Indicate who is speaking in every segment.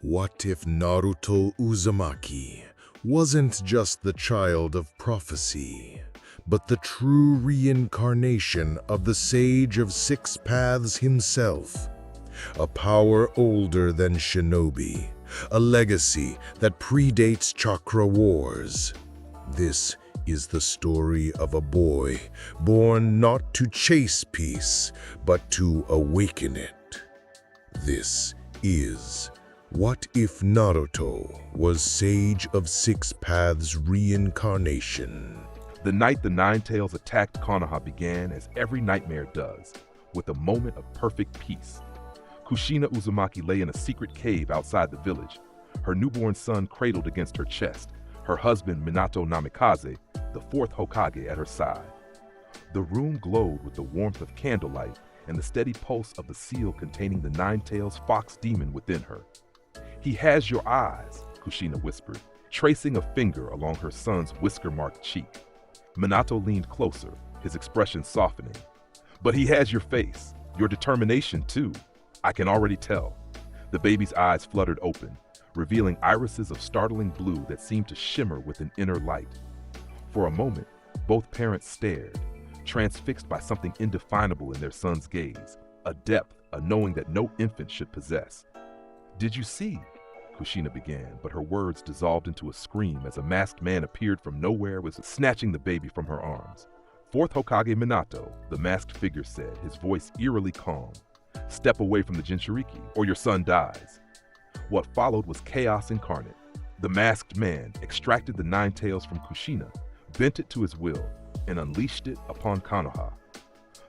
Speaker 1: What if Naruto Uzumaki wasn't just the child of prophecy, but the true reincarnation of the Sage of Six Paths himself? A power older than shinobi, a legacy that predates chakra wars. This is the story of a boy born not to chase peace, but to awaken it. This is What If Naruto Was Sage of Six Paths Reincarnation?
Speaker 2: The night the Nine Tails attacked Konoha began as every nightmare does, with a moment of perfect peace. Kushina Uzumaki lay in a secret cave outside the village, her newborn son cradled against her chest, her husband Minato Namikaze, the fourth Hokage, at her side. The room glowed with the warmth of candlelight and the steady pulse of the seal containing the Nine-Tails fox demon within her. "He has your eyes," Kushina whispered, tracing a finger along her son's whisker-marked cheek. Minato leaned closer, his expression softening. "But he has your face, your determination too. I can already tell." The baby's eyes fluttered open, revealing irises of startling blue that seemed to shimmer with an inner light. For a moment, both parents stared, transfixed by something indefinable in their son's gaze, a depth, a knowing that no infant should possess. "Did you see?" Kushina began, but her words dissolved into a scream as a masked man appeared from nowhere, was snatching the baby from her arms. "Fourth Hokage Minato," the masked figure said, his voice eerily calm. "Step away from the Jinchuriki, or your son dies." What followed was chaos incarnate. The masked man extracted the Nine Tails from Kushina, bent it to his will, and unleashed it upon Konoha.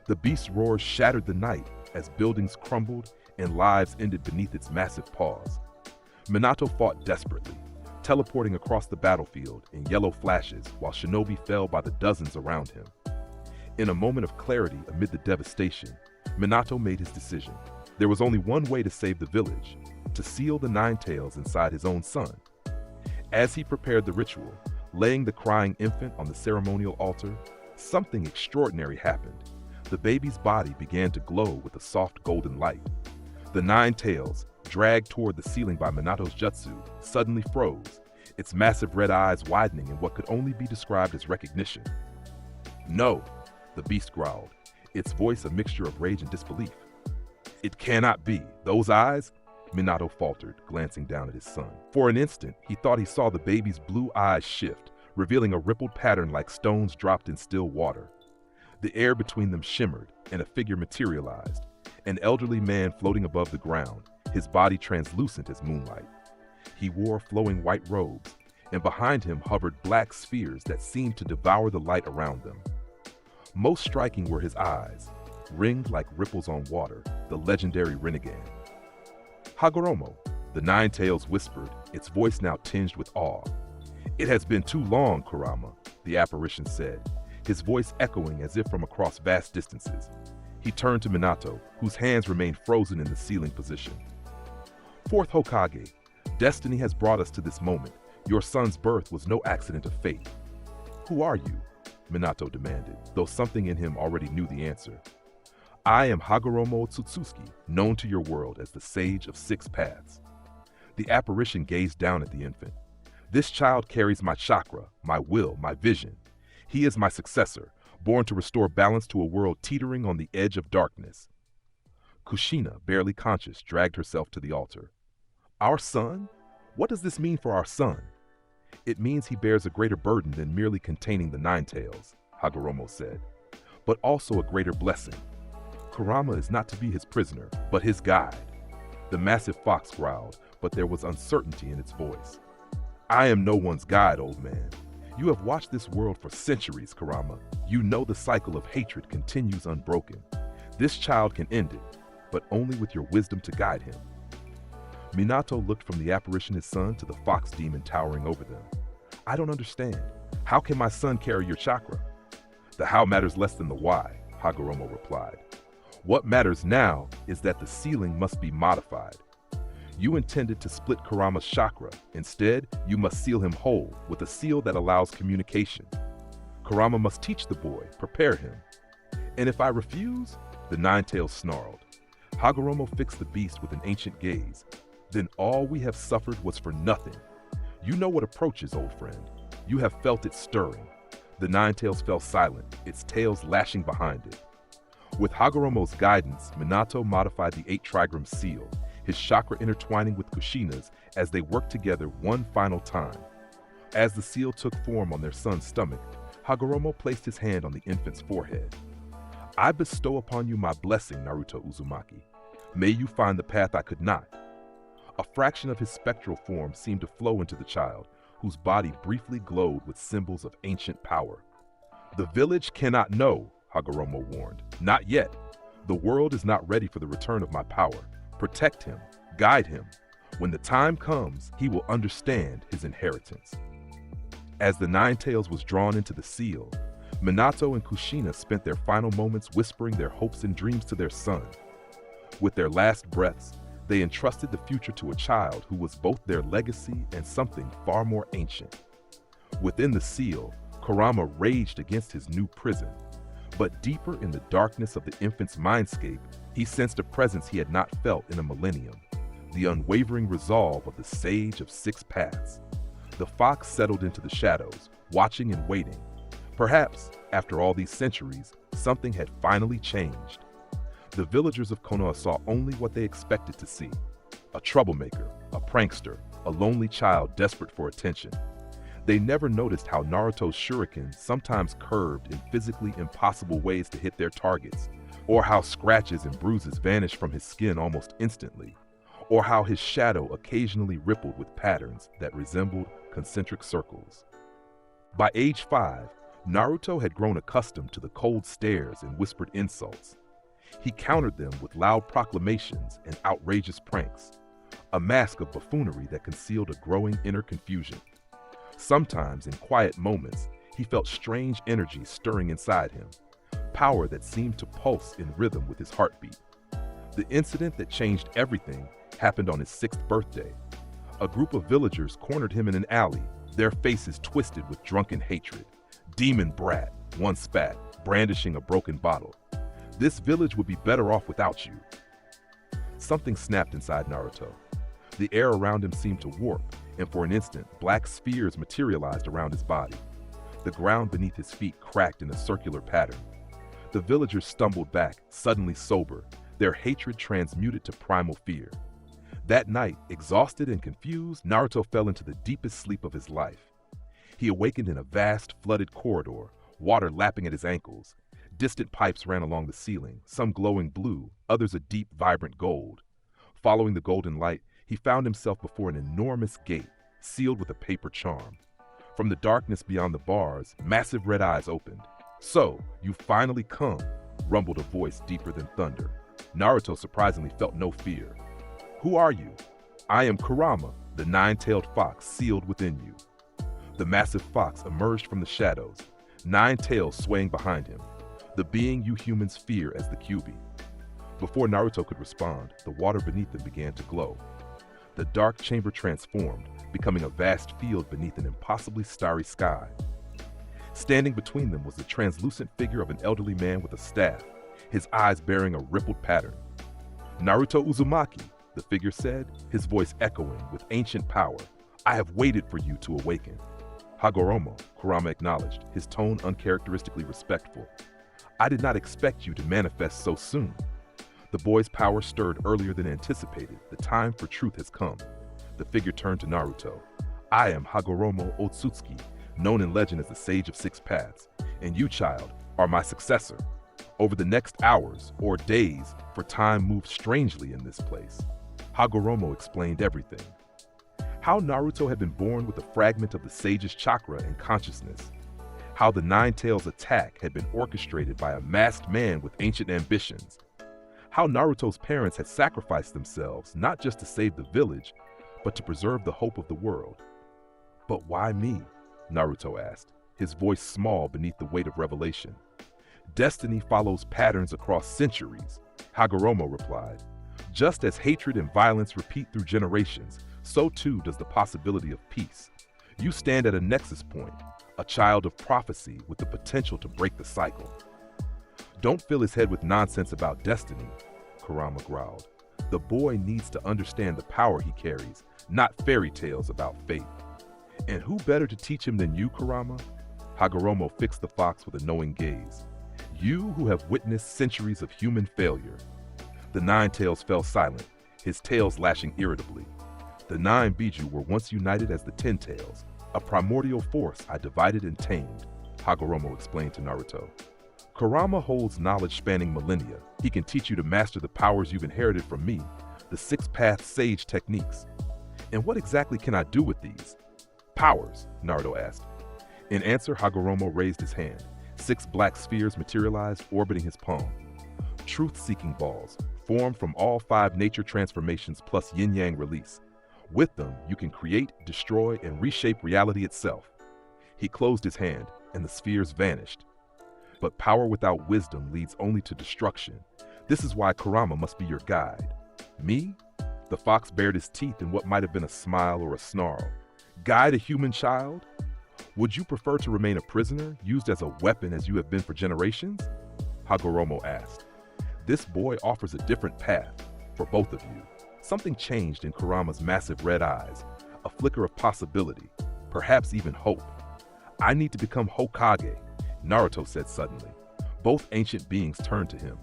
Speaker 2: The beast's roars shattered the night as buildings crumbled and lives ended beneath its massive paws. Minato fought desperately, teleporting across the battlefield in yellow flashes while shinobi fell by the dozens around him. In a moment of clarity amid the devastation, Minato made his decision. There was only one way to save the village: to seal the Nine Tails inside his own son. As he prepared the ritual, laying the crying infant on the ceremonial altar, something extraordinary happened. The baby's body began to glow with a soft golden light. The Nine Tails, dragged toward the ceiling by Minato's jutsu, suddenly froze, its massive red eyes widening in what could only be described as recognition. "No," the beast growled, its voice a mixture of rage and disbelief. "It cannot be. Those eyes?" Minato faltered, glancing down at his son. For an instant, he thought he saw the baby's blue eyes shift, revealing a rippled pattern like stones dropped in still water. The air between them shimmered, and a figure materialized, an elderly man floating above the ground, his body translucent as moonlight. He wore flowing white robes, and behind him hovered black spheres that seemed to devour the light around them. Most striking were his eyes, ringed like ripples on water, the legendary rinnegan. "Hagoromo," the Nine Tails whispered, its voice now tinged with awe. "It has been too long, Kurama," the apparition said, his voice echoing as if from across vast distances. He turned to Minato, whose hands remained frozen in the sealing position. "Fourth Hokage, destiny has brought us to this moment. Your son's birth was no accident of fate." "Who are you?" Minato demanded, though something in him already knew the answer. "I am Hagoromo Ōtsutsuki, known to your world as the Sage of Six Paths." The apparition gazed down at the infant. "This child carries my chakra, my will, my vision. He is my successor, born to restore balance to a world teetering on the edge of darkness." Kushina, barely conscious, dragged herself to the altar. "Our son? What does this mean for our son?" "It means he bears a greater burden than merely containing the Nine Tails," Hagoromo said, "but also a greater blessing. Kurama is not to be his prisoner, but his guide." The massive fox growled, but there was uncertainty in its voice. "I am no one's guide, old man. You have watched this world for centuries, Kurama. You know the cycle of hatred continues unbroken. This child can end it, but only with your wisdom to guide him." Minato looked from the apparition his son to the fox demon towering over them. "I don't understand. How can my son carry your chakra?" "The how matters less than the why," Hagoromo replied. "What matters now is that the sealing must be modified. You intended to split Kurama's chakra. Instead, you must seal him whole with a seal that allows communication. Kurama must teach the boy, prepare him. And if I refuse?" The Nine Tails snarled. Hagoromo fixed the beast with an ancient gaze. then all we have suffered was for nothing. You know what approaches, old friend. You have felt it stirring. The Nine Tails fell silent, its tails lashing behind it. With Hagoromo's guidance, Minato modified the 8 trigram seal, his chakra intertwining with Kushina's as they worked together one final time. As the seal took form on their son's stomach, Hagoromo placed his hand on the infant's forehead. I bestow upon you my blessing, Naruto Uzumaki. May you find the path I could not. A fraction of his spectral form seemed to flow into the child, whose body briefly glowed with symbols of ancient power. The village cannot know, Hagoromo warned. Not yet. The world is not ready for the return of my power. Protect him. Guide him. When the time comes, he will understand his inheritance. As the Nine Tails was drawn into the seal, Minato and Kushina spent their final moments whispering their hopes and dreams to their son. With their last breaths, they entrusted the future to a child who was both their legacy and something far more ancient. Within the seal, Kurama raged against his new prison. But deeper in the darkness of the infant's mindscape, he sensed a presence he had not felt in a millennium, the unwavering resolve of the Sage of Six Paths. The fox settled into the shadows, watching and waiting. Perhaps, after all these centuries, something had finally changed. The villagers of Konoha saw only what they expected to see. A troublemaker, a prankster, a lonely child desperate for attention. They never noticed how Naruto's shurikens sometimes curved in physically impossible ways to hit their targets, or how scratches and bruises vanished from his skin almost instantly, or how his shadow occasionally rippled with patterns that resembled concentric circles. By age 5, Naruto had grown accustomed to the cold stares and whispered insults. He countered them with loud proclamations and outrageous pranks, a mask of buffoonery that concealed a growing inner confusion. Sometimes, in quiet moments, he felt strange energy stirring inside him, power that seemed to pulse in rhythm with his heartbeat. The incident that changed everything happened on his 6th birthday. A group of villagers cornered him in an alley, their faces twisted with drunken hatred. Demon brat, one spat, brandishing a broken bottle. This village would be better off without you. Something snapped inside Naruto. The air around him seemed to warp, and for an instant, black spheres materialized around his body. The ground beneath his feet cracked in a circular pattern. The villagers stumbled back, suddenly sober, their hatred transmuted to primal fear. That night, exhausted and confused, Naruto fell into the deepest sleep of his life. He awakened in a vast, flooded corridor, water lapping at his ankles. Distant pipes ran along the ceiling, some glowing blue, others a deep, vibrant gold. Following the golden light, he found himself before an enormous gate, sealed with a paper charm. From the darkness beyond the bars, massive red eyes opened. "So, you finally come," rumbled a voice deeper than thunder. Naruto surprisingly felt no fear. "Who are you?" "I am Kurama, the nine-tailed fox sealed within you." The massive fox emerged from the shadows, 9 tails swaying behind him, the being you humans fear as the Kyuubi. Before Naruto could respond, the water beneath them began to glow. The dark chamber transformed, becoming a vast field beneath an impossibly starry sky. Standing between them was the translucent figure of an elderly man with a staff, his eyes bearing a rippled pattern. "Naruto Uzumaki," the figure said, his voice echoing with ancient power. "I have waited for you to awaken." "Hagoromo," Kurama acknowledged, his tone uncharacteristically respectful. "I did not expect you to manifest so soon." The boy's power stirred earlier than anticipated. The time for truth has come. The figure turned to Naruto. "I am Hagoromo Ōtsutsuki, known in legend as the Sage of Six Paths, and you, child, are my successor. Over the next hours, or days, for time moves strangely in this place." Hagoromo explained everything. How Naruto had been born with a fragment of the sage's chakra and consciousness. How the Nine Tails attack had been orchestrated by a masked man with ancient ambitions. How Naruto's parents had sacrificed themselves not just to save the village, but to preserve the hope of the world. "But why me?" Naruto asked, his voice small beneath the weight of revelation. "Destiny follows patterns across centuries," Hagoromo replied. "Just as hatred and violence repeat through generations, so too does the possibility of peace. You stand at a nexus point, a child of prophecy with the potential to break the cycle." "Don't fill his head with nonsense about destiny," Kurama growled. The boy needs to understand the power he carries, not fairy tales about fate. And who better to teach him than you, Kurama? Hagoromo fixed the fox with a knowing gaze. You who have witnessed centuries of human failure. The Nine Tails fell silent, his tails lashing irritably. The 9 Biju were once united as the 10 Tails, a primordial force I divided and tamed, Hagoromo explained to Naruto. Kurama holds knowledge spanning millennia. He can teach you to master the powers you've inherited from me, the 6-path sage techniques. And what exactly can I do with these powers? Naruto asked. In answer, Hagoromo raised his hand. 6 black spheres materialized, orbiting his palm. Truth-seeking balls, formed from all 5 nature transformations plus yin-yang release. With them, you can create, destroy, and reshape reality itself. He closed his hand, and the spheres vanished. But power without wisdom leads only to destruction. This is why Kurama must be your guide. Me? The fox bared his teeth in what might have been a smile or a snarl. Guide a human child? Would you prefer to remain a prisoner, used as a weapon as you have been for generations? Hagoromo asked. This boy offers a different path for both of you. Something changed in Kurama's massive red eyes, a flicker of possibility, perhaps even hope. I need to become Hokage, Naruto said suddenly. Both ancient beings turned to him.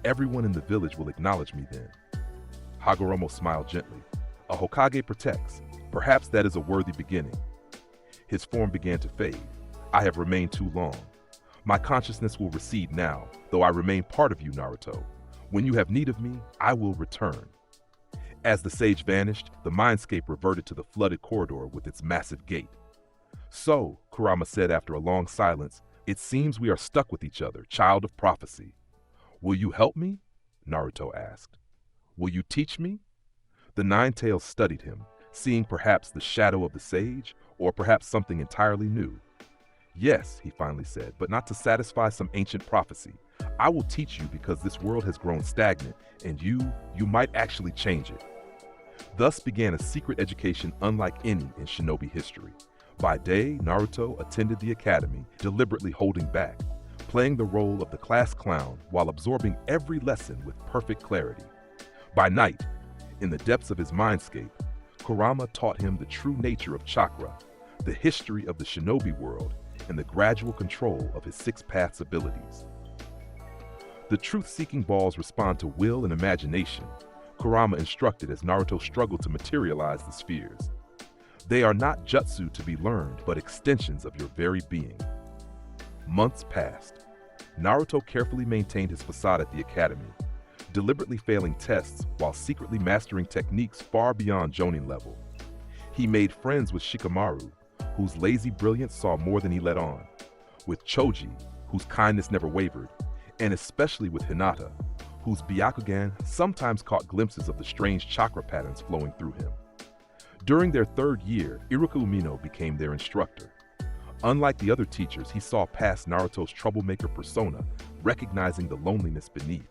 Speaker 2: Everyone in the village will acknowledge me then. Hagoromo smiled gently. A Hokage protects. Perhaps that is a worthy beginning. His form began to fade. I have remained too long. My consciousness will recede now, though I remain part of you, Naruto. When you have need of me, I will return. As the sage vanished, the mindscape reverted to the flooded corridor with its massive gate. So, Kurama said after a long silence, it seems we are stuck with each other, child of prophecy. Will you help me? Naruto asked. Will you teach me? The 9 Tails studied him, seeing perhaps the shadow of the sage, or perhaps something entirely new. Yes, he finally said, but not to satisfy some ancient prophecy. I will teach you because this world has grown stagnant, and you might actually change it. Thus began a secret education unlike any in shinobi history. By day, Naruto attended the academy, deliberately holding back, playing the role of the class clown while absorbing every lesson with perfect clarity. By night, in the depths of his mindscape, Kurama taught him the true nature of chakra, the history of the shinobi world, and the gradual control of his 6 paths abilities. The truth-seeking balls respond to will and imagination, Kurama instructed as Naruto struggled to materialize the spheres. They are not jutsu to be learned, but extensions of your very being. Months passed. Naruto carefully maintained his facade at the academy, deliberately failing tests while secretly mastering techniques far beyond Jonin level. He made friends with Shikamaru, whose lazy brilliance saw more than he let on, with Choji, whose kindness never wavered, and especially with Hinata, whose Byakugan sometimes caught glimpses of the strange chakra patterns flowing through him. During their 3rd year, Iruka Umino became their instructor. Unlike the other teachers, he saw past Naruto's troublemaker persona, recognizing the loneliness beneath.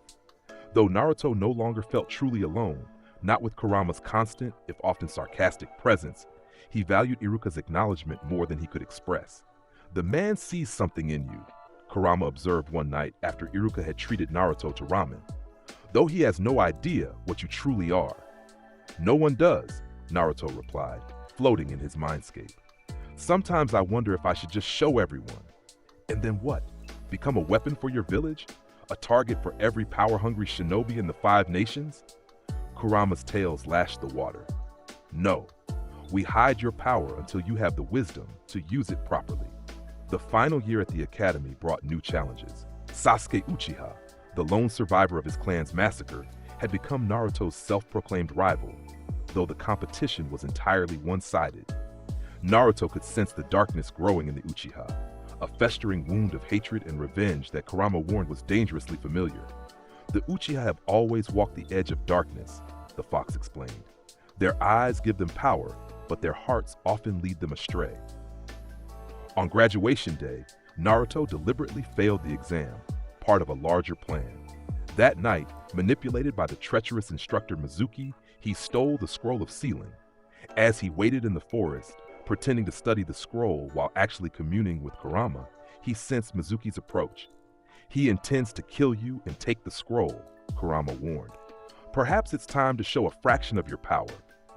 Speaker 2: Though Naruto no longer felt truly alone, not with Kurama's constant, if often sarcastic, presence, he valued Iruka's acknowledgement more than he could express. The man sees something in you, Kurama observed one night after Iruka had treated Naruto to ramen. Though he has no idea what you truly are. No one does, Naruto replied, floating in his mindscape. Sometimes I wonder if I should just show everyone. And then what? Become a weapon for your village? A target for every power-hungry shinobi in the 5 nations? Kurama's tails lashed the water. No, we hide your power until you have the wisdom to use it properly. The final year at the academy brought new challenges. Sasuke Uchiha, the lone survivor of his clan's massacre, had become Naruto's self-proclaimed rival, though the competition was entirely one-sided. Naruto could sense the darkness growing in the Uchiha, a festering wound of hatred and revenge that Kurama warned was dangerously familiar. The Uchiha have always walked the edge of darkness, the fox explained. Their eyes give them power, but their hearts often lead them astray. On graduation day, Naruto deliberately failed the exam, part of a larger plan. That night, manipulated by the treacherous instructor Mizuki, he stole the scroll of sealing. As he waited in the forest, pretending to study the scroll while actually communing with Kurama, he sensed Mizuki's approach. He intends to kill you and take the scroll, Kurama warned. Perhaps it's time to show a fraction of your power.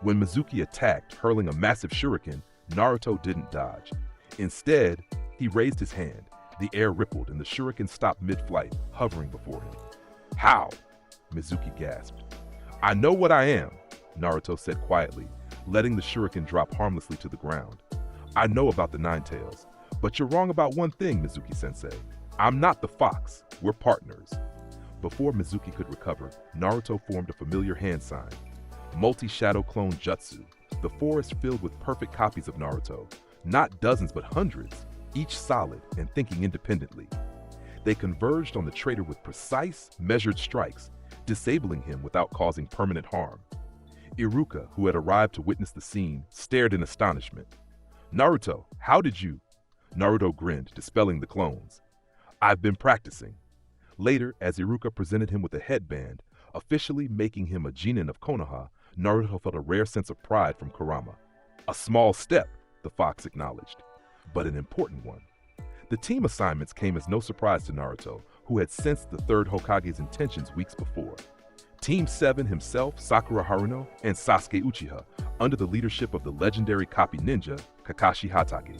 Speaker 2: When Mizuki attacked, hurling a massive shuriken, Naruto didn't dodge. Instead, he raised his hand. The air rippled and the shuriken stopped mid-flight, hovering before him. How? Mizuki gasped. I know what I am, Naruto said quietly, letting the shuriken drop harmlessly to the ground. I know about the Nine Tails, but you're wrong about one thing, Mizuki-sensei. I'm not the fox. We're partners. Before Mizuki could recover, Naruto formed a familiar hand sign. Multi-shadow clone jutsu, the forest filled with perfect copies of Naruto. Not dozens, but hundreds, each solid and thinking independently. They converged on the traitor with precise, measured strikes, disabling him without causing permanent harm. Iruka, who had arrived to witness the scene, stared in astonishment. Naruto, how did you? Naruto grinned, dispelling the clones. I've been practicing. Later, as Iruka presented him with a headband, officially making him a genin of Konoha, Naruto felt a rare sense of pride from Kurama. A small step, the fox acknowledged, but an important one. The team assignments came as no surprise to Naruto, who had sensed the third Hokage's intentions weeks before. Team 7 himself, Sakura Haruno, and Sasuke Uchiha, under the leadership of the legendary copy ninja, Kakashi Hatake.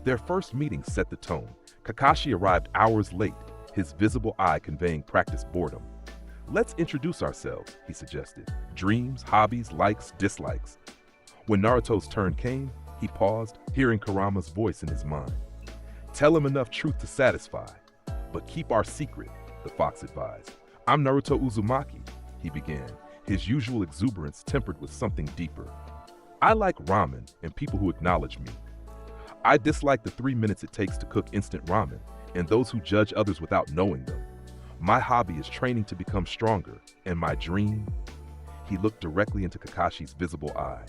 Speaker 2: Their first meeting set the tone. Kakashi arrived hours late, his visible eye conveying practiced boredom. Let's introduce ourselves, he suggested. Dreams, hobbies, likes, dislikes. When Naruto's turn came, he paused, hearing Kurama's voice in his mind. Tell him enough truth to satisfy, but keep our secret, the fox advised. I'm Naruto Uzumaki, he began, his usual exuberance tempered with something deeper. I like ramen and people who acknowledge me. I dislike the 3 minutes it takes to cook instant ramen and those who judge others without knowing them. My hobby is training to become stronger, and my dream, he looked directly into Kakashi's visible eye,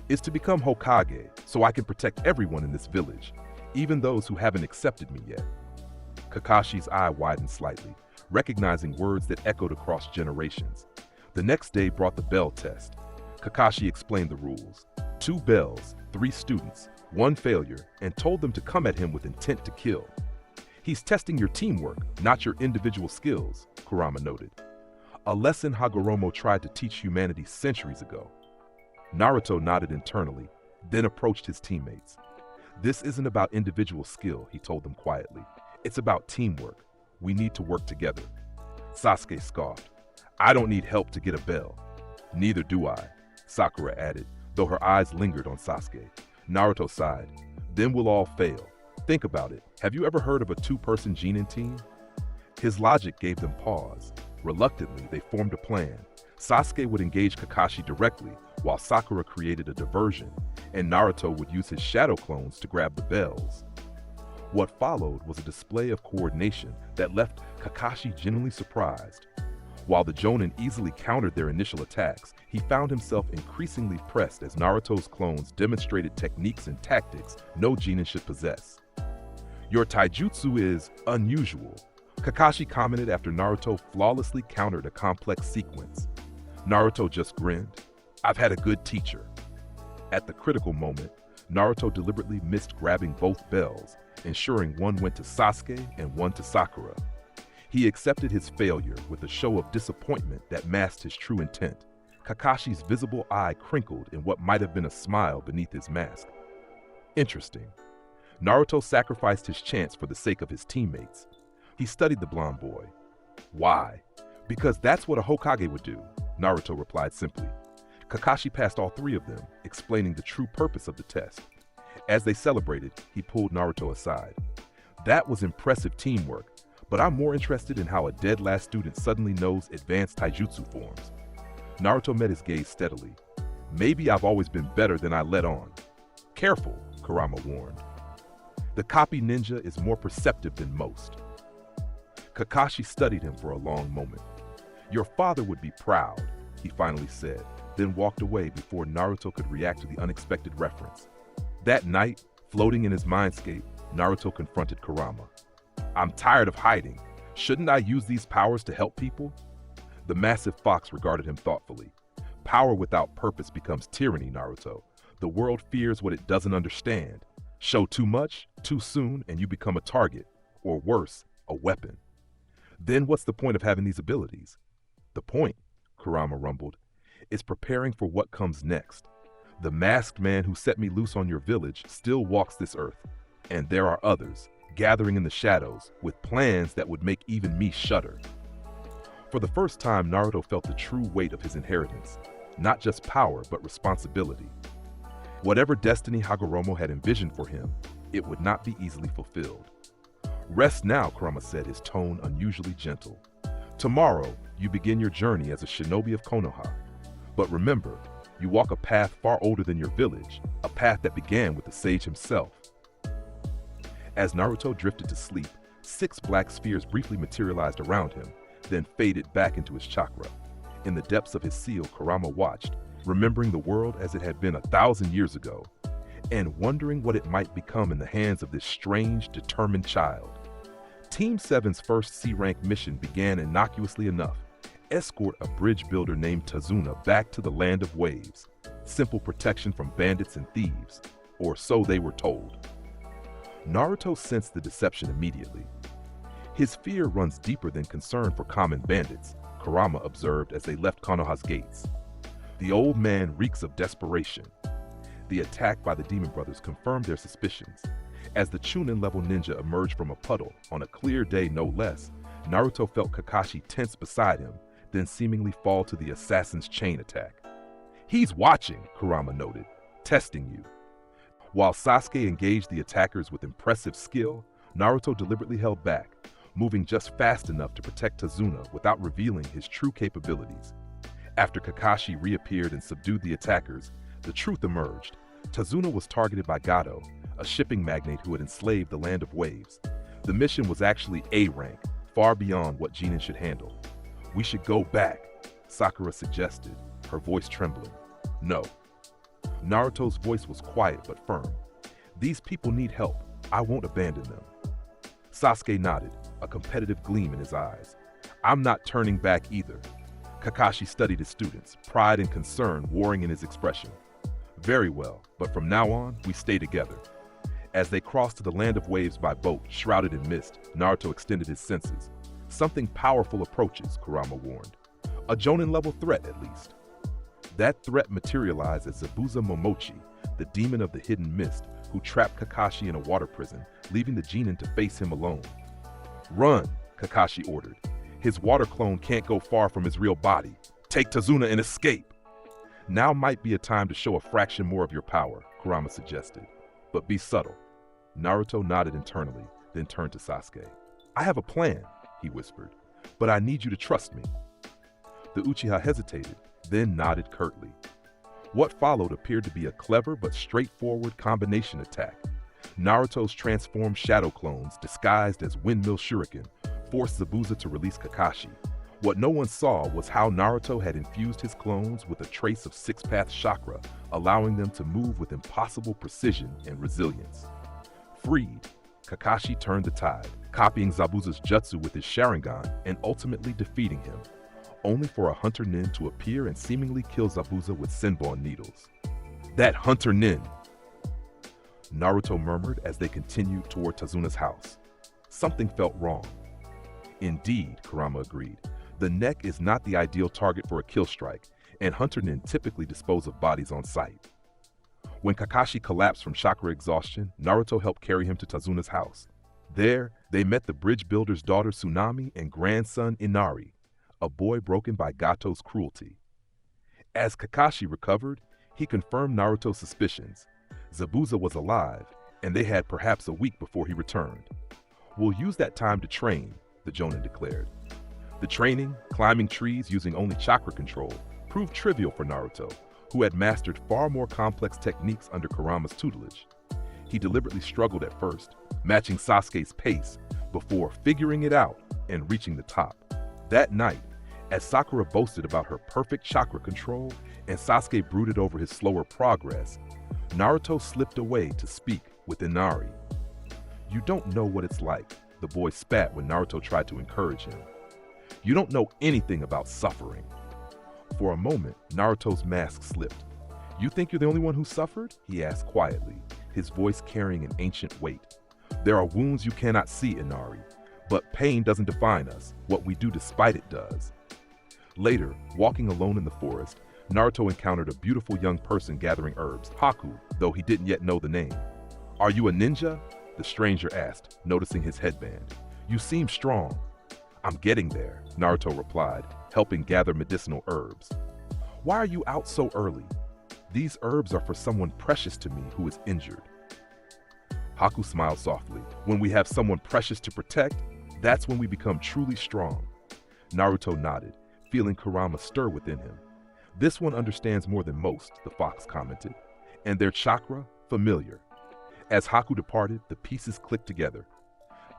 Speaker 2: is to become Hokage so I can protect everyone in this village, even those who haven't accepted me yet. Kakashi's eye widened slightly, recognizing words that echoed across generations. The next day brought the bell test. Kakashi explained the rules. 2 bells, 3 students, 1 failure, and told them to come at him with intent to kill. He's testing your teamwork, not your individual skills, Kurama noted. A lesson Hagoromo tried to teach humanity centuries ago. Naruto nodded internally, then approached his teammates. This isn't about individual skill, he told them quietly. It's about teamwork. We need to work together. Sasuke scoffed. I don't need help to get a bell. Neither do I, Sakura added, though her eyes lingered on Sasuke. Naruto sighed. Then we'll all fail. Think about it. Have you ever heard of a 2-person genin team? His logic gave them pause. Reluctantly, they formed a plan. Sasuke would engage Kakashi directly, while Sakura created a diversion, and Naruto would use his shadow clones to grab the bells. What followed was a display of coordination that left Kakashi genuinely surprised. While the Jonin easily countered their initial attacks, he found himself increasingly pressed as Naruto's clones demonstrated techniques and tactics no genin should possess. Your taijutsu is unusual, Kakashi commented after Naruto flawlessly countered a complex sequence. Naruto just grinned. I've had a good teacher. At the critical moment, Naruto deliberately missed grabbing both bells, ensuring one went to Sasuke and one to Sakura. He accepted his failure with a show of disappointment that masked his true intent. Kakashi's visible eye crinkled in what might have been a smile beneath his mask. Interesting. Naruto sacrificed his chance for the sake of his teammates. He studied the blonde boy. Why? Because that's what a Hokage would do, Naruto replied simply. Kakashi passed all 3 of them, explaining the true purpose of the test. As they celebrated, he pulled Naruto aside. That was impressive teamwork, but I'm more interested in how a dead last student suddenly knows advanced taijutsu forms. Naruto met his gaze steadily. Maybe I've always been better than I let on. Careful, Kurama warned. The copy ninja is more perceptive than most. Kakashi studied him for a long moment. Your father would be proud, he finally said, then walked away before Naruto could react to the unexpected reference. That night, floating in his mindscape, Naruto confronted Kurama. I'm tired of hiding. Shouldn't I use these powers to help people? The massive fox regarded him thoughtfully. Power without purpose becomes tyranny, Naruto. The world fears what it doesn't understand. Show too much, too soon, and you become a target, or worse, a weapon. Then what's the point of having these abilities? The point, Kurama rumbled. "It's preparing for what comes next. The masked man who set me loose on your village still walks this earth, and there are others, gathering in the shadows, with plans that would make even me shudder." For the first time, Naruto felt the true weight of his inheritance, not just power, but responsibility. Whatever destiny Hagoromo had envisioned for him, it would not be easily fulfilled. "Rest now," Kurama said, his tone unusually gentle. "Tomorrow, you begin your journey as a shinobi of Konoha. But remember, you walk a path far older than your village, a path that began with the sage himself." As Naruto drifted to sleep, 6 black spheres briefly materialized around him, then faded back into his chakra. In the depths of his seal, Kurama watched, remembering the world as it had been 1,000 years ago, and wondering what it might become in the hands of this strange, determined child. Team 7's first C-rank mission began innocuously enough: escort a bridge builder named Tazuna back to the Land of Waves. Simple protection from bandits and thieves, or so they were told. Naruto sensed the deception immediately. His fear runs deeper than concern for common bandits, Kurama observed as they left Konoha's gates. The old man reeks of desperation. The attack by the Demon Brothers confirmed their suspicions. As the Chunin-level ninja emerged from a puddle, on a clear day no less, Naruto felt Kakashi tense beside him, then seemingly fall to the assassin's chain attack. "He's watching," Kurama noted, "testing you." While Sasuke engaged the attackers with impressive skill, Naruto deliberately held back, moving just fast enough to protect Tazuna without revealing his true capabilities. After Kakashi reappeared and subdued the attackers, the truth emerged. Tazuna was targeted by Gato, a shipping magnate who had enslaved the Land of Waves. The mission was actually A rank, far beyond what Genin should handle. "We should go back," Sakura suggested, her voice trembling. "No." Naruto's voice was quiet but firm. "These people need help. I won't abandon them." Sasuke nodded, a competitive gleam in his eyes. "I'm not turning back either." Kakashi studied his students, pride and concern warring in his expression. "Very well, but from now on, we stay together." As they crossed to the Land of Waves by boat, shrouded in mist, Naruto extended his senses. "Something powerful approaches," Kurama warned. "A Jonin-level threat, at least." That threat materialized as Zabuza Momochi, the demon of the hidden mist, who trapped Kakashi in a water prison, leaving the Genin to face him alone. "Run," Kakashi ordered. "His water clone can't go far from his real body. Take Tazuna and escape." "Now might be a time to show a fraction more of your power," Kurama suggested. "But be subtle." Naruto nodded internally, then turned to Sasuke. "I have a plan," he whispered, "but I need you to trust me." The Uchiha hesitated, then nodded curtly. What followed appeared to be a clever but straightforward combination attack. Naruto's transformed shadow clones, disguised as windmill shuriken, forced Zabuza to release Kakashi. What no one saw was how Naruto had infused his clones with a trace of six-path chakra, allowing them to move with impossible precision and resilience. Freed, Kakashi turned the tide, copying Zabuza's jutsu with his Sharingan and ultimately defeating him, only for a Hunter Nin to appear and seemingly kill Zabuza with Senbon needles. "That Hunter Nin!" Naruto murmured as they continued toward Tazuna's house. Something felt wrong. "Indeed," Kurama agreed. "The neck is not the ideal target for a kill strike, and Hunter Nin typically dispose of bodies on sight." When Kakashi collapsed from chakra exhaustion, Naruto helped carry him to Tazuna's house. There, they met the bridge builder's daughter Tsunami and grandson Inari, a boy broken by Gato's cruelty. As Kakashi recovered, he confirmed Naruto's suspicions. Zabuza was alive, and they had perhaps a week before he returned. "We'll use that time to train," the Jonin declared. The training, climbing trees using only chakra control, proved trivial for Naruto, who had mastered far more complex techniques under Kurama's tutelage. He deliberately struggled at first, matching Sasuke's pace, before figuring it out and reaching the top. That night, as Sakura boasted about her perfect chakra control and Sasuke brooded over his slower progress, Naruto slipped away to speak with Inari. "You don't know what it's like," the boy spat when Naruto tried to encourage him. "You don't know anything about suffering." For a moment, Naruto's mask slipped. "You think you're the only one who suffered?" he asked quietly, his voice carrying an ancient weight. "There are wounds you cannot see, Inari, but pain doesn't define us. What we do despite it does." Later, walking alone in the forest, Naruto encountered a beautiful young person gathering herbs, Haku, though he didn't yet know the name. "Are you a ninja?" the stranger asked, noticing his headband. "You seem strong." "I'm getting there," Naruto replied, helping gather medicinal herbs. "Why are you out so early?" "These herbs are for someone precious to me who is injured." Haku smiled softly. "When we have someone precious to protect, that's when we become truly strong." Naruto nodded, feeling Kurama stir within him. "This one understands more than most," the fox commented, "and their chakra, familiar." As Haku departed, the pieces clicked together.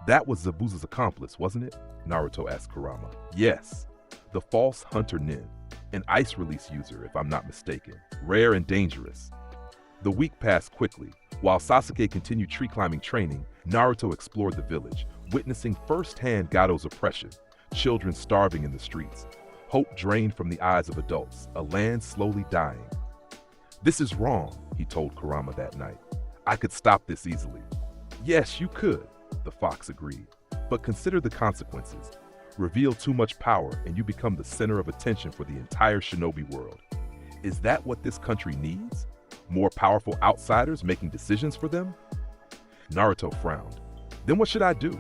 Speaker 2: "That was Zabuza's accomplice, wasn't it?" Naruto asked Kurama. "Yes, the false hunter Nin, an ice release user if I'm not mistaken, rare and dangerous." The week passed quickly. While Sasuke continued tree climbing training, Naruto explored the village, witnessing firsthand Gado's oppression, children starving in the streets, hope drained from the eyes of adults, a land slowly dying. "This is wrong," he told Kurama that night. "I could stop this easily." "Yes, you could," the fox agreed. "But consider the consequences. Reveal too much power and you become the center of attention for the entire shinobi world. Is that what this country needs? More powerful outsiders making decisions for them?" Naruto frowned. "Then what should I do?"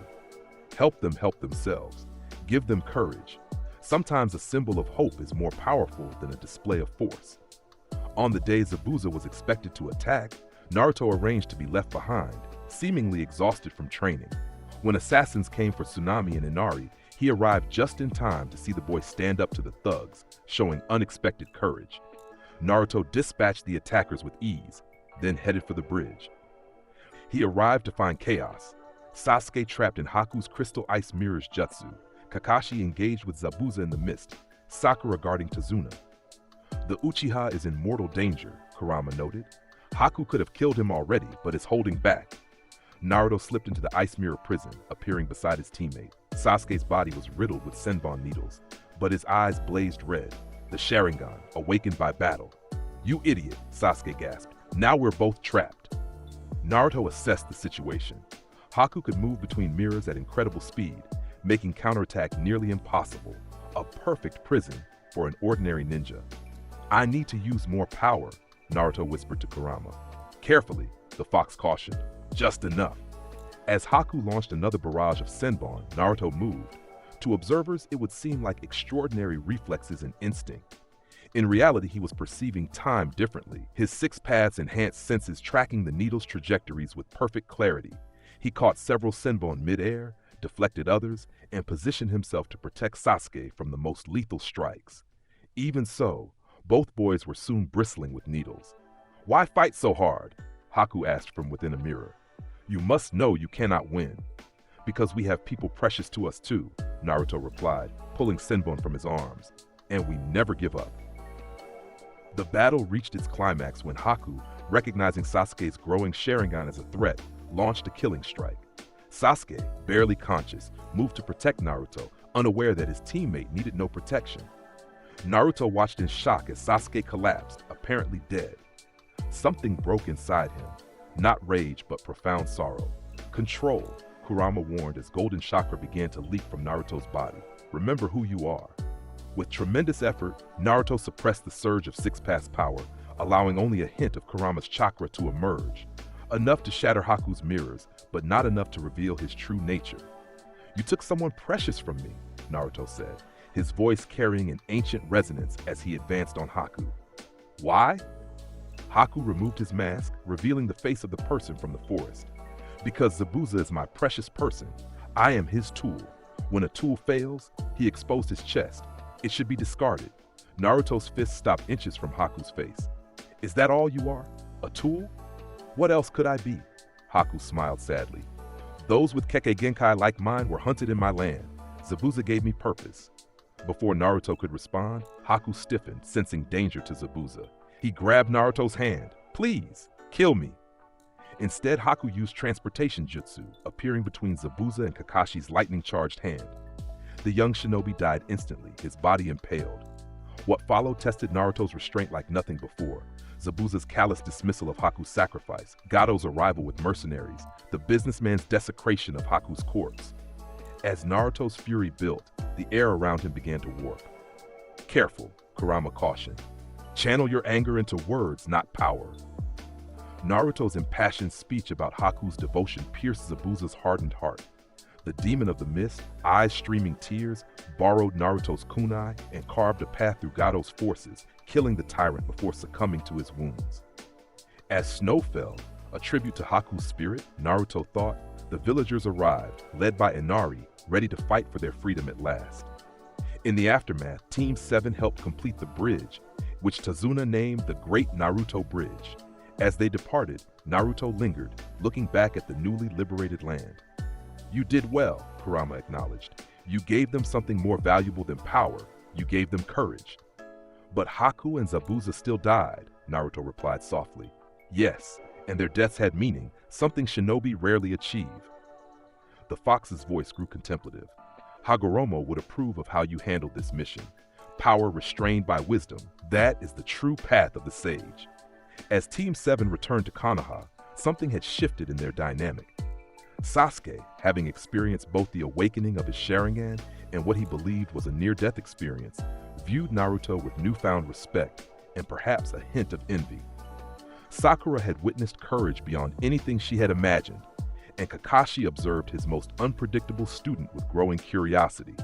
Speaker 2: "Help them help themselves. Give them courage. Sometimes a symbol of hope is more powerful than a display of force." On the day Zabuza was expected to attack, Naruto arranged to be left behind, seemingly exhausted from training. When assassins came for Tsunami and Inari, he arrived just in time to see the boy stand up to the thugs, showing unexpected courage. Naruto dispatched the attackers with ease, then headed for the bridge. He arrived to find chaos. Sasuke trapped in Haku's crystal ice mirrors jutsu, Kakashi engaged with Zabuza in the mist, Sakura guarding Tazuna. "The Uchiha is in mortal danger," Kurama noted. "Haku could have killed him already, but is holding back." Naruto slipped into the ice mirror prison, appearing beside his teammate. Sasuke's body was riddled with senbon needles, but his eyes blazed red. The Sharingan, awakened by battle. "You idiot," Sasuke gasped. "Now we're both trapped." Naruto assessed the situation. Haku could move between mirrors at incredible speed, making counterattack nearly impossible. A perfect prison for an ordinary ninja. "I need to use more power," Naruto whispered to Kurama. "Carefully," the fox cautioned. "Just enough." As Haku launched another barrage of senbon, Naruto moved. To observers, it would seem like extraordinary reflexes and instinct. In reality, he was perceiving time differently, his 6 paths enhanced senses tracking the needle's trajectories with perfect clarity. He caught several senbon mid-air, deflected others, and positioned himself to protect Sasuke from the most lethal strikes. Even so, both boys were soon bristling with needles. "Why fight so hard?" Haku asked from within a mirror. "You must know you cannot win." "Because we have people precious to us too," Naruto replied, pulling senbon from his arms. "And we never give up." The battle reached its climax when Haku, recognizing Sasuke's growing Sharingan as a threat, launched a killing strike. Sasuke, barely conscious, moved to protect Naruto, unaware that his teammate needed no protection. Naruto watched in shock as Sasuke collapsed, apparently dead. Something broke inside him, not rage but profound sorrow. "Control," Kurama warned as golden chakra began to leak from Naruto's body. "Remember who you are." With tremendous effort, Naruto suppressed the surge of 6 paths power, allowing only a hint of Kurama's chakra to emerge. Enough to shatter Haku's mirrors, but not enough to reveal his true nature. "You took someone precious from me," Naruto said, his voice carrying an ancient resonance as he advanced on Haku. "Why?" Haku removed his mask, revealing the face of the person from the forest. "Because Zabuza is my precious person. I am his tool. When a tool fails," he exposed his chest. "It should be discarded." Naruto's fist stopped inches from Haku's face. "Is that all you are? A tool? What else could I be?" Haku smiled sadly. "Those with Kekkei Genkai like mine were hunted in my land. Zabuza gave me purpose." Before Naruto could respond, Haku stiffened, sensing danger to Zabuza. He grabbed Naruto's hand. "Please, kill me." Instead, Haku used transportation jutsu, appearing between Zabuza and Kakashi's lightning-charged hand. The young shinobi died instantly, his body impaled. What followed tested Naruto's restraint like nothing before. Zabuza's callous dismissal of Haku's sacrifice, Gado's arrival with mercenaries, the businessman's desecration of Haku's corpse. As Naruto's fury built, the air around him began to warp. careful, Kurama cautioned. Channel your anger into words, not power. Naruto's impassioned speech about Haku's devotion pierced Zabuza's hardened heart. The demon of the mist, eyes streaming tears, borrowed Naruto's kunai and carved a path through Gado's forces, killing the tyrant before succumbing to his wounds. As snow fell, a tribute to Haku's spirit, Naruto thought, the villagers arrived, led by Inari, ready to fight for their freedom at last. In the aftermath, Team 7 helped complete the bridge, which Tazuna named the Great Naruto Bridge. As they departed, Naruto lingered, looking back at the newly liberated land. You did well, Kurama acknowledged. You gave them something more valuable than power. You gave them courage. But Haku and Zabuza still died, Naruto replied softly. Yes, and their deaths had meaning, something shinobi rarely achieve. The fox's voice grew contemplative. Hagoromo would approve of how you handled this mission. Power restrained by wisdom, that is the true path of the sage. As Team 7 returned to Konoha, something had shifted in their dynamic. Sasuke, having experienced both the awakening of his Sharingan and what he believed was a near-death experience, viewed Naruto with newfound respect and perhaps a hint of envy. Sakura had witnessed courage beyond anything she had imagined, and Kakashi observed his most unpredictable student with growing curiosity.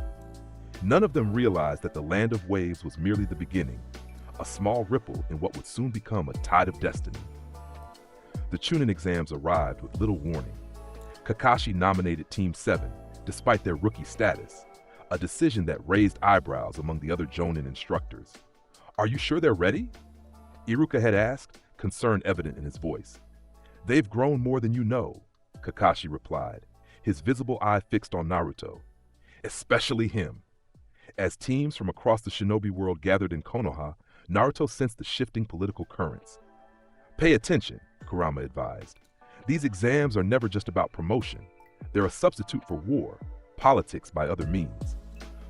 Speaker 2: None of them realized that the Land of Waves was merely the beginning, a small ripple in what would soon become a tide of destiny. The Chunin exams arrived with little warning. Kakashi nominated Team 7, despite their rookie status, a decision that raised eyebrows among the other Jonin instructors. Are you sure they're ready? Iruka had asked, concern evident in his voice. They've grown more than you know, Kakashi replied, his visible eye fixed on Naruto. Especially him. As teams from across the shinobi world gathered in Konoha, Naruto sensed the shifting political currents. Pay attention, Kurama advised. These exams are never just about promotion. They're a substitute for war, politics by other means.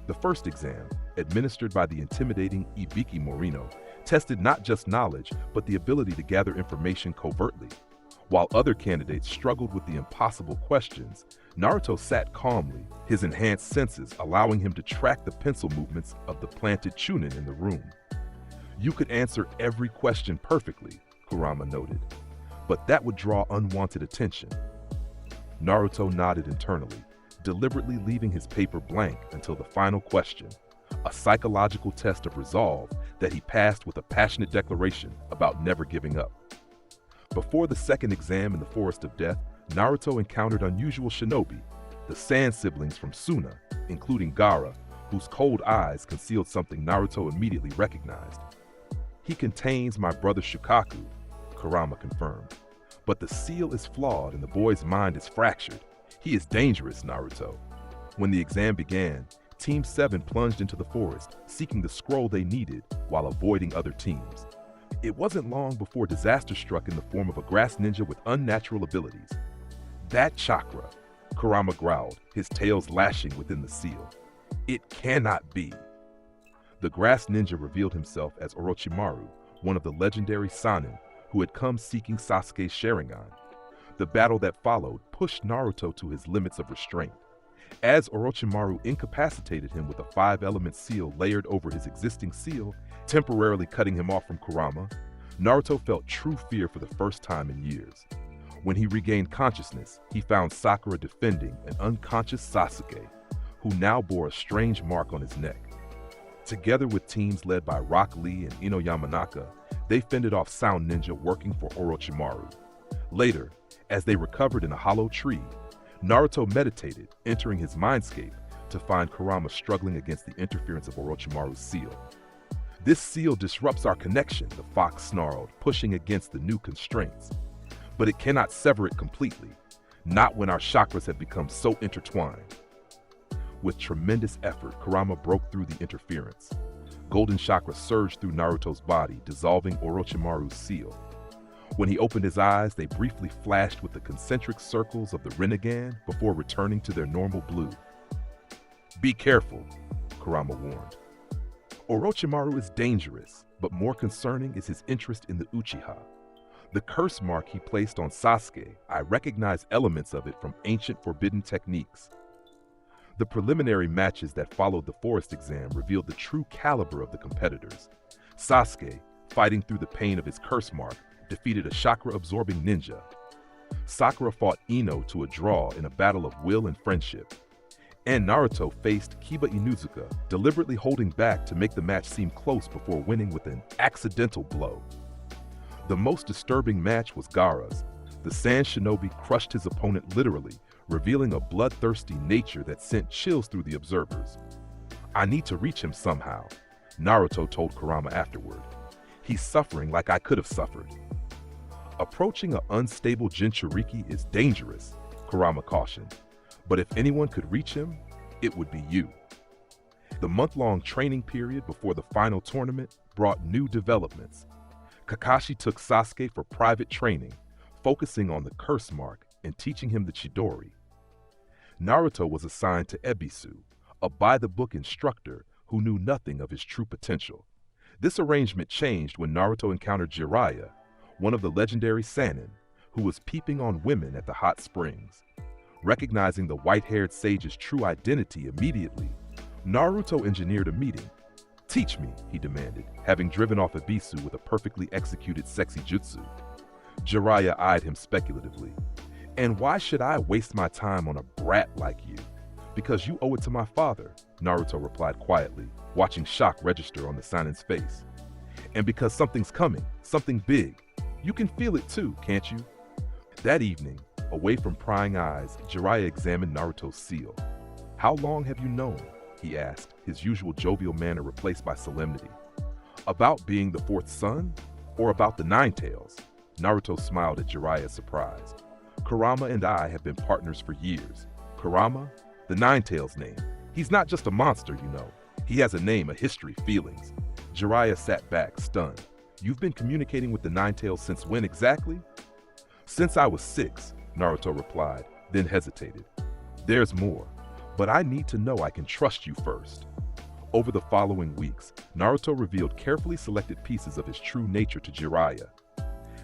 Speaker 2: The first exam, administered by the intimidating Ibiki Morino, tested not just knowledge, but the ability to gather information covertly. While other candidates struggled with the impossible questions, Naruto sat calmly, his enhanced senses allowing him to track the pencil movements of the planted Chunin in the room. You could answer every question perfectly, Kurama noted, but that would draw unwanted attention. Naruto nodded internally, deliberately leaving his paper blank until the final question, a psychological test of resolve that he passed with a passionate declaration about never giving up. Before the second exam in the Forest of Death, Naruto encountered unusual shinobi, the Sand siblings from Suna, including Gaara, whose cold eyes concealed something Naruto immediately recognized. He contains my brother Shukaku, Kurama confirmed. But the seal is flawed and the boy's mind is fractured. He is dangerous, Naruto. When the exam began, Team 7 plunged into the forest, seeking the scroll they needed while avoiding other teams. It wasn't long before disaster struck in the form of a grass ninja with unnatural abilities. That chakra, Kurama growled, his tails lashing within the seal. It cannot be. The grass ninja revealed himself as Orochimaru, one of the legendary Sannin who had come seeking Sasuke's Sharingan. The battle that followed pushed Naruto to his limits of restraint. As Orochimaru incapacitated him with a 5-element seal layered over his existing seal, temporarily cutting him off from Kurama, Naruto felt true fear for the first time in years. When he regained consciousness, he found Sakura defending an unconscious Sasuke, who now bore a strange mark on his neck. Together with teams led by Rock Lee and Ino Yamanaka, they fended off Sound Ninja working for Orochimaru. Later, as they recovered in a hollow tree, Naruto meditated, entering his mindscape to find Kurama struggling against the interference of Orochimaru's seal. This seal disrupts our connection, the fox snarled, pushing against the new constraints. But it cannot sever it completely, not when our chakras have become so intertwined. With tremendous effort, Kurama broke through the interference. Golden chakra surged through Naruto's body, dissolving Orochimaru's seal. When he opened his eyes, they briefly flashed with the concentric circles of the rinnegan before returning to their normal blue. Be careful, Kurama warned. Orochimaru is dangerous, but more concerning is his interest in the Uchiha. The curse mark he placed on Sasuke, I recognize elements of it from ancient forbidden techniques. The preliminary matches that followed the forest exam revealed the true caliber of the competitors. Sasuke, fighting through the pain of his curse mark, defeated a chakra-absorbing ninja. Sakura fought Ino to a draw in a battle of will and friendship. And Naruto faced Kiba Inuzuka, deliberately holding back to make the match seem close before winning with an accidental blow. The most disturbing match was Gaara's. The Sand Shinobi crushed his opponent literally, revealing a bloodthirsty nature that sent chills through the observers. "I need to reach him somehow," Naruto told Kurama afterward. "He's suffering like I could have suffered." Approaching an unstable Jinchuriki is dangerous, Kurama cautioned. But if anyone could reach him, it would be you. The month-long training period before the final tournament brought new developments. Kakashi took Sasuke for private training, focusing on the curse mark and teaching him the Chidori. Naruto was assigned to Ebisu, a by-the-book instructor who knew nothing of his true potential. This arrangement changed when Naruto encountered Jiraiya, one of the legendary Sannin, who was peeping on women at the hot springs. Recognizing the white-haired sage's true identity immediately, Naruto engineered a meeting. "Teach me," he demanded, having driven off Ebisu with a perfectly executed sexy jutsu. Jiraiya eyed him speculatively. "And why should I waste my time on a brat like you?" "Because you owe it to my father," Naruto replied quietly, watching shock register on the Sannin's face. "And because something's coming, something big. You can feel it too, can't you?" That evening, away from prying eyes, Jiraiya examined Naruto's seal. "How long have you known?" he asked, his usual jovial manner replaced by solemnity. "About being the fourth son? Or about the Nine Tails?" Naruto smiled at Jiraiya's surprise. "Kurama and I have been partners for years. Kurama? The Nine Tails name. He's not just a monster, you know. He has a name, a history, feelings." Jiraiya sat back, stunned. "You've been communicating with the Nine Tails since when exactly?" "Since I was 6, Naruto replied, then hesitated. "There's more, but I need to know I can trust you first." Over the following weeks, Naruto revealed carefully selected pieces of his true nature to Jiraiya.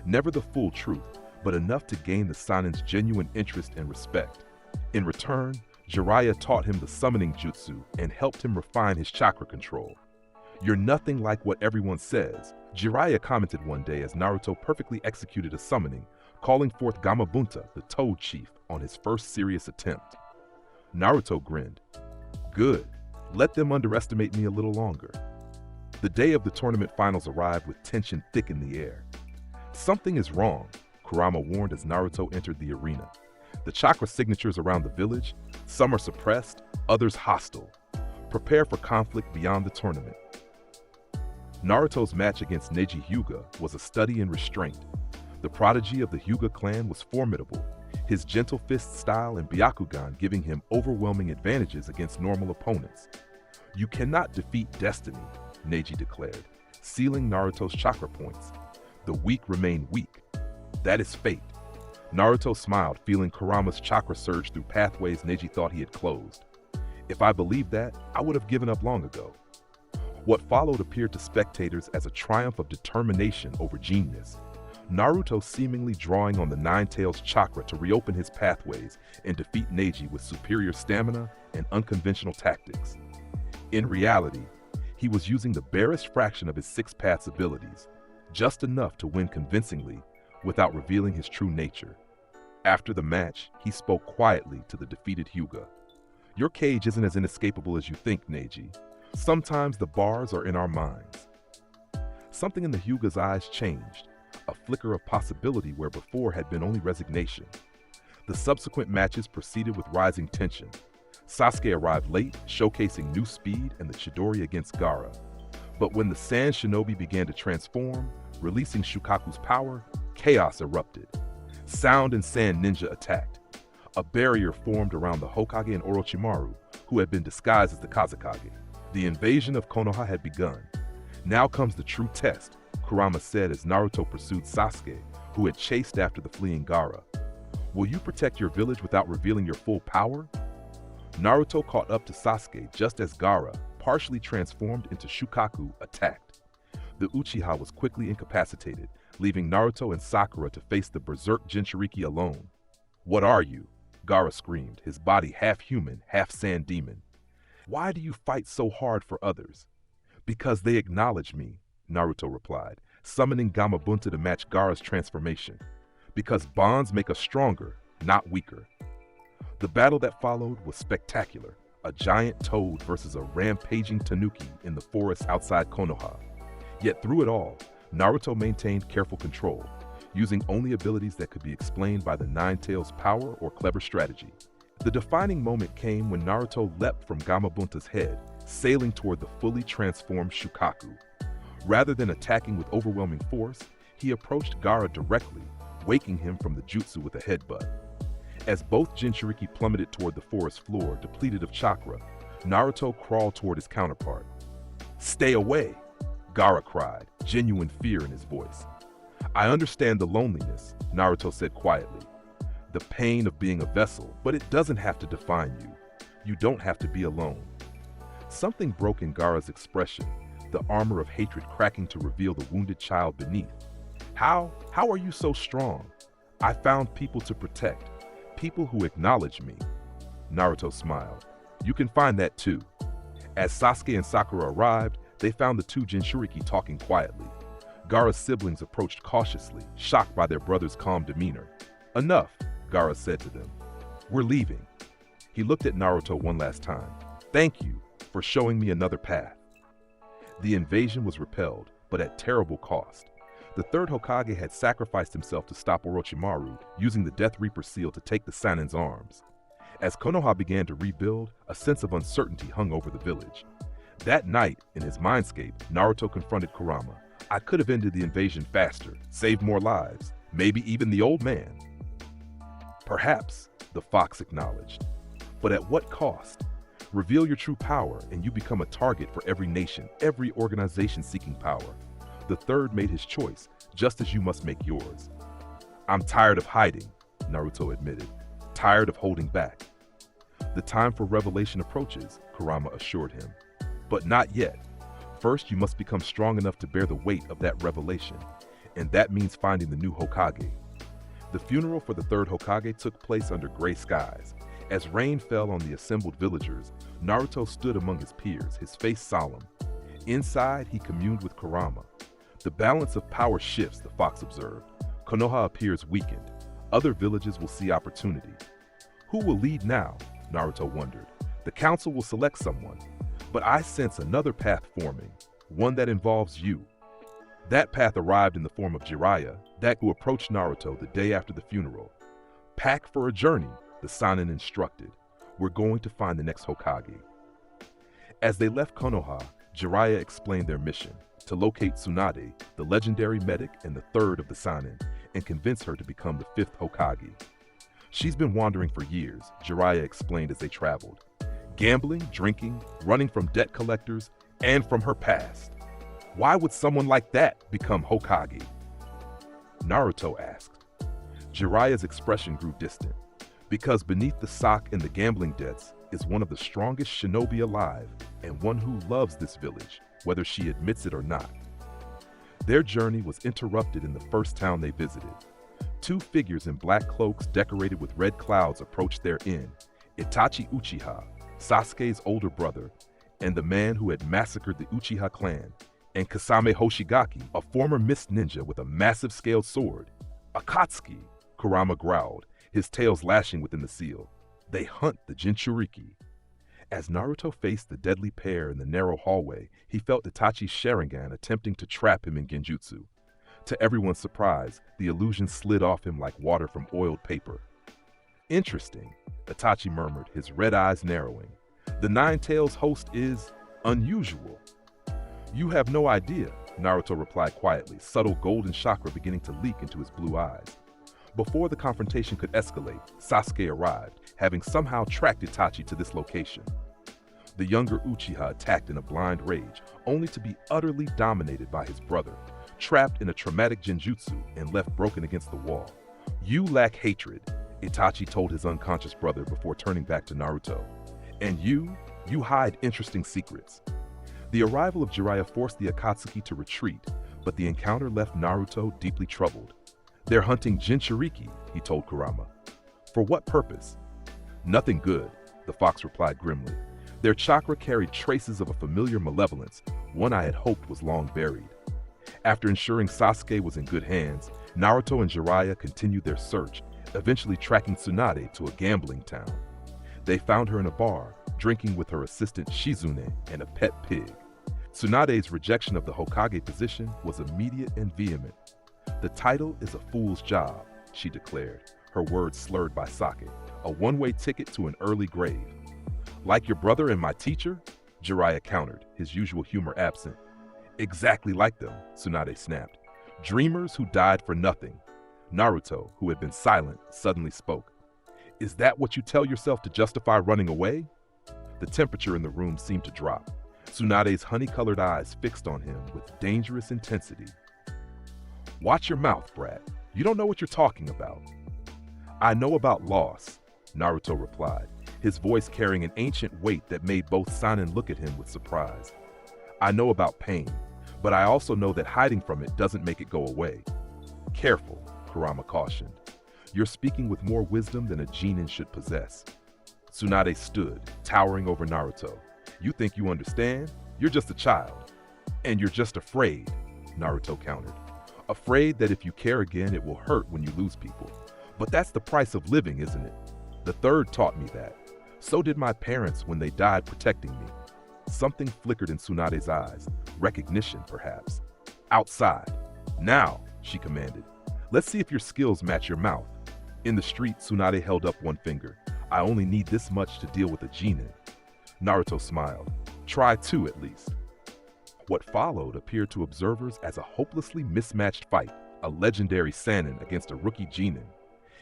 Speaker 2: Never the full truth, but enough to gain the Sannin's genuine interest and respect. In return, Jiraiya taught him the summoning jutsu and helped him refine his chakra control. "You're nothing like what everyone says," Jiraiya commented one day as Naruto perfectly executed a summoning, calling forth Gamabunta, the Toad Chief, on his first serious attempt. Naruto grinned. "Good. Let them underestimate me a little longer." The day of the tournament finals arrived with tension thick in the air. "Something is wrong," Kurama warned as Naruto entered the arena. "The chakra signatures around the village, some are suppressed, others hostile. Prepare for conflict beyond the tournament." Naruto's match against Neji Hyuga was a study in restraint. The prodigy of the Hyuga clan was formidable, his gentle fist style and Byakugan giving him overwhelming advantages against normal opponents. "You cannot defeat destiny," Neji declared, sealing Naruto's chakra points. "The weak remain weak. That is fate." Naruto smiled, feeling Kurama's chakra surge through pathways Neji thought he had closed. "If I believed that, I would have given up long ago." What followed appeared to spectators as a triumph of determination over genius. Naruto seemingly drawing on the Nine Tails chakra to reopen his pathways and defeat Neji with superior stamina and unconventional tactics. In reality, he was using the barest fraction of his Six Paths abilities, just enough to win convincingly without revealing his true nature. After the match, he spoke quietly to the defeated Hyuga. "Your cage isn't as inescapable as you think, Neji. Sometimes the bars are in our minds." Something in the Hyuga's eyes changed, a flicker of possibility where before had been only resignation. The subsequent matches proceeded with rising tension. Sasuke arrived late, showcasing new speed and the Chidori against Gaara. But when the Sand Shinobi began to transform, releasing Shukaku's power, chaos erupted. Sound and Sand Ninja attacked. A barrier formed around the Hokage and Orochimaru, who had been disguised as the Kazekage. The invasion of Konoha had begun. "Now comes the true test," Kurama said as Naruto pursued Sasuke, who had chased after the fleeing Gaara. "Will you protect your village without revealing your full power?" Naruto caught up to Sasuke just as Gaara, partially transformed into Shukaku, attacked. The Uchiha was quickly incapacitated, leaving Naruto and Sakura to face the berserk Jinchuriki alone. "What are you?" Gaara screamed, his body half human, half sand demon. Why do you fight so hard for others? Because they acknowledge me, Naruto replied, summoning Gamabunta to match Gaara's transformation. Because bonds make us stronger, not weaker. The battle that followed was spectacular, a giant toad versus a rampaging tanuki in the forest outside Konoha. Yet through it all, Naruto maintained careful control, using only abilities that could be explained by the Nine Tails' power or clever strategy. The defining moment came when Naruto leapt from Gamabunta's head, sailing toward the fully transformed Shukaku. Rather than attacking with overwhelming force, he approached Gaara directly, waking him from the jutsu with a headbutt. As both Jinchuriki plummeted toward the forest floor, depleted of chakra, Naruto crawled toward his counterpart. "Stay away!" Gaara cried, genuine fear in his voice. "I understand the loneliness," Naruto said quietly. "The pain of being a vessel, but it doesn't have to define you. You don't have to be alone." Something broke in Gaara's expression, the armor of hatred cracking to reveal the wounded child beneath. How are you so strong?" "I found people to protect, people who acknowledge me." Naruto smiled. "You can find that too." As Sasuke and Sakura arrived, they found the two Jinchuriki talking quietly. Gaara's siblings approached cautiously, shocked by their brother's calm demeanor. "Enough," Gaara said to them. "We're leaving." He looked at Naruto one last time. "Thank you for showing me another path." The invasion was repelled, but at terrible cost. The third Hokage had sacrificed himself to stop Orochimaru, using the Death Reaper seal to take the Sanin's arms. As Konoha began to rebuild, a sense of uncertainty hung over the village. That night, in his mindscape, Naruto confronted Kurama. "I could have ended the invasion faster, saved more lives, maybe even the old man." "Perhaps," the fox acknowledged. "But at what cost? Reveal your true power, and you become a target for every nation, every organization seeking power. The third made his choice, just as you must make yours." "I'm tired of hiding," Naruto admitted. "Tired of holding back." "The time for revelation approaches," Kurama assured him. "But not yet. First, you must become strong enough to bear the weight of that revelation, and that means finding the new Hokage." The funeral for the third Hokage took place under gray skies. As rain fell on the assembled villagers, Naruto stood among his peers, his face solemn. Inside, he communed with Kurama. The balance of power shifts, the fox observed. Konoha appears weakened. Other villages will see opportunity. Who will lead now? Naruto wondered. The council will select someone, but I sense another path forming, one that involves you. That path arrived in the form of Jiraiya, that who approached Naruto the day after the funeral. "Pack for a journey," the Sanin instructed. "We're going to find the next Hokage." As they left Konoha, Jiraiya explained their mission, to locate Tsunade, the legendary medic and the third of the Sanin, and convince her to become the fifth Hokage. "She's been wandering for years," Jiraiya explained as they traveled. "Gambling, drinking, running from debt collectors, and from her past. Why would someone like that become Hokage?" Naruto asked. Jiraiya's expression grew distant. "Because beneath the sock and the gambling debts is one of the strongest shinobi alive, and one who loves this village, whether she admits it or not." Their journey was interrupted in the first town they visited. Two figures in black cloaks decorated with red clouds approached their inn. Itachi Uchiha, Sasuke's older brother, and the man who had massacred the Uchiha clan, and Kasame Hoshigaki, a former mist ninja with a massive scaled sword. "Akatsuki," Kurama growled, his tails lashing within the seal. "They hunt the Jinchuriki." As Naruto faced the deadly pair in the narrow hallway, he felt Itachi's Sharingan attempting to trap him in genjutsu. To everyone's surprise, the illusion slid off him like water from oiled paper. "Interesting," Itachi murmured, his red eyes narrowing. "The Nine Tails host is unusual." "You have no idea," Naruto replied quietly, subtle golden chakra beginning to leak into his blue eyes. Before the confrontation could escalate, Sasuke arrived, having somehow tracked Itachi to this location. The younger Uchiha attacked in a blind rage, only to be utterly dominated by his brother, trapped in a traumatic genjutsu and left broken against the wall. "You lack hatred," Itachi told his unconscious brother before turning back to Naruto. "And you hide interesting secrets." The arrival of Jiraiya forced the Akatsuki to retreat, but the encounter left Naruto deeply troubled. "They're hunting Jinchuriki," he told Kurama. "For what purpose?" Nothing good, the fox replied grimly. Their chakra carried traces of a familiar malevolence, one I had hoped was long buried. After ensuring Sasuke was in good hands, Naruto and Jiraiya continued their search, eventually tracking Tsunade to a gambling town. They found her in a bar, drinking with her assistant Shizune and a pet pig. Tsunade's rejection of the Hokage position was immediate and vehement. "The title is a fool's job," she declared, her words slurred by sake, "a one-way ticket to an early grave." "Like your brother and my teacher?" Jiraiya countered, his usual humor absent. "Exactly like them," Tsunade snapped. "Dreamers who died for nothing." Naruto, who had been silent, suddenly spoke. "Is that what you tell yourself to justify running away?" The temperature in the room seemed to drop. Tsunade's honey-colored eyes fixed on him with dangerous intensity. "Watch your mouth, brat. You don't know what you're talking about." "I know about loss," Naruto replied, his voice carrying an ancient weight that made both Sannin look at him with surprise. "I know about pain, but I also know that hiding from it doesn't make it go away." "Careful," Kurama cautioned. "You're speaking with more wisdom than a genin should possess." Tsunade stood, towering over Naruto. "You think you understand? You're just a child." "And you're just afraid," Naruto countered. "Afraid that if you care again, it will hurt when you lose people. But that's the price of living, isn't it? The third taught me that. So did my parents when they died protecting me." Something flickered in Tsunade's eyes, recognition perhaps. "Outside. Now," she commanded. "Let's see if your skills match your mouth." In the street, Tsunade held up one finger. "I only need this much to deal with a genin." Naruto smiled. "Try two at least." What followed appeared to observers as a hopelessly mismatched fight, a legendary Sannin against a rookie genin.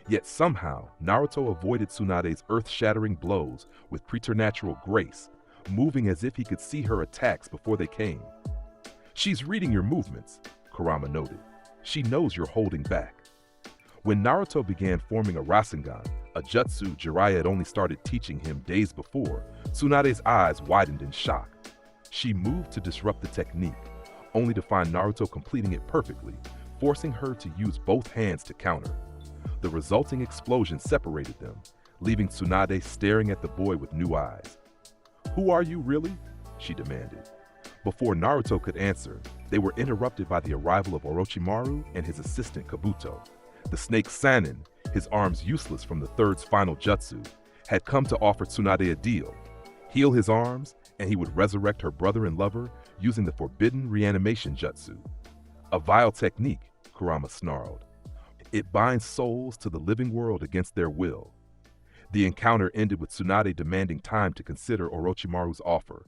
Speaker 2: Yet somehow, Naruto avoided Tsunade's earth-shattering blows with preternatural grace, moving as if he could see her attacks before they came. "She's reading your movements," Kurama noted. "She knows you're holding back." When Naruto began forming a Rasengan, a jutsu Jiraiya had only started teaching him days before, Tsunade's eyes widened in shock. She moved to disrupt the technique, only to find Naruto completing it perfectly, forcing her to use both hands to counter. The resulting explosion separated them, leaving Tsunade staring at the boy with new eyes. "Who are you really?" she demanded. Before Naruto could answer, they were interrupted by the arrival of Orochimaru and his assistant Kabuto. The snake Sannin, his arms useless from the third's final jutsu, had come to offer Tsunade a deal. Heal his arms, and he would resurrect her brother and lover using the forbidden reanimation jutsu. "A vile technique," Kurama snarled. "It binds souls to the living world against their will." The encounter ended with Tsunade demanding time to consider Orochimaru's offer.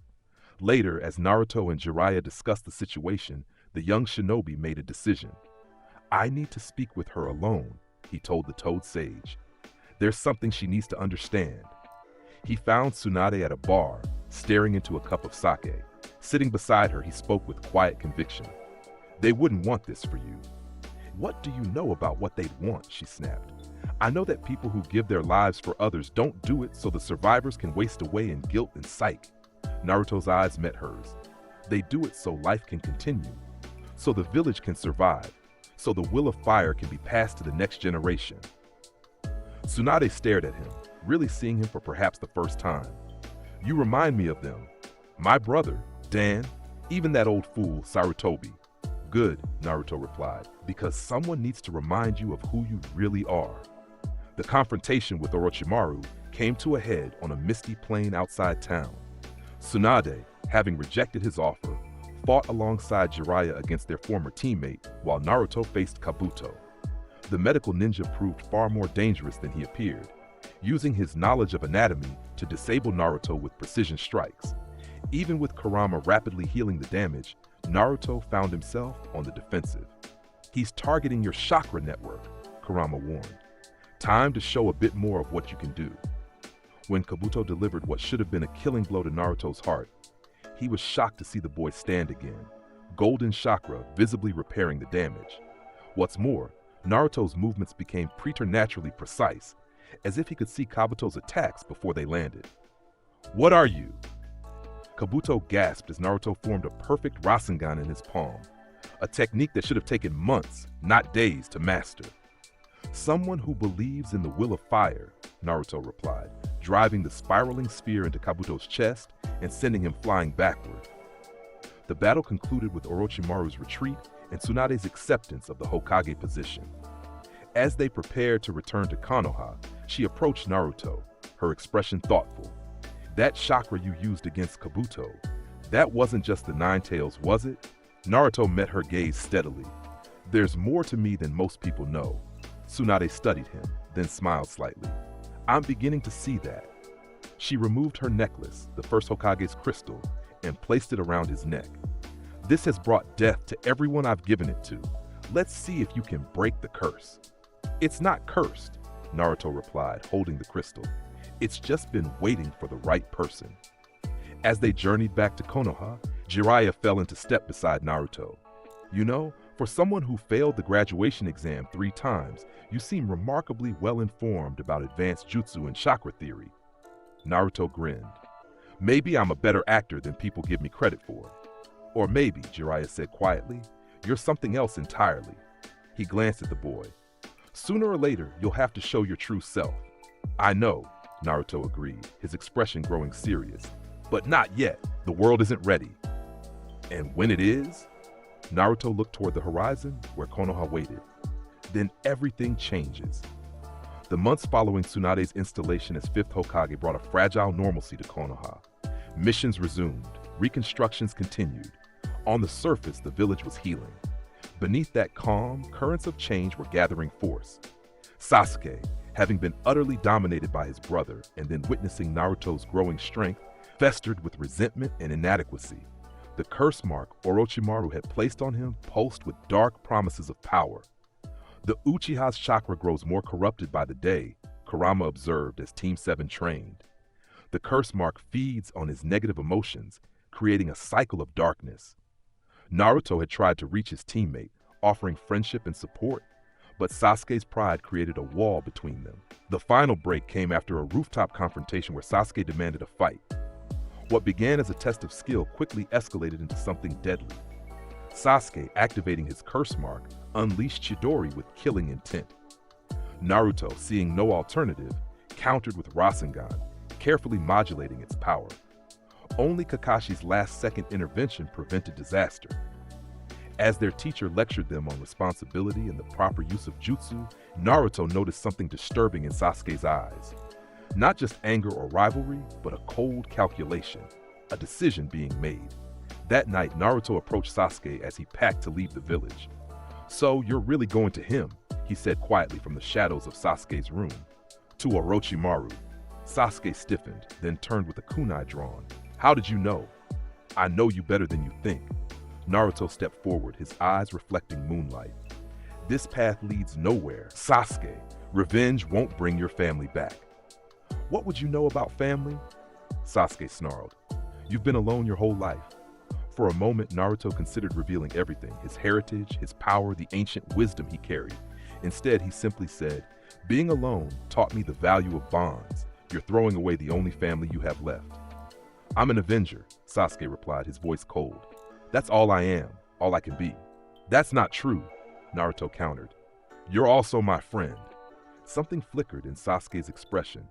Speaker 2: Later, as Naruto and Jiraiya discussed the situation, the young shinobi made a decision. "I need to speak with her alone," he told the Toad Sage. "There's something she needs to understand." He found Tsunade at a bar, staring into a cup of sake. Sitting beside her, he spoke with quiet conviction. "They wouldn't want this for you." "What do you know about what they'd want?" she snapped. "I know that people who give their lives for others don't do it so the survivors can waste away in guilt and psyche." Naruto's eyes met hers. "They do it so life can continue, so the village can survive, so the will of fire can be passed to the next generation." Tsunade stared at him, really seeing him for perhaps the first time. "You remind me of them. My brother, Dan, even that old fool, Sarutobi." "Good," Naruto replied, "because someone needs to remind you of who you really are." The confrontation with Orochimaru came to a head on a misty plain outside town. Tsunade, having rejected his offer, fought alongside Jiraiya against their former teammate, while Naruto faced Kabuto. The medical ninja proved far more dangerous than he appeared, using his knowledge of anatomy to disable Naruto with precision strikes. Even with Kurama rapidly healing the damage, Naruto found himself on the defensive. "He's targeting your chakra network," Kurama warned. "Time to show a bit more of what you can do." When Kabuto delivered what should have been a killing blow to Naruto's heart, he was shocked to see the boy stand again, golden chakra visibly repairing the damage. What's more, Naruto's movements became preternaturally precise, as if he could see Kabuto's attacks before they landed. "What are you?" Kabuto gasped as Naruto formed a perfect Rasengan in his palm, a technique that should have taken months, not days, to master. "Someone who believes in the will of fire," Naruto replied, driving the spiraling spear into Kabuto's chest and sending him flying backward. The battle concluded with Orochimaru's retreat and Tsunade's acceptance of the Hokage position. As they prepared to return to Konoha, she approached Naruto, her expression thoughtful. "That chakra you used against Kabuto, that wasn't just the Nine Tails, was it?" Naruto met her gaze steadily. "There's more to me than most people know." Tsunade studied him, then smiled slightly. "I'm beginning to see that." She removed her necklace, the first Hokage's crystal, and placed it around his neck. "This has brought death to everyone I've given it to. Let's see if you can break the curse." "It's not cursed," Naruto replied, holding the crystal. "It's just been waiting for the right person." As they journeyed back to Konoha, Jiraiya fell into step beside Naruto. "You know, for someone who failed the graduation exam 3 times, you seem remarkably well informed about advanced jutsu and chakra theory." Naruto grinned. "Maybe I'm a better actor than people give me credit for." "Or maybe," Jiraiya said quietly, "you're something else entirely." He glanced at the boy. "Sooner or later, you'll have to show your true self." "I know," Naruto agreed, his expression growing serious. "But not yet. The world isn't ready." "And when it is?" Naruto looked toward the horizon, where Konoha waited. "Then everything changes." The months following Tsunade's installation as 5th Hokage brought a fragile normalcy to Konoha. Missions resumed, reconstructions continued. On the surface, the village was healing. Beneath that calm, currents of change were gathering force. Sasuke, having been utterly dominated by his brother and then witnessing Naruto's growing strength, festered with resentment and inadequacy. The curse mark Orochimaru had placed on him pulsed with dark promises of power. "The Uchiha's chakra grows more corrupted by the day," Kurama observed as Team 7 trained. "The curse mark feeds on his negative emotions, creating a cycle of darkness." Naruto had tried to reach his teammate, offering friendship and support, but Sasuke's pride created a wall between them. The final break came after a rooftop confrontation where Sasuke demanded a fight. What began as a test of skill quickly escalated into something deadly. Sasuke, activating his curse mark, unleashed Chidori with killing intent. Naruto, seeing no alternative, countered with Rasengan, carefully modulating its power. Only Kakashi's last-second intervention prevented disaster. As their teacher lectured them on responsibility and the proper use of jutsu, Naruto noticed something disturbing in Sasuke's eyes. Not just anger or rivalry, but a cold calculation, a decision being made. That night, Naruto approached Sasuke as he packed to leave the village. "So you're really going to him," he said quietly from the shadows of Sasuke's room. "To Orochimaru." Sasuke stiffened, then turned with a kunai drawn. "How did you know?" "I know you better than you think." Naruto stepped forward, his eyes reflecting moonlight. "This path leads nowhere. Sasuke, revenge won't bring your family back." "What would you know about family?" Sasuke snarled. "You've been alone your whole life." For a moment, Naruto considered revealing everything, his heritage, his power, the ancient wisdom he carried. Instead, he simply said, "Being alone taught me the value of bonds. You're throwing away the only family you have left." "I'm an Avenger," Sasuke replied, his voice cold. "That's all I am, all I can be." "That's not true," Naruto countered. "You're also my friend." Something flickered in Sasuke's expression.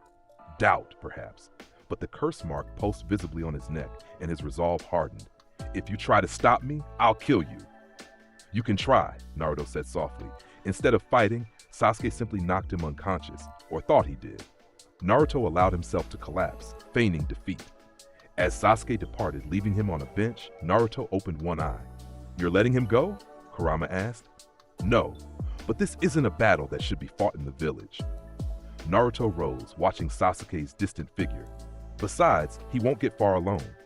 Speaker 2: Doubt, perhaps, but the curse mark pulsed visibly on his neck, and his resolve hardened. "If you try to stop me, I'll kill you." "You can try," Naruto said softly. Instead of fighting, Sasuke simply knocked him unconscious, or thought he did. Naruto allowed himself to collapse, feigning defeat. As Sasuke departed, leaving him on a bench, Naruto opened one eye. "You're letting him go?" Kurama asked. "No, but this isn't a battle that should be fought in the village." Naruto rose, watching Sasuke's distant figure. Besides, he won't get far alone.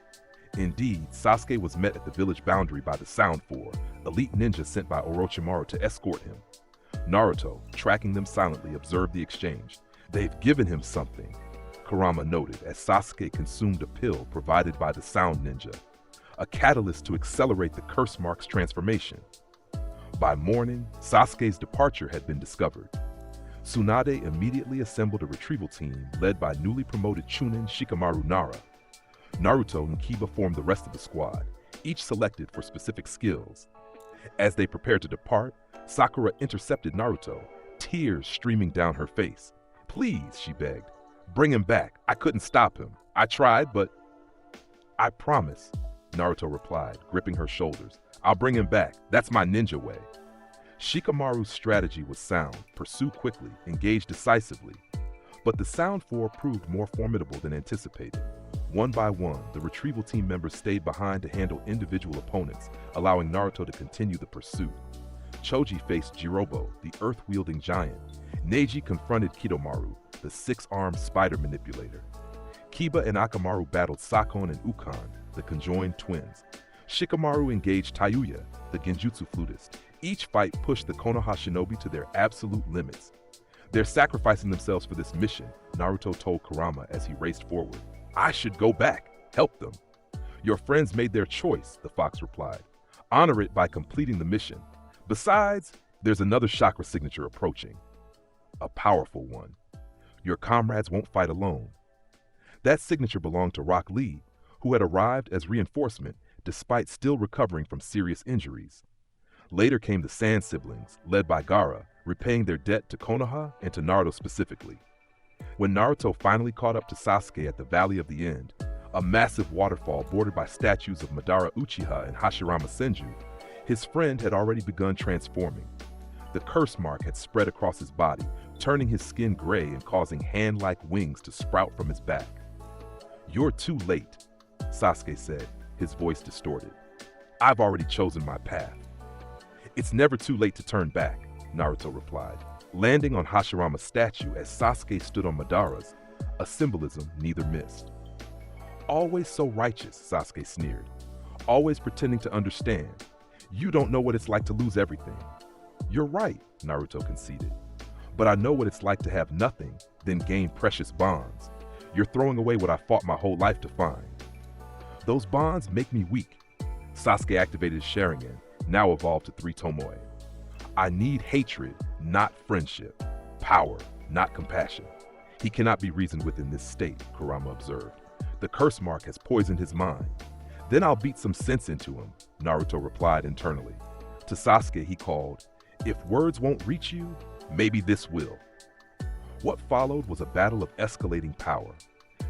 Speaker 2: Indeed, Sasuke was met at the village boundary by the Sound Four, elite ninja sent by Orochimaru to escort him. Naruto, tracking them silently, observed the exchange. "They've given him something," Kurama noted as Sasuke consumed a pill provided by the Sound Ninja, a catalyst to accelerate the curse mark's transformation. By morning, Sasuke's departure had been discovered. Tsunade immediately assembled a retrieval team led by newly promoted Chunin Shikamaru Nara. Naruto and Kiba formed the rest of the squad, each selected for specific skills. As they prepared to depart, Sakura intercepted Naruto, tears streaming down her face. "Please," she begged, Bring him back. I couldn't stop him. I tried, but I promise, Naruto replied, gripping her shoulders. I'll bring him back. That's my ninja way. Shikamaru's strategy was sound: pursue quickly, engage decisively. But the Sound Four proved more formidable than anticipated. One by one, the retrieval team members stayed behind to handle individual opponents, allowing Naruto to continue the pursuit. Choji faced Jirobo, the earth-wielding giant. Neji confronted Kidomaru, the six-armed spider manipulator. Kiba and Akamaru battled Sakon and Ukon, the conjoined twins. Shikamaru engaged Tayuya, the genjutsu flutist. Each fight pushed the Konoha shinobi to their absolute limits. They're sacrificing themselves for this mission, Naruto told Kurama as he raced forward. I should go back, help them. Your friends made their choice, the fox replied. Honor it by completing the mission. Besides, there's another chakra signature approaching. A powerful one. Your comrades won't fight alone. That signature belonged to Rock Lee, who had arrived as reinforcement despite still recovering from serious injuries. Later came the Sand siblings, led by Gaara, repaying their debt to Konoha and to Naruto specifically. When Naruto finally caught up to Sasuke at the Valley of the End, a massive waterfall bordered by statues of Madara Uchiha and Hashirama Senju, his friend had already begun transforming. The curse mark had spread across his body, turning his skin gray and causing hand-like wings to sprout from his back. You're too late, Sasuke said, his voice distorted. I've already chosen my path. It's never too late to turn back, Naruto replied, landing on Hashirama's statue as Sasuke stood on Madara's, a symbolism neither missed. Always so righteous, Sasuke sneered. Always pretending to understand. You don't know what it's like to lose everything. You're right, Naruto conceded. But I know what it's like to have nothing, then gain precious bonds. You're throwing away what I fought my whole life to find. Those bonds make me weak. Sasuke activated his Sharingan, now evolved to 3 Tomoe. I need hatred, not friendship. Power, not compassion. He cannot be reasoned with in this state, Kurama observed. The curse mark has poisoned his mind. Then I'll beat some sense into him, Naruto replied internally. To Sasuke he called, if words won't reach you, maybe this will. What followed was a battle of escalating power.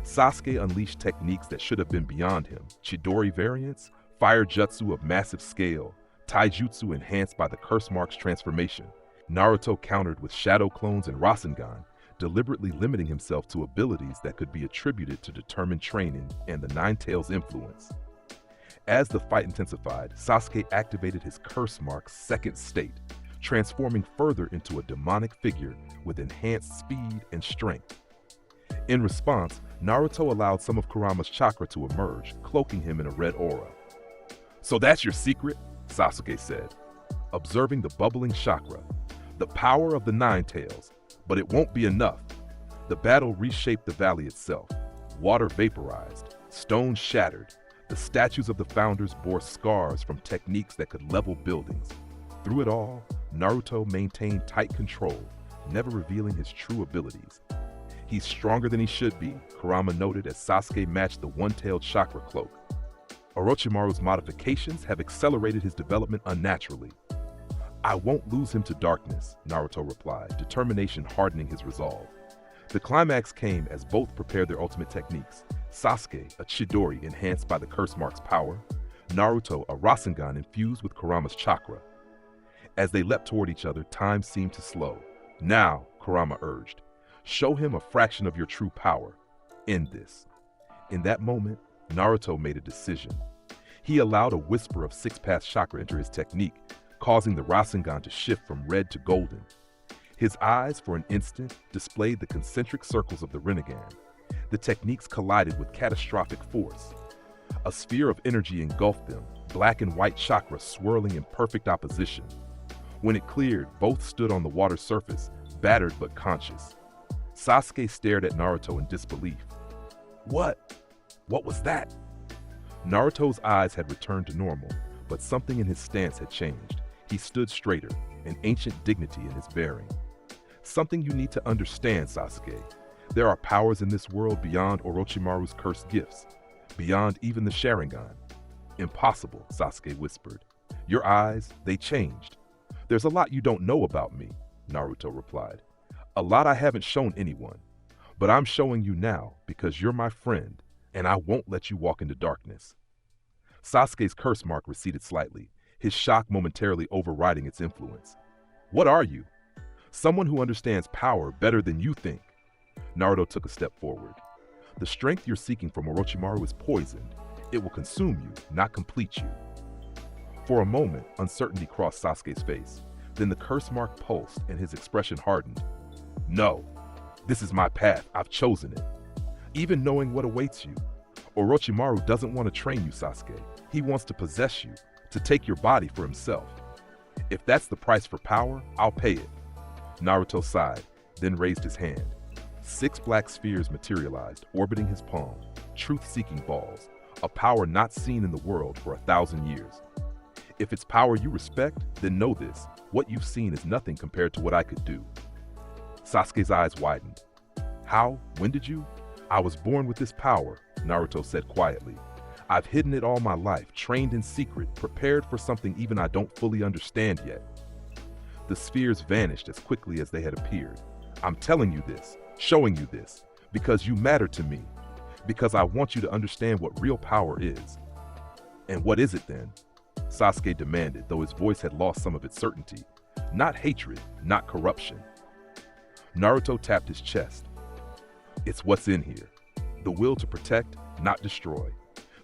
Speaker 2: Sasuke unleashed techniques that should have been beyond him. Chidori variants, fire jutsu of massive scale, taijutsu enhanced by the curse mark's transformation. Naruto countered with shadow clones and Rasengan, deliberately limiting himself to abilities that could be attributed to determined training and the Nine Tails influence. As the fight intensified, Sasuke activated his curse mark's second state, transforming further into a demonic figure with enhanced speed and strength. In response, Naruto allowed some of Kurama's chakra to emerge, cloaking him in a red aura. So that's your secret? Sasuke said, observing the bubbling chakra, the power of the Nine Tails, but it won't be enough. The battle reshaped the valley itself. Water vaporized, stone shattered. The statues of the founders bore scars from techniques that could level buildings. Through it all, Naruto maintained tight control, never revealing his true abilities. He's stronger than he should be, Kurama noted as Sasuke matched the one-tailed chakra cloak. Orochimaru's modifications have accelerated his development unnaturally. I won't lose him to darkness, Naruto replied, determination hardening his resolve. The climax came as both prepared their ultimate techniques. Sasuke, a Chidori enhanced by the curse mark's power, Naruto, a Rasengan infused with Kurama's chakra. As they leapt toward each other, time seemed to slow. Now, Kurama urged, show him a fraction of your true power. End this. In that moment, Naruto made a decision. He allowed a whisper of six-path chakra enter his technique, causing the Rasengan to shift from red to golden. His eyes, for an instant, displayed the concentric circles of the rinnegan. The techniques collided with catastrophic force. A sphere of energy engulfed them, black and white chakra swirling in perfect opposition. When it cleared, both stood on the water surface, battered but conscious. Sasuke stared at Naruto in disbelief. What was that? Naruto's eyes had returned to normal, but something in his stance had changed. He stood straighter, an ancient dignity in his bearing. Something you need to understand, Sasuke. There are powers in this world beyond Orochimaru's cursed gifts, beyond even the Sharingan. Impossible, Sasuke whispered. Your eyes, they changed. There's a lot you don't know about me, Naruto replied. A lot I haven't shown anyone. But I'm showing you now because you're my friend, and I won't let you walk into darkness. Sasuke's curse mark receded slightly, his shock momentarily overriding its influence. What are you? Someone who understands power better than you think. Naruto took a step forward. The strength you're seeking from Orochimaru is poisoned. It will consume you, not complete you. For a moment, uncertainty crossed Sasuke's face. Then the curse mark pulsed and his expression hardened. No, this is my path. I've chosen it. Even knowing what awaits you. Orochimaru doesn't want to train you, Sasuke. He wants to possess you, to take your body for himself. If that's the price for power, I'll pay it. Naruto sighed, then raised his hand. 6 black spheres materialized, orbiting his palm, truth-seeking balls, a power not seen in the world for 1,000 years. If it's power you respect, then know this. What you've seen is nothing compared to what I could do. Sasuke's eyes widened. How? When did you? I was born with this power, Naruto said quietly. I've hidden it all my life, trained in secret, prepared for something even I don't fully understand yet. The spheres vanished as quickly as they had appeared. I'm telling you this, showing you this, because you matter to me, because I want you to understand what real power is. And what is it then? Sasuke demanded, though his voice had lost some of its certainty. Not hatred, not corruption. Naruto tapped his chest. It's what's in here. The will to protect, not destroy.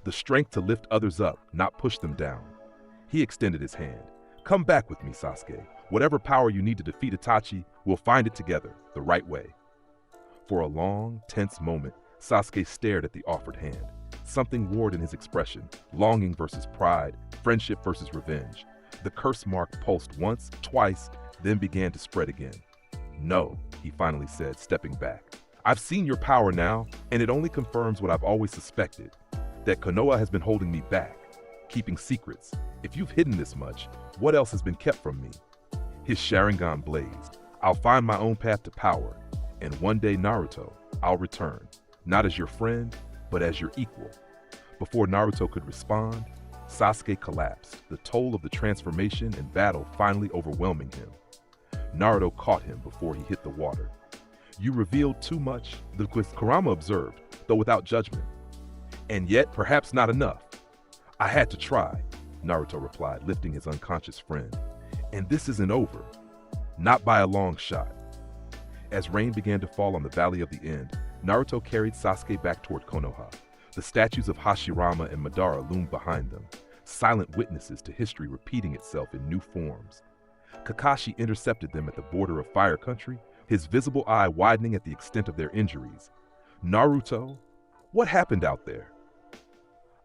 Speaker 2: The strength to lift others up, not push them down. He extended his hand. Come back with me, Sasuke. Whatever power you need to defeat Itachi, we'll find it together, the right way. For a long, tense moment, Sasuke stared at the offered hand. Something warred in his expression, longing versus pride, friendship versus revenge. The curse mark pulsed once, twice, then began to spread again. No, he finally said, stepping back. I've seen your power now, and it only confirms what I've always suspected, that Konoha has been holding me back, keeping secrets. If you've hidden this much, what else has been kept from me? His Sharingan blazed. I'll find my own path to power, and one day, Naruto, I'll return, not as your friend, but as your equal. Before Naruto could respond, Sasuke collapsed, the toll of the transformation and battle finally overwhelming him. Naruto caught him before he hit the water. You revealed too much, the Kurama observed, though without judgment. And yet, perhaps not enough. I had to try, Naruto replied, lifting his unconscious friend. And this isn't over. Not by a long shot. As rain began to fall on the Valley of the End, Naruto carried Sasuke back toward Konoha. The statues of Hashirama and Madara loomed behind them, silent witnesses to history repeating itself in new forms. Kakashi intercepted them at the border of Fire Country, his visible eye widening at the extent of their injuries. Naruto, what happened out there?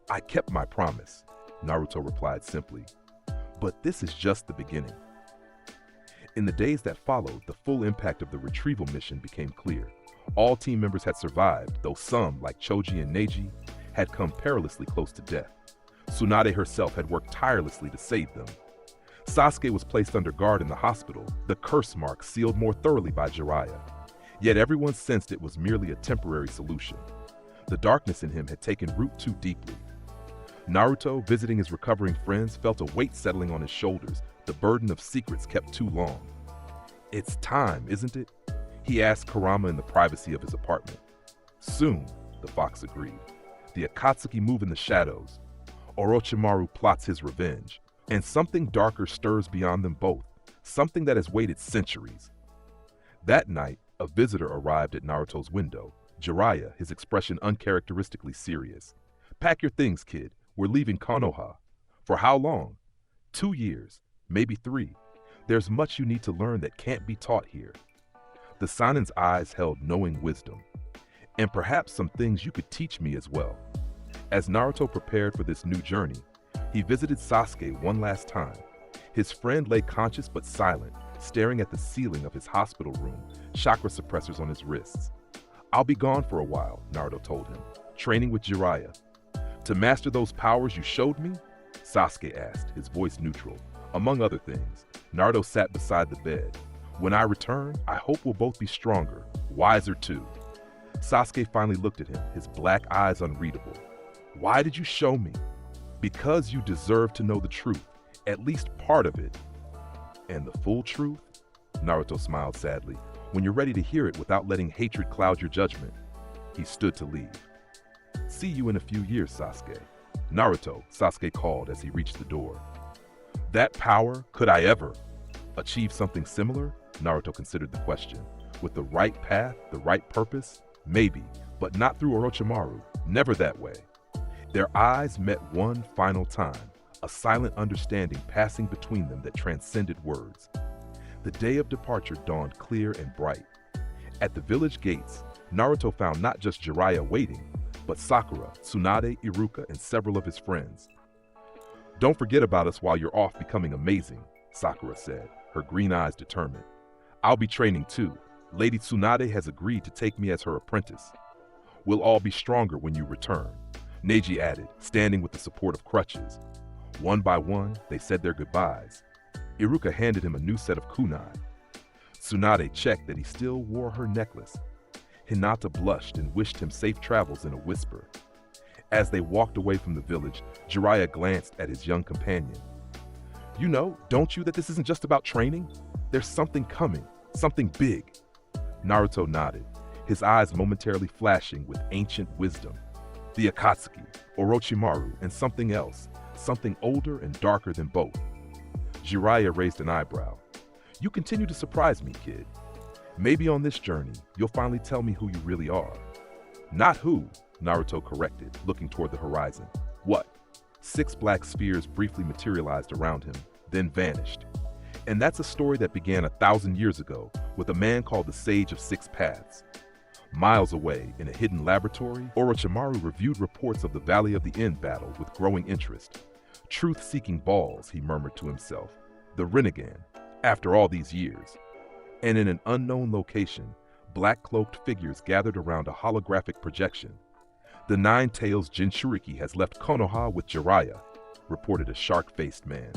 Speaker 2: I kept my promise, Naruto replied simply. But this is just the beginning. In the days that followed, the full impact of the retrieval mission became clear. All team members had survived, though some, like Choji and Neji, had come perilously close to death. Tsunade herself had worked tirelessly to save them. Sasuke was placed under guard in the hospital, the curse mark sealed more thoroughly by Jiraiya. Yet everyone sensed it was merely a temporary solution. The darkness in him had taken root too deeply. Naruto, visiting his recovering friends, felt a weight settling on his shoulders, the burden of secrets kept too long. It's time, isn't it? He asked Kurama in the privacy of his apartment. Soon, the fox agreed. The Akatsuki move in the shadows. Orochimaru plots his revenge. And something darker stirs beyond them both, something that has waited centuries. That night, a visitor arrived at Naruto's window. Jiraiya, his expression uncharacteristically serious. Pack your things, kid. We're leaving Konoha. For how long? 2 years, maybe 3. There's much you need to learn that can't be taught here. The Sanin's eyes held knowing wisdom. And perhaps some things you could teach me as well. As Naruto prepared for this new journey, he visited Sasuke one last time. His friend lay conscious but silent, staring at the ceiling of his hospital room, chakra suppressors on his wrists. I'll be gone for a while, Naruto told him, training with Jiraiya. To master those powers you showed me? Sasuke asked, his voice neutral. Among other things, Naruto sat beside the bed. When I return, I hope we'll both be stronger, wiser too. Sasuke finally looked at him, his black eyes unreadable. Why did you show me? Because you deserve to know the truth, at least part of it. And the full truth? Naruto smiled sadly. when you're ready to hear it without letting hatred cloud your judgment. He stood to leave. See you in a few years, Sasuke. Naruto, Sasuke called as he reached the door. That power, could I ever achieve something similar? Naruto considered the question. With the right path, the right purpose? Maybe, but not through Orochimaru. Never that way. Their eyes met one final time, a silent understanding passing between them that transcended words. The day of departure dawned clear and bright. At the village gates, Naruto found not just Jiraiya waiting, but Sakura, Tsunade, Iruka, and several of his friends. Don't forget about us while you're off becoming amazing, Sakura said, her green eyes determined. I'll be training too. Lady Tsunade has agreed to take me as her apprentice. We'll all be stronger when you return, Neji added, standing with the support of crutches. One by one, they said their goodbyes. Iruka handed him a new set of kunai. Tsunade checked that he still wore her necklace. Hinata blushed and wished him safe travels in a whisper. As they walked away from the village, Jiraiya glanced at his young companion. You know, don't you, that this isn't just about training? There's something coming, something big. Naruto nodded, his eyes momentarily flashing with ancient wisdom. The Akatsuki, Orochimaru, and something else, something older and darker than both. Jiraiya raised an eyebrow. You continue to surprise me, kid. Maybe on this journey, you'll finally tell me who you really are. Not who, Naruto corrected, looking toward the horizon. What? 6 black spheres briefly materialized around him, then vanished. And that's a story that began 1,000 years ago with a man called the Sage of 6 Paths. Miles away, in a hidden laboratory, Orochimaru reviewed reports of the Valley of the End battle with growing interest. Truth-seeking balls, he murmured to himself. The rinnegan, after all these years. And in an unknown location, black-cloaked figures gathered around a holographic projection. The Nine-Tails Jinchuriki has left Konoha with Jiraiya, reported a shark-faced man.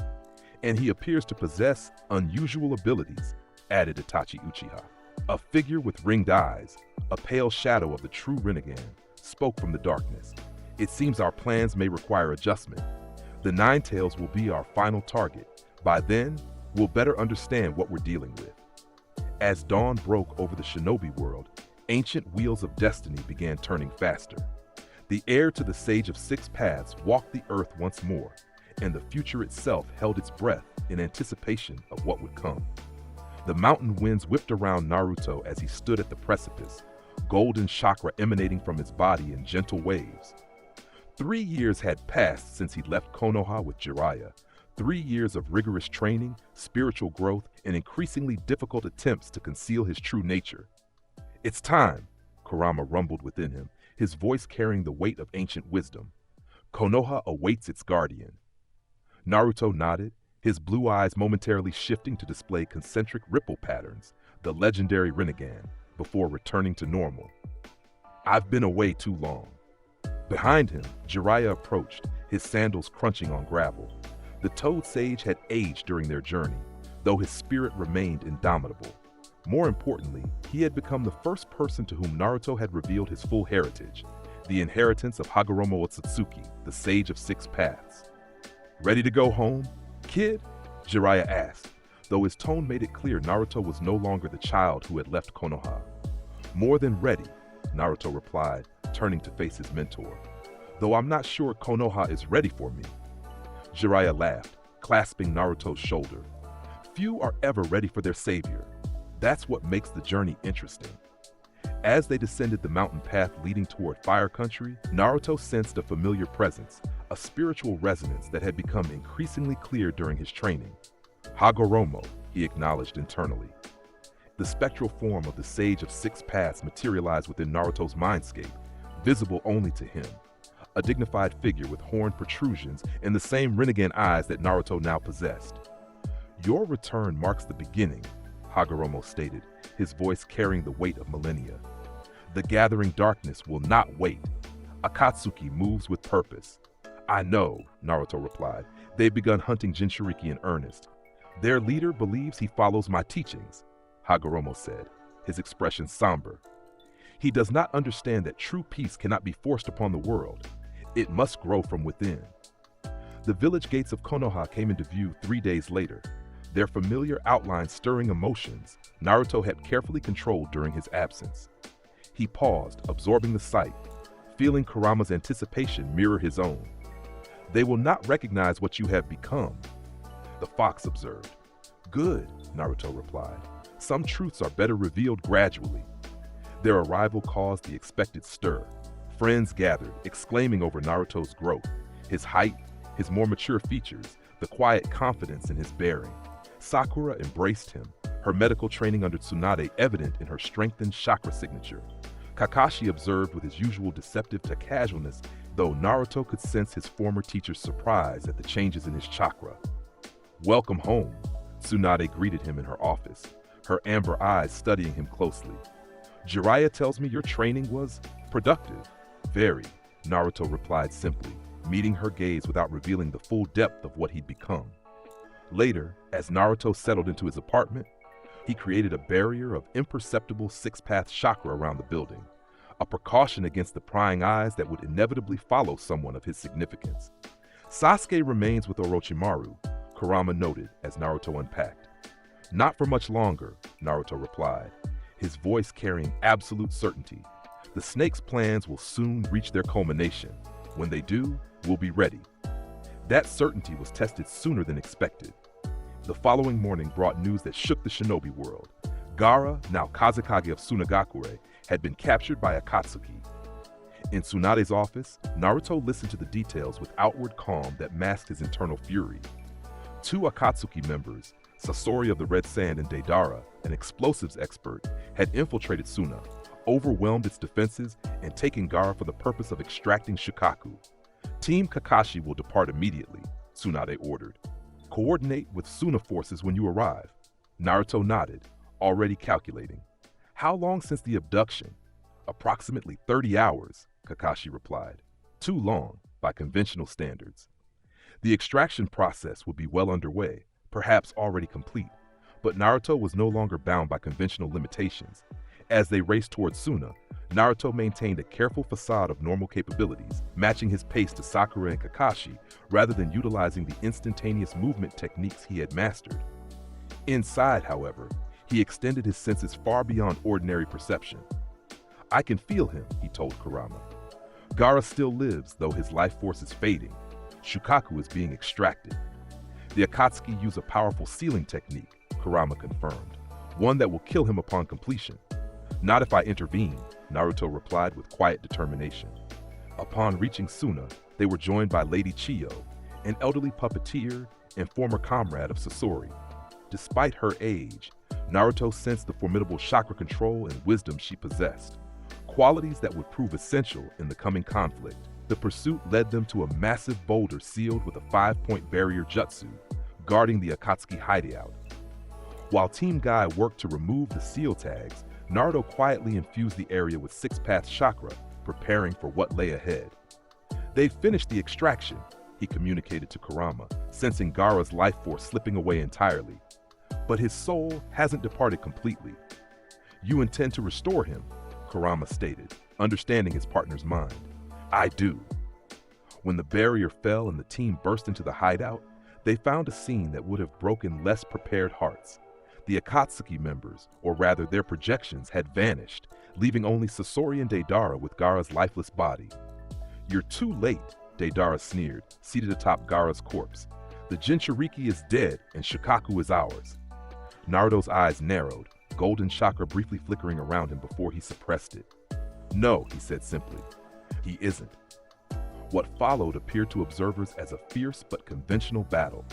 Speaker 2: And he appears to possess unusual abilities, added Itachi Uchiha. A figure with ringed eyes, a pale shadow of the true rinnegan, spoke from the darkness. It seems our plans may require adjustment. The Nine-Tails will be our final target. By then, we'll better understand what we're dealing with. As dawn broke over the shinobi world, ancient wheels of destiny began turning faster. The heir to the Sage of 6 Paths walked the earth once more, and the future itself held its breath in anticipation of what would come. The mountain winds whipped around Naruto as he stood at the precipice, golden chakra emanating from his body in gentle waves. 3 years had passed since he left Konoha with Jiraiya. 3 years of rigorous training, spiritual growth, and increasingly difficult attempts to conceal his true nature. It's time, Kurama rumbled within him, his voice carrying the weight of ancient wisdom. Konoha awaits its guardian. Naruto nodded, his blue eyes momentarily shifting to display concentric ripple patterns, the legendary rinnegan, before returning to normal. I've been away too long. Behind him, Jiraiya approached, his sandals crunching on gravel. The Toad Sage had aged during their journey, though his spirit remained indomitable. More importantly, he had become the first person to whom Naruto had revealed his full heritage, the inheritance of Hagoromo Ōtsutsuki, the Sage of 6 Paths. Ready to go home, kid? Jiraiya asked, though his tone made it clear Naruto was no longer the child who had left Konoha. More than ready, Naruto replied, turning to face his mentor. Though I'm not sure Konoha is ready for me. Jiraiya laughed, clasping Naruto's shoulder. Few are ever ready for their savior. That's what makes the journey interesting. As they descended the mountain path leading toward Fire Country, Naruto sensed a familiar presence, a spiritual resonance that had become increasingly clear during his training. Hagoromo, he acknowledged internally. The spectral form of the Sage of 6 Paths materialized within Naruto's mindscape, visible only to him. A dignified figure with horned protrusions and the same rinnegan eyes that Naruto now possessed. Your return marks the beginning, Hagoromo stated, his voice carrying the weight of millennia. The gathering darkness will not wait. Akatsuki moves with purpose. I know, Naruto replied. They've begun hunting Jinchuriki in earnest. Their leader believes he follows my teachings, Hagoromo said, his expression somber. He does not understand that true peace cannot be forced upon the world. It must grow from within. The village gates of Konoha came into view 3 days later. their familiar outline stirring emotions Naruto had carefully controlled during his absence. He paused, absorbing the sight, feeling Kurama's anticipation mirror his own. "They will not recognize what you have become," the fox observed. "Good," Naruto replied. "Some truths are better revealed gradually." Their arrival caused the expected stir. Friends gathered, exclaiming over Naruto's growth, his height, his more mature features, the quiet confidence in his bearing. Sakura embraced him, her medical training under Tsunade evident in her strengthened chakra signature. Kakashi observed with his usual deceptive casualness, though Naruto could sense his former teacher's surprise at the changes in his chakra. "Welcome home," Tsunade greeted him in her office, her amber eyes studying him closely. "Jiraiya tells me your training was productive." "Very," Naruto replied simply, meeting her gaze without revealing the full depth of what he'd become. Later, as Naruto settled into his apartment, he created a barrier of imperceptible six-path chakra around the building, a precaution against the prying eyes that would inevitably follow someone of his significance. "Sasuke remains with Orochimaru," Kurama noted as Naruto unpacked. "Not for much longer," Naruto replied, his voice carrying absolute certainty. "The snake's plans will soon reach their culmination. When they do, we'll be ready." That certainty was tested sooner than expected. The following morning brought news that shook the shinobi world. Gaara, now Kazekage of Sunagakure, had been captured by Akatsuki. In Tsunade's office, Naruto listened to the details with outward calm that masked his internal fury. 2 Akatsuki members, Sasori of the Red Sand and Deidara, an explosives expert, had infiltrated Suna, overwhelmed its defenses, and taken Gaara for the purpose of extracting Shukaku. "Team Kakashi will depart immediately," Tsunade ordered. "Coordinate with Suna forces when you arrive." Naruto nodded, already calculating. "How long since the abduction?" "Approximately 30 hours, Kakashi replied. "Too long, by conventional standards." The extraction process would be well underway, perhaps already complete, but Naruto was no longer bound by conventional limitations. As they raced towards Suna, Naruto maintained a careful facade of normal capabilities, matching his pace to Sakura and Kakashi rather than utilizing the instantaneous movement techniques he had mastered. Inside, however, he extended his senses far beyond ordinary perception. "I can feel him," he told Kurama. "Gaara still lives, though his life force is fading. Shukaku is being extracted." "The Akatsuki use a powerful sealing technique," Kurama confirmed, "one that will kill him upon completion." "Not if I intervene," Naruto replied with quiet determination. Upon reaching Suna, they were joined by Lady Chiyo, an elderly puppeteer and former comrade of Sasori. Despite her age, Naruto sensed the formidable chakra control and wisdom she possessed, qualities that would prove essential in the coming conflict. The pursuit led them to a massive boulder sealed with a 5-point barrier jutsu, guarding the Akatsuki hideout. While Team Guy worked to remove the seal tags, Naruto quietly infused the area with six-path chakra, preparing for what lay ahead. "They've finished the extraction," he communicated to Kurama, sensing Gaara's life force slipping away entirely. "But his soul hasn't departed completely." "You intend to restore him," Kurama stated, understanding his partner's mind. "I do." When the barrier fell and the team burst into the hideout, they found a scene that would have broken less prepared hearts. The Akatsuki members, or rather their projections, had vanished, leaving only Sasori and Deidara with Gaara's lifeless body. "You're too late," Deidara sneered, seated atop Gaara's corpse. "The Jinchuriki is dead and Shukaku is ours." Naruto's eyes narrowed, golden chakra briefly flickering around him before he suppressed it. "No," he said simply. "He isn't." What followed appeared to observers as a fierce but conventional battle.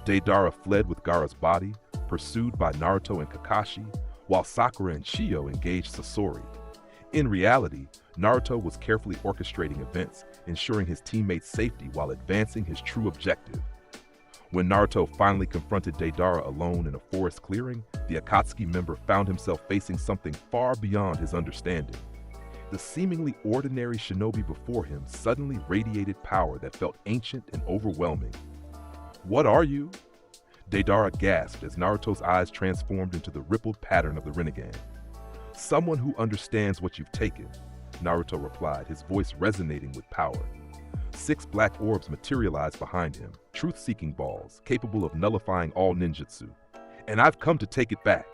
Speaker 2: Deidara fled with Gaara's body, pursued by Naruto and Kakashi, while Sakura and Chiyo engaged Sasori. In reality, Naruto was carefully orchestrating events, ensuring his teammates' safety while advancing his true objective. When Naruto finally confronted Deidara alone in a forest clearing, the Akatsuki member found himself facing something far beyond his understanding. The seemingly ordinary shinobi before him suddenly radiated power that felt ancient and overwhelming. "What are you?" Deidara gasped as Naruto's eyes transformed into the rippled pattern of the rinnegan. "Someone who understands what you've taken," Naruto replied, his voice resonating with power. 6 black orbs materialized behind him, truth-seeking balls capable of nullifying all ninjutsu. and I've come to take it back.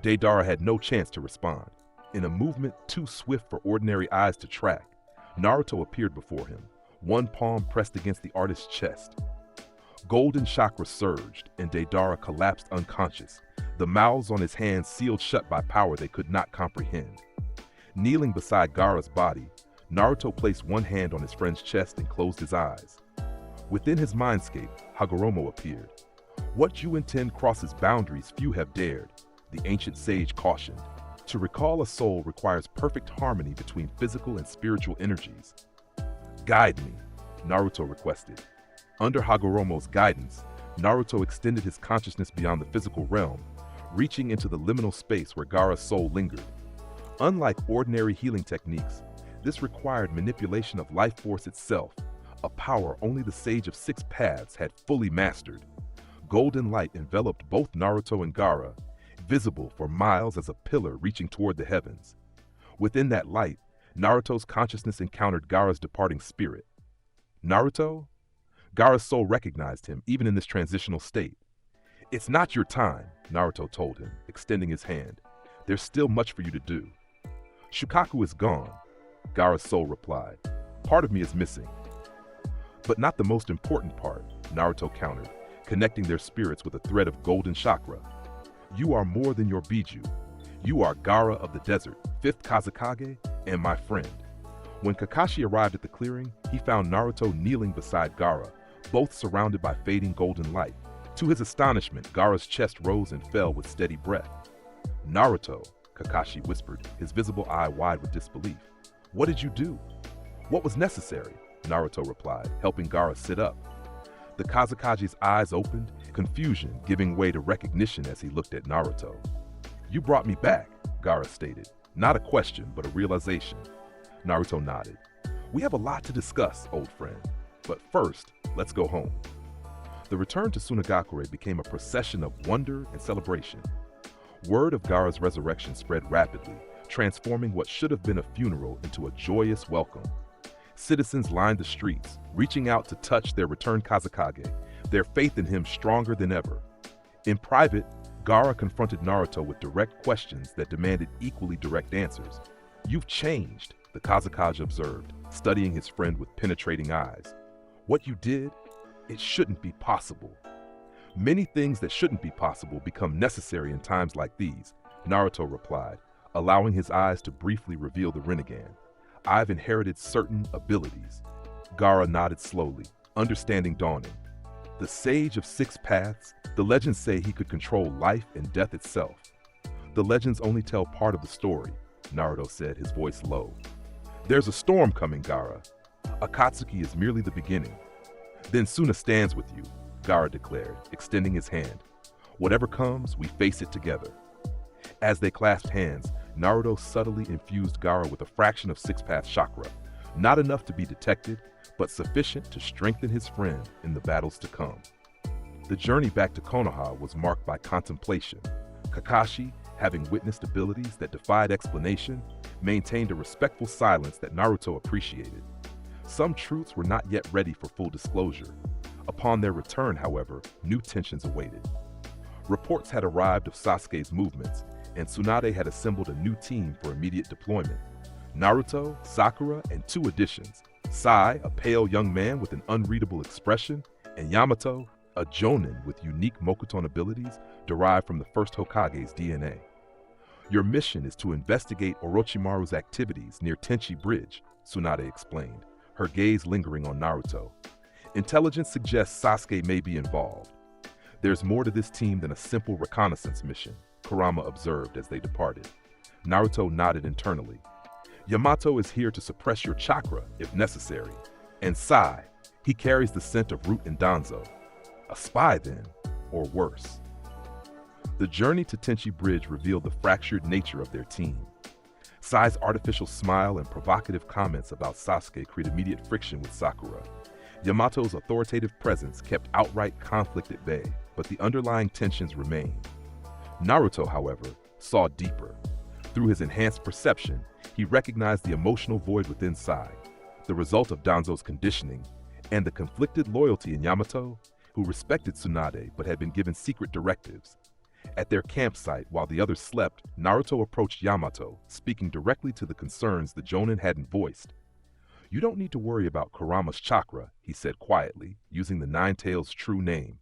Speaker 2: Deidara had no chance to respond. In a movement too swift for ordinary eyes to track, Naruto appeared before him, one palm pressed against the artist's chest. Golden chakra surged, and Deidara collapsed unconscious, the mouths on his hands sealed shut by power they could not comprehend. Kneeling beside Gaara's body, Naruto placed one hand on his friend's chest and closed his eyes. Within his mindscape, Hagoromo appeared. What you intend crosses boundaries few have dared, the ancient sage cautioned. To recall a soul requires perfect harmony between physical and spiritual energies. Guide me, Naruto requested. Under Hagoromo's guidance, Naruto extended his consciousness beyond the physical realm, reaching into the liminal space where Gaara's soul lingered. Unlike ordinary healing techniques, this required manipulation of life force itself, a power only the Sage of Six Paths had fully mastered. Golden light enveloped both Naruto and Gaara, visible for miles as a pillar reaching toward the heavens. Within that light, Naruto's consciousness encountered Gaara's departing spirit. Naruto? Gaara's soul recognized him, even in this transitional state. It's not your time, Naruto told him, extending his hand. There's still much for you to do. Shukaku is gone, Gaara's soul replied. Part of me is missing. But not the most important part, Naruto countered, connecting their spirits with a thread of golden chakra. You are more than your Biju. You are Gaara of the desert, 5th Kazekage, and my friend. When Kakashi arrived at the clearing, he found Naruto kneeling beside Gaara, both surrounded by fading golden light. To his astonishment, Gaara's chest rose and fell with steady breath. Naruto, Kakashi whispered, his visible eye wide with disbelief. What did you do? What was necessary? Naruto replied, helping Gaara sit up. The Kazekage's eyes opened, confusion giving way to recognition as he looked at Naruto. You brought me back, Gaara stated. Not a question, but a realization. Naruto nodded. We have a lot to discuss, old friend. But first, let's go home. The return to Sunagakure became a procession of wonder and celebration. Word of Gaara's resurrection spread rapidly, transforming what should have been a funeral into a joyous welcome. Citizens lined the streets, reaching out to touch their returned Kazekage, their faith in him stronger than ever. In private, Gaara confronted Naruto with direct questions that demanded equally direct answers. You've changed, the Kazekage observed, studying his friend with penetrating eyes. What you did, it shouldn't be possible. Many things that shouldn't be possible become necessary in times like these, Naruto replied, allowing his eyes to briefly reveal the rinnegan. I've inherited certain abilities. Gaara nodded slowly, understanding dawning. The Sage of Six Paths, the legends say he could control life and death itself. The legends only tell part of the story, Naruto said, his voice low. There's a storm coming, Gaara. Akatsuki is merely the beginning. Then Suna stands with you, Gaara declared, extending his hand. Whatever comes, we face it together. As they clasped hands, Naruto subtly infused Gaara with a fraction of six-path chakra, not enough to be detected, but sufficient to strengthen his friend in the battles to come. The journey back to Konoha was marked by contemplation. Kakashi, having witnessed abilities that defied explanation, maintained a respectful silence that Naruto appreciated. Some truths were not yet ready for full disclosure. Upon their return, however, new tensions awaited. Reports had arrived of Sasuke's movements, and Tsunade had assembled a new team for immediate deployment. Naruto, Sakura, and 2 additions, Sai, a pale young man with an unreadable expression, and Yamato, a jonin with unique Mokuton abilities derived from the first Hokage's DNA. Your mission is to investigate Orochimaru's activities near Tenchi Bridge, Tsunade explained, her gaze lingering on Naruto. Intelligence suggests Sasuke may be involved. There's more to this team than a simple reconnaissance mission, Kurama observed as they departed. Naruto nodded internally. Yamato is here to suppress your chakra, if necessary. And Sai, he carries the scent of Root and Danzo. A spy then, or worse. The journey to Tenchi Bridge revealed the fractured nature of their team. Sai's artificial smile and provocative comments about Sasuke create immediate friction with Sakura. Yamato's authoritative presence kept outright conflict at bay, but the underlying tensions remained. Naruto, however, saw deeper. Through his enhanced perception, he recognized the emotional void within Sai, the result of Danzo's conditioning, and the conflicted loyalty in Yamato, who respected Tsunade but had been given secret directives. At their campsite, while the others slept, Naruto approached Yamato, speaking directly to the concerns the Jonin hadn't voiced. "You don't need to worry about Kurama's chakra," he said quietly, using the Nine-Tails' true name.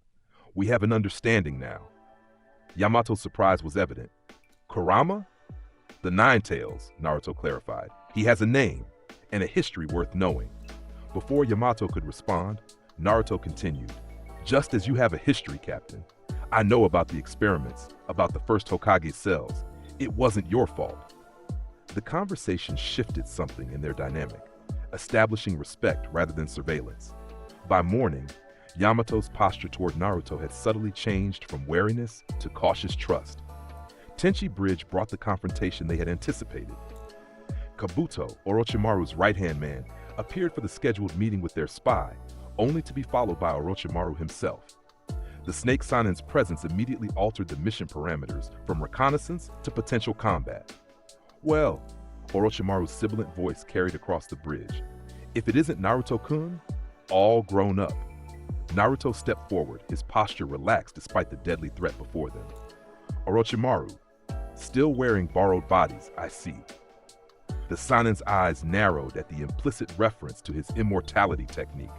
Speaker 2: "We have an understanding now." Yamato's surprise was evident. "Kurama?" "The Nine-Tails," Naruto clarified. "He has a name, and a history worth knowing." Before Yamato could respond, Naruto continued. "Just as you have a history, Captain. I know about the experiments, about the first Hokage cells. It wasn't your fault." The conversation shifted something in their dynamic, establishing respect rather than surveillance. By morning, Yamato's posture toward Naruto had subtly changed from wariness to cautious trust. Tenchi Bridge brought the confrontation they had anticipated. Kabuto, Orochimaru's right-hand man, appeared for the scheduled meeting with their spy, only to be followed by Orochimaru himself. The Snake Sanin's presence immediately altered the mission parameters from reconnaissance to potential combat. "Well," Orochimaru's sibilant voice carried across the bridge, "if it isn't Naruto-kun, all grown up." Naruto stepped forward, his posture relaxed despite the deadly threat before them. "Orochimaru, still wearing borrowed bodies, I see." The Sanin's eyes narrowed at the implicit reference to his immortality technique.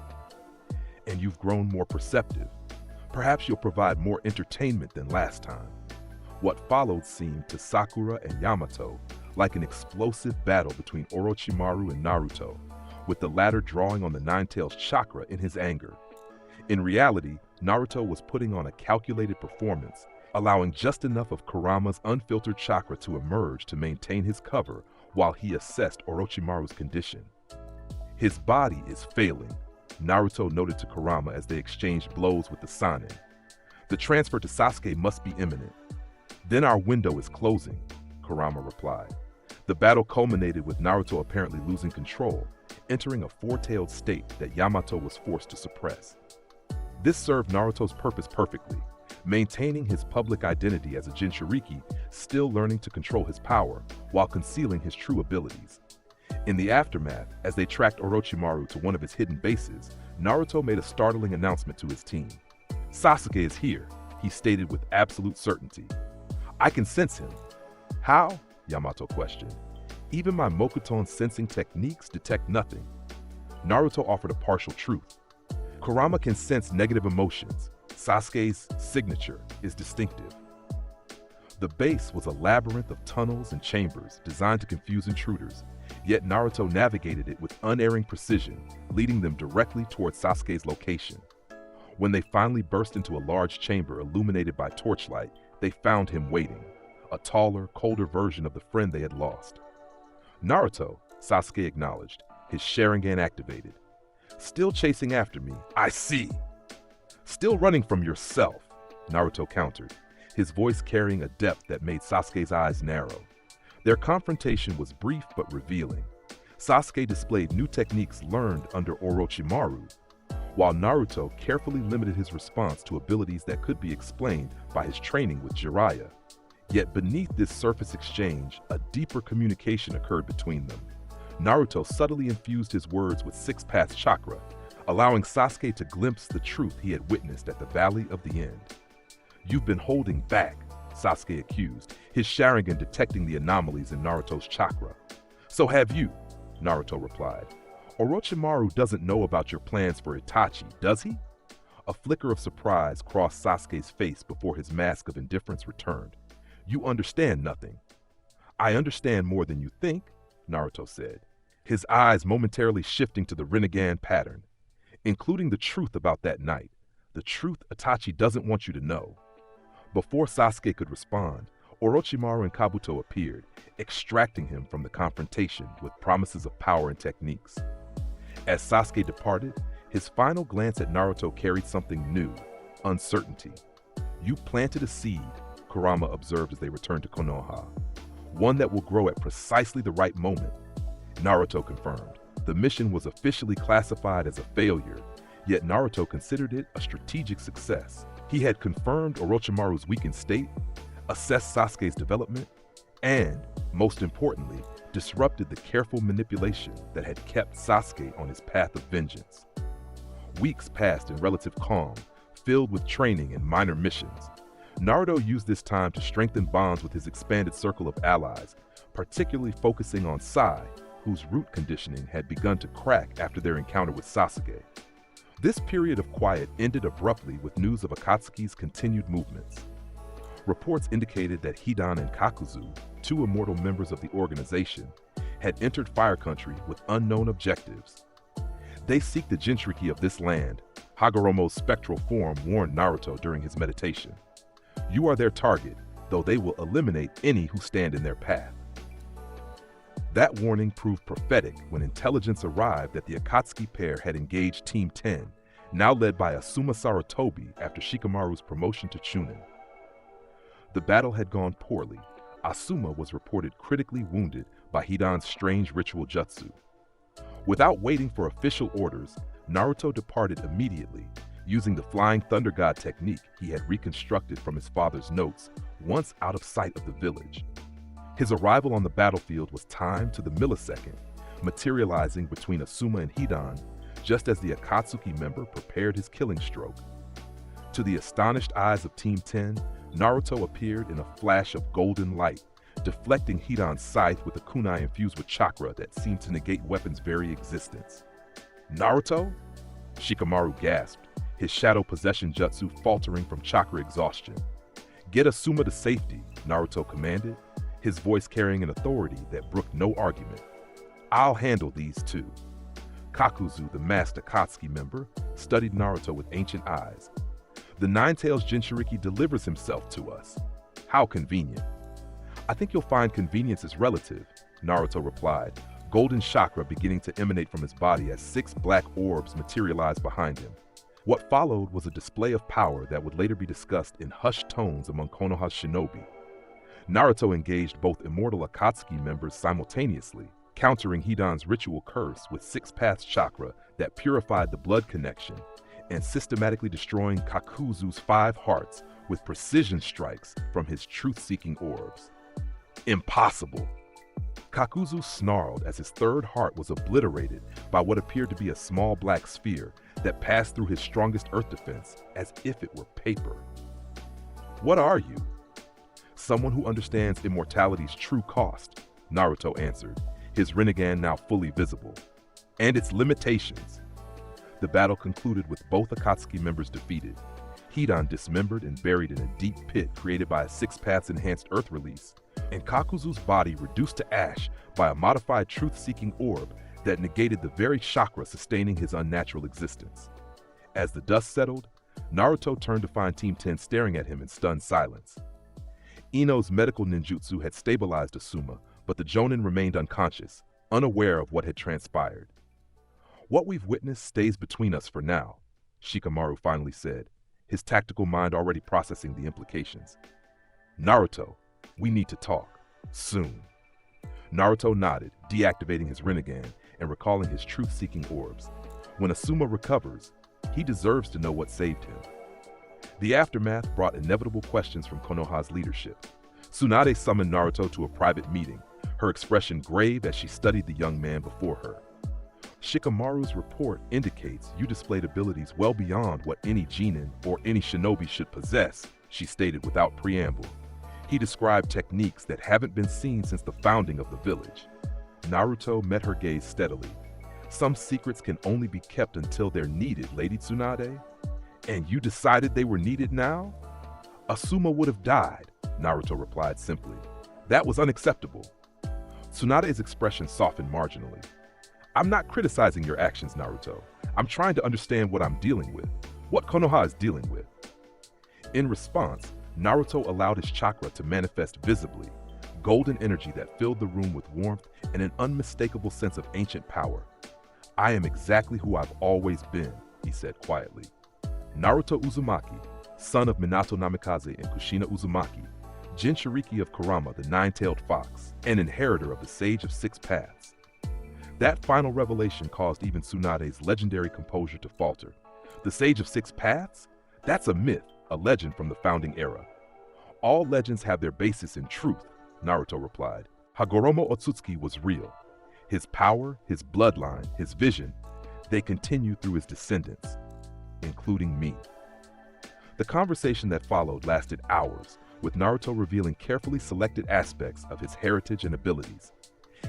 Speaker 2: "And you've grown more perceptive. Perhaps you'll provide more entertainment than last time." What followed seemed to Sakura and Yamato like an explosive battle between Orochimaru and Naruto, with the latter drawing on the Nine-Tails chakra in his anger. In reality, Naruto was putting on a calculated performance, allowing just enough of Kurama's unfiltered chakra to emerge to maintain his cover while he assessed Orochimaru's condition. "His body is failing," Naruto noted to Kurama as they exchanged blows with the Sanin. "The transfer to Sasuke must be imminent." "Then our window is closing," Kurama replied. The battle culminated with Naruto apparently losing control, entering a four-tailed state that Yamato was forced to suppress. This served Naruto's purpose perfectly, maintaining his public identity as a Jinchuriki, still learning to control his power while concealing his true abilities. In the aftermath, as they tracked Orochimaru to one of his hidden bases, Naruto made a startling announcement to his team. "Sasuke is here," he stated with absolute certainty. "I can sense him." "How?" Yamato questioned. "Even my Mokuton sensing techniques detect nothing." Naruto offered a partial truth. "Kurama can sense negative emotions. Sasuke's signature is distinctive." The base was a labyrinth of tunnels and chambers designed to confuse intruders, yet Naruto navigated it with unerring precision, leading them directly towards Sasuke's location. When they finally burst into a large chamber illuminated by torchlight, they found him waiting, a taller, colder version of the friend they had lost. "Naruto," Sasuke acknowledged, his Sharingan activated. "Still chasing after me, I see." "Still running from yourself," Naruto countered, his voice carrying a depth that made Sasuke's eyes narrow. Their confrontation was brief but revealing. Sasuke displayed new techniques learned under Orochimaru, while Naruto carefully limited his response to abilities that could be explained by his training with Jiraiya. Yet beneath this surface exchange, a deeper communication occurred between them. Naruto subtly infused his words with six-path chakra, allowing Sasuke to glimpse the truth he had witnessed at the Valley of the End. "You've been holding back," Sasuke accused, his Sharingan detecting the anomalies in Naruto's chakra. "So have you," Naruto replied. "Orochimaru doesn't know about your plans for Itachi, does he?" A flicker of surprise crossed Sasuke's face before his mask of indifference returned. "You understand nothing." "I understand more than you think," Naruto said, his eyes momentarily shifting to the rinnegan pattern, "including the truth about that night, the truth Itachi doesn't want you to know." Before Sasuke could respond, Orochimaru and Kabuto appeared, extracting him from the confrontation with promises of power and techniques. As Sasuke departed, his final glance at Naruto carried something new, uncertainty. "You planted a seed," Kurama observed as they returned to Konoha. "One that will grow at precisely the right moment." Naruto confirmed. The mission was officially classified as a failure, yet Naruto considered it a strategic success. He had confirmed Orochimaru's weakened state, assessed Sasuke's development, and, most importantly, disrupted the careful manipulation that had kept Sasuke on his path of vengeance. Weeks passed in relative calm, filled with training and minor missions. Naruto used this time to strengthen bonds with his expanded circle of allies, particularly focusing on Sai, whose root conditioning had begun to crack after their encounter with Sasuke. This period of quiet ended abruptly with news of Akatsuki's continued movements. Reports indicated that Hidan and Kakuzu, two immortal members of the organization, had entered Fire Country with unknown objectives. They seek the Jinchuriki of this land, Hagoromo's spectral form warned Naruto during his meditation. You are their target, though they will eliminate any who stand in their path. That warning proved prophetic when intelligence arrived that the Akatsuki pair had engaged Team 10, now led by Asuma Sarutobi after Shikamaru's promotion to Chunin. The battle had gone poorly. Asuma was reported critically wounded by Hidan's strange ritual jutsu. Without waiting for official orders, Naruto departed immediately, using the Flying Thunder God technique he had reconstructed from his father's notes, once out of sight of the village. His arrival on the battlefield was timed to the millisecond, materializing between Asuma and Hidan, just as the Akatsuki member prepared his killing stroke. To the astonished eyes of Team 10, Naruto appeared in a flash of golden light, deflecting Hidan's scythe with a kunai infused with chakra that seemed to negate weapon's very existence. Naruto? Shikamaru gasped, his shadow possession jutsu faltering from chakra exhaustion. Get Asuma to safety, Naruto commanded, his voice carrying an authority that brooked no argument. I'll handle these two. Kakuzu, the masked Akatsuki member, studied Naruto with ancient eyes. The Nine-Tails Jinchuriki delivers himself to us. How convenient. I think you'll find convenience is relative, Naruto replied, golden chakra beginning to emanate from his body as 6 black orbs materialized behind him. What followed was a display of power that would later be discussed in hushed tones among Konoha's shinobi. Naruto engaged both immortal Akatsuki members simultaneously, countering Hidan's ritual curse with 6 paths chakra that purified the blood connection, and systematically destroying Kakuzu's 5 hearts with precision strikes from his truth-seeking orbs. Impossible! Kakuzu snarled as his 3rd heart was obliterated by what appeared to be a small black sphere that passed through his strongest earth defense as if it were paper. What are you? Someone who understands immortality's true cost, Naruto answered, his rinnegan now fully visible, and its limitations. The battle concluded with both Akatsuki members defeated, Hidan dismembered and buried in a deep pit created by a 6 paths enhanced earth release, and Kakuzu's body reduced to ash by a modified truth-seeking orb that negated the very chakra sustaining his unnatural existence. As the dust settled, Naruto turned to find Team 10 staring at him in stunned silence. Ino's medical ninjutsu had stabilized Asuma, but the Jonin remained unconscious, unaware of what had transpired. What we've witnessed stays between us for now, Shikamaru finally said, his tactical mind already processing the implications. Naruto, we need to talk. Soon. Naruto nodded, deactivating his rinnegan and recalling his truth-seeking orbs. When Asuma recovers, he deserves to know what saved him. The aftermath brought inevitable questions from Konoha's leadership. Tsunade summoned Naruto to a private meeting, her expression grave as she studied the young man before her. Shikamaru's report indicates you displayed abilities well beyond what any genin or any shinobi should possess, she stated without preamble. He described techniques that haven't been seen since the founding of the village. Naruto met her gaze steadily. Some secrets can only be kept until they're needed, Lady Tsunade. And you decided they were needed now? Asuma would have died, Naruto replied simply. That was unacceptable. Tsunade's expression softened marginally. I'm not criticizing your actions, Naruto. I'm trying to understand what I'm dealing with, what Konoha is dealing with. In response, Naruto allowed his chakra to manifest visibly, golden energy that filled the room with warmth and an unmistakable sense of ancient power. I am exactly who I've always been, he said quietly. Naruto Uzumaki, son of Minato Namikaze and Kushina Uzumaki, Jinchuriki of Kurama, the nine-tailed fox, and inheritor of the Sage of 6 Paths. That final revelation caused even Tsunade's legendary composure to falter. The Sage of 6 Paths? That's a myth, a legend from the founding era. All legends have their basis in truth, Naruto replied. Hagoromo Ōtsutsuki was real. His power, his bloodline, his vision, they continue through his descendants, including me. The conversation that followed lasted hours, with Naruto revealing carefully selected aspects of his heritage and abilities.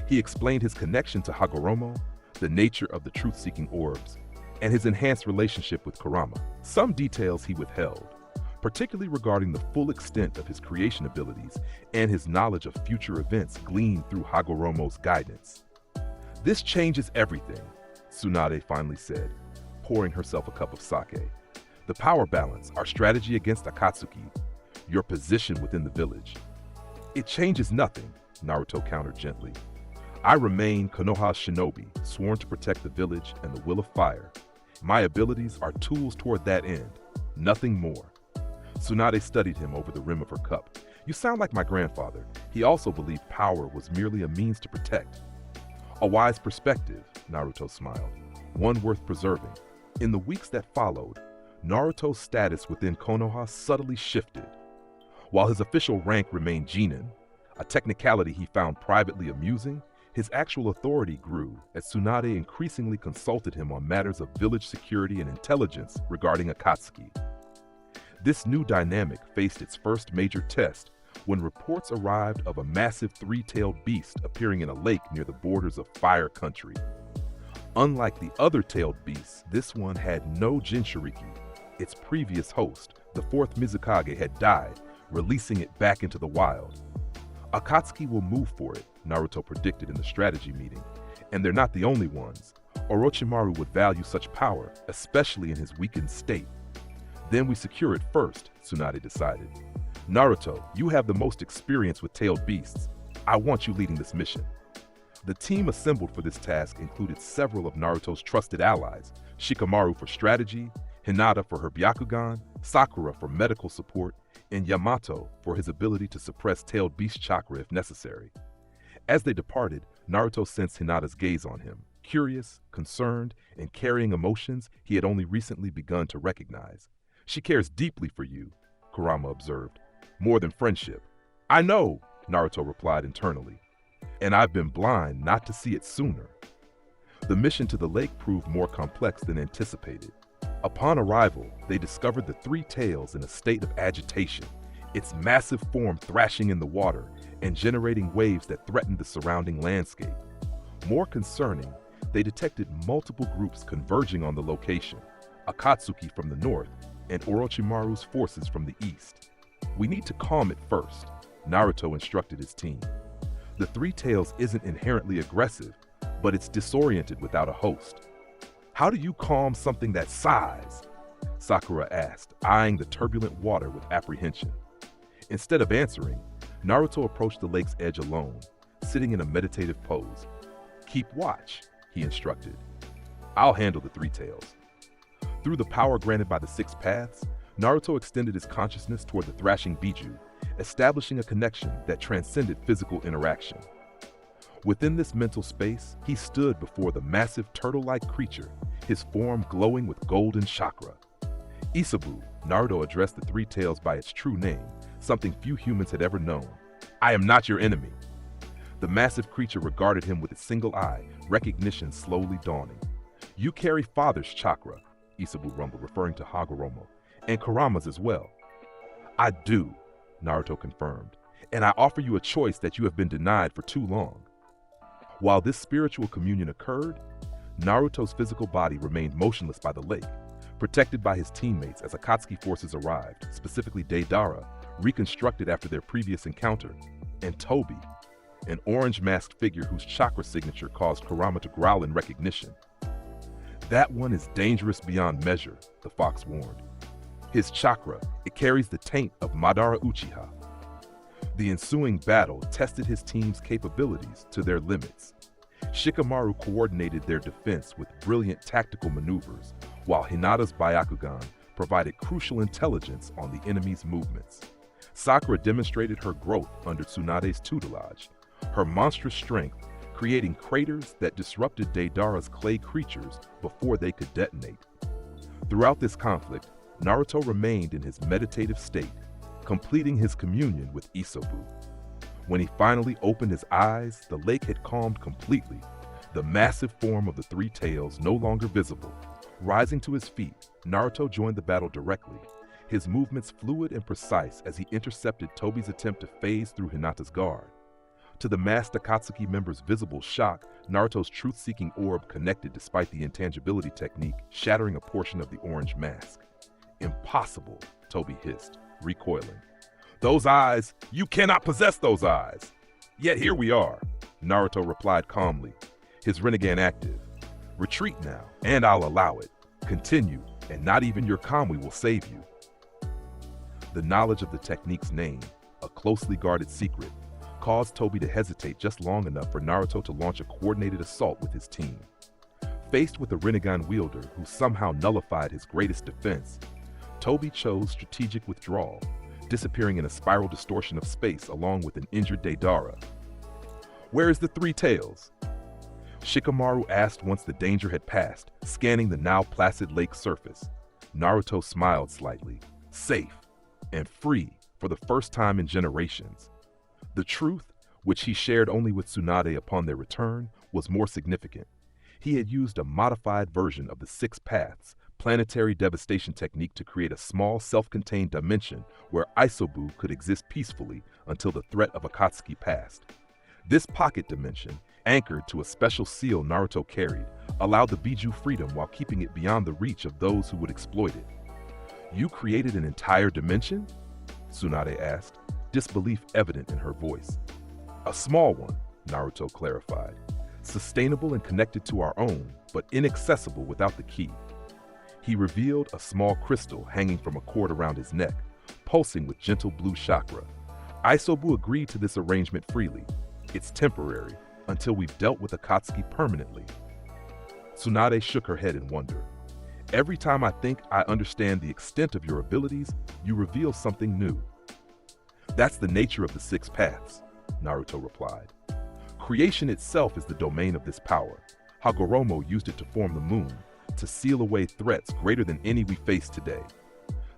Speaker 2: He explained his connection to Hagoromo, the nature of the truth-seeking orbs, and his enhanced relationship with Kurama. Some details he withheld, particularly regarding the full extent of his creation abilities and his knowledge of future events gleaned through Hagoromo's guidance. "This changes everything," Tsunade finally said, pouring herself a cup of sake. "The power balance, our strategy against Akatsuki, your position within the village." "It changes nothing," Naruto countered gently. "I remain Konoha's shinobi, sworn to protect the village and the will of fire. My abilities are tools toward that end, nothing more." Tsunade studied him over the rim of her cup. "You sound like my grandfather. He also believed power was merely a means to protect." "A wise perspective," Naruto smiled, "one worth preserving." In the weeks that followed, Naruto's status within Konoha subtly shifted. While his official rank remained Genin, a technicality he found privately amusing, his actual authority grew as Tsunade increasingly consulted him on matters of village security and intelligence regarding Akatsuki. This new dynamic faced its first major test when reports arrived of a massive three-tailed beast appearing in a lake near the borders of Fire Country. Unlike the other tailed beasts, this one had no Jinchuriki. Its previous host, the fourth Mizukage, had died, releasing it back into the wild. "Akatsuki will move for it," Naruto predicted in the strategy meeting, "and they're not the only ones. Orochimaru would value such power, especially in his weakened state." "Then we secure it first," Tsunade decided. "Naruto, you have the most experience with tailed beasts. I want you leading this mission." The team assembled for this task included several of Naruto's trusted allies, Shikamaru for strategy, Hinata for her Byakugan, Sakura for medical support, and Yamato for his ability to suppress tailed beast chakra if necessary. As they departed, Naruto sensed Hinata's gaze on him, curious, concerned, and carrying emotions he had only recently begun to recognize. "She cares deeply for you," Kurama observed, "more than friendship." "I know," Naruto replied internally, "and I've been blind not to see it sooner." The mission to the lake proved more complex than anticipated. Upon arrival, they discovered the three tails in a state of agitation, its massive form thrashing in the water and generating waves that threatened the surrounding landscape. More concerning, they detected multiple groups converging on the location, Akatsuki from the north and Orochimaru's forces from the east. "We need to calm it first," Naruto instructed his team. "The three tails isn't inherently aggressive, but it's disoriented without a host." "How do you calm something that size?" Sakura asked, eyeing the turbulent water with apprehension. Instead of answering, Naruto approached the lake's edge alone, sitting in a meditative pose. "Keep watch," he instructed. "I'll handle the three tails." Through the power granted by the six paths, Naruto extended his consciousness toward the thrashing Biju, establishing a connection that transcended physical interaction. Within this mental space, he stood before the massive turtle-like creature, his form glowing with golden chakra. "Isabu," Naruto addressed the three tails by its true name, something few humans had ever known. "I am not your enemy." The massive creature regarded him with its single eye, recognition slowly dawning. "You carry father's chakra," Isabu rumbled, referring to Hagoromo, "and Kurama's as well." "I do," Naruto confirmed, "and I offer you a choice that you have been denied for too long." While this spiritual communion occurred, Naruto's physical body remained motionless by the lake, protected by his teammates as Akatsuki forces arrived, specifically Deidara, reconstructed after their previous encounter, and Tobi, an orange-masked figure whose chakra signature caused Kurama to growl in recognition. "That one is dangerous beyond measure," the fox warned. "His chakra, it carries the taint of Madara Uchiha." The ensuing battle tested his team's capabilities to their limits. Shikamaru coordinated their defense with brilliant tactical maneuvers, while Hinata's Byakugan provided crucial intelligence on the enemy's movements. Sakura demonstrated her growth under Tsunade's tutelage, her monstrous strength creating craters that disrupted Deidara's clay creatures before they could detonate. Throughout this conflict, Naruto remained in his meditative state, completing his communion with Isabu. When he finally opened his eyes, the lake had calmed completely, the massive form of the three tails no longer visible. Rising to his feet, Naruto joined the battle directly, his movements fluid and precise as he intercepted Tobi's attempt to phase through Hinata's guard. To the masked Akatsuki member's visible shock, Naruto's truth-seeking orb connected despite the intangibility technique, shattering a portion of the orange mask. "Impossible," Tobi hissed, recoiling. "Those eyes! You cannot possess those eyes!" "Yet here we are," Naruto replied calmly, his rinnegan active. "Retreat now, and I'll allow it. Continue, and not even your Kamui will save you." The knowledge of the technique's name, a closely guarded secret, caused Tobi to hesitate just long enough for Naruto to launch a coordinated assault with his team. Faced with a rinnegan wielder who somehow nullified his greatest defense, Tobi chose strategic withdrawal, disappearing in a spiral distortion of space along with an injured Deidara. "Where is the Three Tails?" Shikamaru asked once the danger had passed, scanning the now placid lake surface. Naruto smiled slightly. Safe and free for the first time in generations. The truth, which he shared only with Tsunade upon their return, was more significant. He had used a modified version of the Six Paths, planetary devastation technique to create a small self-contained dimension where Isobu could exist peacefully until the threat of Akatsuki passed. This pocket dimension, anchored to a special seal Naruto carried, allowed the Biju freedom while keeping it beyond the reach of those who would exploit it. "You created an entire dimension?" Tsunade asked, disbelief evident in her voice. "A small one," Naruto clarified. "Sustainable and connected to our own, but inaccessible without the key." He revealed a small crystal hanging from a cord around his neck, pulsing with gentle blue chakra. Isobu agreed to this arrangement freely. "It's temporary, until we've dealt with Akatsuki permanently." Tsunade shook her head in wonder. "Every time I think I understand the extent of your abilities, you reveal something new." "That's the nature of the Six Paths," Naruto replied. "Creation itself is the domain of this power. Hagoromo used it to form the moon, to seal away threats greater than any we face today."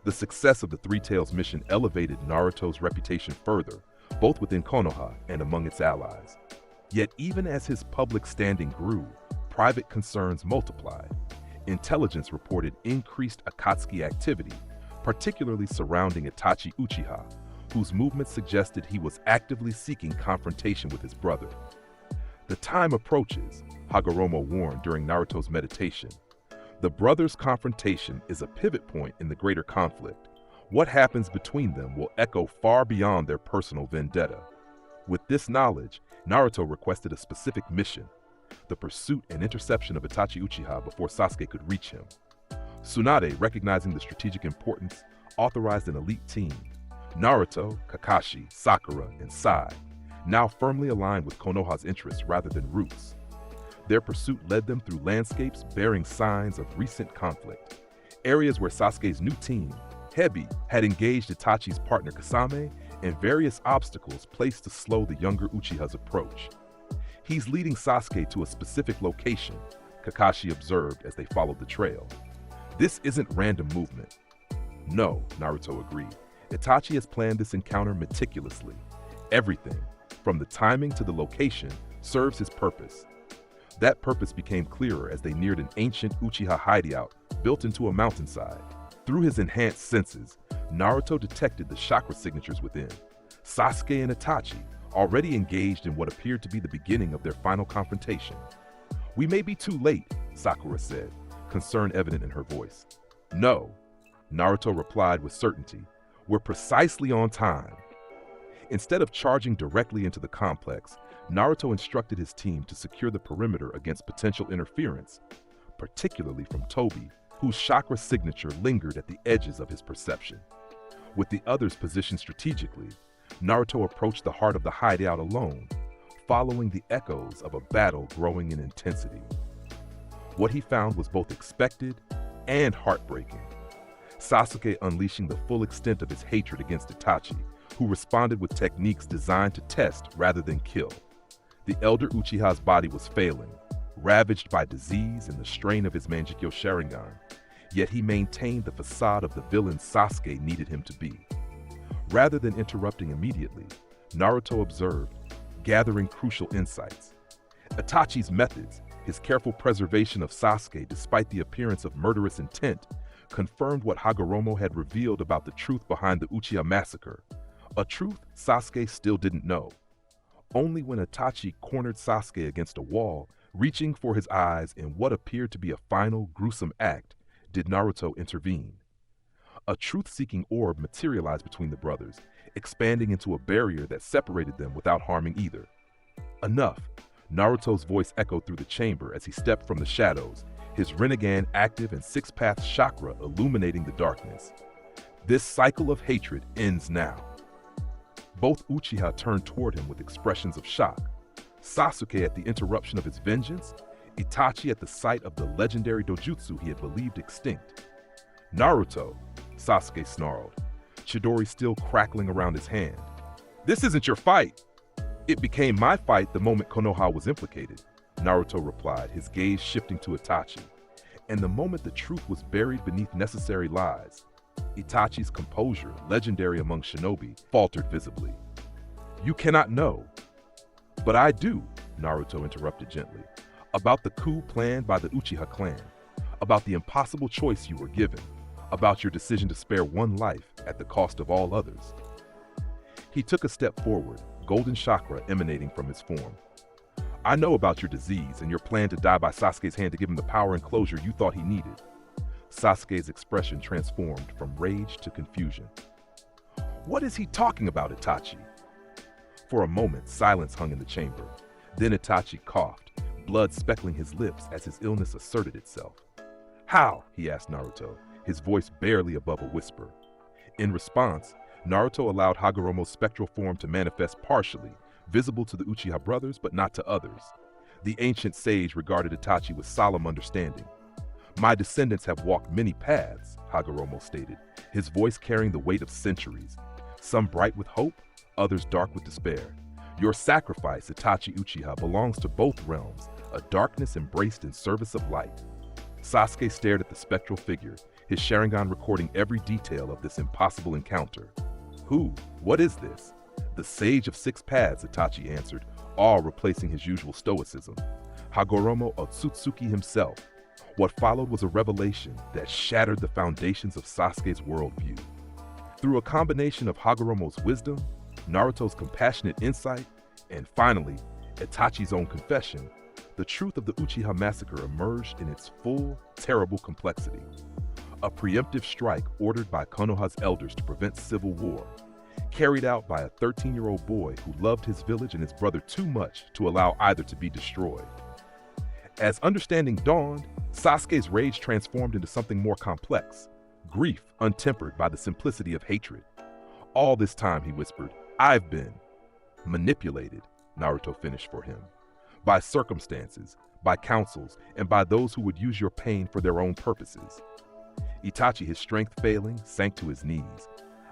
Speaker 2: The success of the Three Tails mission elevated Naruto's reputation further, both within Konoha and among its allies. Yet even as his public standing grew, private concerns multiplied. Intelligence reported increased Akatsuki activity, particularly surrounding Itachi Uchiha, whose movements suggested he was actively seeking confrontation with his brother. "The time approaches," Hagoromo warned during Naruto's meditation. "The brothers' confrontation is a pivot point in the greater conflict. What happens between them will echo far beyond their personal vendetta." With this knowledge, Naruto requested a specific mission: the pursuit and interception of Itachi Uchiha before Sasuke could reach him. Tsunade, recognizing the strategic importance, authorized an elite team: Naruto, Kakashi, Sakura, and Sai, now firmly aligned with Konoha's interests rather than roots. Their pursuit led them through landscapes bearing signs of recent conflict, areas where Sasuke's new team, Hebi, had engaged Itachi's partner Kasame, and various obstacles placed to slow the younger Uchiha's approach. "He's leading Sasuke to a specific location," Kakashi observed as they followed the trail. "This isn't random movement." "No," Naruto agreed. "Itachi has planned this encounter meticulously. Everything, from the timing to the location, serves his purpose." That purpose became clearer as they neared an ancient Uchiha hideout built into a mountainside. Through his enhanced senses, Naruto detected the chakra signatures within. Sasuke and Itachi, already engaged in what appeared to be the beginning of their final confrontation. "We may be too late," Sakura said, concern evident in her voice. "No," Naruto replied with certainty. "We're precisely on time." Instead of charging directly into the complex, Naruto instructed his team to secure the perimeter against potential interference, particularly from Tobi, whose chakra signature lingered at the edges of his perception. With the others positioned strategically, Naruto approached the heart of the hideout alone, following the echoes of a battle growing in intensity. What he found was both expected and heartbreaking. Sasuke unleashing the full extent of his hatred against Itachi, who responded with techniques designed to test rather than kill. The elder Uchiha's body was failing, ravaged by disease and the strain of his Mangekyo Sharingan, yet he maintained the facade of the villain Sasuke needed him to be. Rather than interrupting immediately, Naruto observed, gathering crucial insights. Itachi's methods, his careful preservation of Sasuke despite the appearance of murderous intent, confirmed what Hagoromo had revealed about the truth behind the Uchiha massacre, a truth Sasuke still didn't know. Only when Itachi cornered Sasuke against a wall, reaching for his eyes in what appeared to be a final, gruesome act, did Naruto intervene. A truth-seeking orb materialized between the brothers, expanding into a barrier that separated them without harming either. Enough. Naruto's voice echoed through the chamber as he stepped from the shadows, his rinnegan active and six-path chakra illuminating the darkness. This cycle of hatred ends now. Both Uchiha turned toward him with expressions of shock. Sasuke at the interruption of his vengeance, Itachi at the sight of the legendary dojutsu he had believed extinct. Naruto, Sasuke snarled, Chidori still crackling around his hand. This isn't your fight. It became my fight the moment Konoha was implicated, Naruto replied, his gaze shifting to Itachi. And the moment the truth was buried beneath necessary lies, Itachi's composure, legendary among shinobi, faltered visibly. You cannot know. But I do, Naruto interrupted gently, about the coup planned by the Uchiha clan, about the impossible choice you were given, about your decision to spare one life at the cost of all others. He took a step forward, golden chakra emanating from his form. I know about your disease and your plan to die by Sasuke's hand to give him the power and closure you thought he needed. Sasuke's expression transformed from rage to confusion. What is he talking about, Itachi? For a moment, silence hung in the chamber. Then Itachi coughed, blood speckling his lips as his illness asserted itself. How? He asked Naruto, his voice barely above a whisper. In response, Naruto allowed Hagoromo's spectral form to manifest partially, visible to the Uchiha brothers but not to others. The ancient sage regarded Itachi with solemn understanding. My descendants have walked many paths, Hagoromo stated, his voice carrying the weight of centuries, some bright with hope, others dark with despair. Your sacrifice, Itachi Uchiha, belongs to both realms, a darkness embraced in service of light. Sasuke stared at the spectral figure, his Sharingan recording every detail of this impossible encounter. Who? What is this? The Sage of Six Paths, Itachi answered, awe replacing his usual stoicism. Hagoromo Ōtsutsuki himself. What followed was a revelation that shattered the foundations of Sasuke's worldview. Through a combination of Hagoromo's wisdom, Naruto's compassionate insight, and finally, Itachi's own confession, the truth of the Uchiha massacre emerged in its full, terrible complexity. A preemptive strike ordered by Konoha's elders to prevent civil war, carried out by a 13-year-old boy who loved his village and his brother too much to allow either to be destroyed. As understanding dawned, Sasuke's rage transformed into something more complex, grief untempered by the simplicity of hatred. All this time, he whispered, I've been manipulated, Naruto finished for him, by circumstances, by councils, and by those who would use your pain for their own purposes. Itachi, his strength failing, sank to his knees.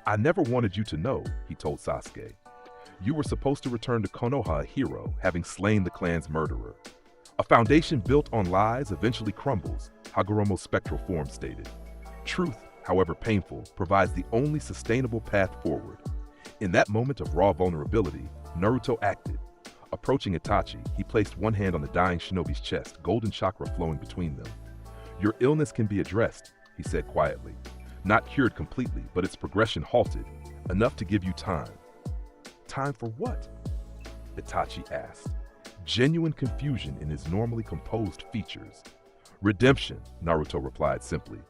Speaker 2: I never wanted you to know, he told Sasuke. You were supposed to return to Konoha a hero, having slain the clan's murderer. A foundation built on lies eventually crumbles, Hagoromo's spectral form stated. Truth, however painful, provides the only sustainable path forward. In that moment of raw vulnerability, Naruto acted. Approaching Itachi, he placed one hand on the dying shinobi's chest, golden chakra flowing between them. Your illness can be addressed, he said quietly. Not cured completely, but its progression halted, enough to give you time. Time for what? Itachi asked, genuine confusion in his normally composed features. Redemption, Naruto replied simply.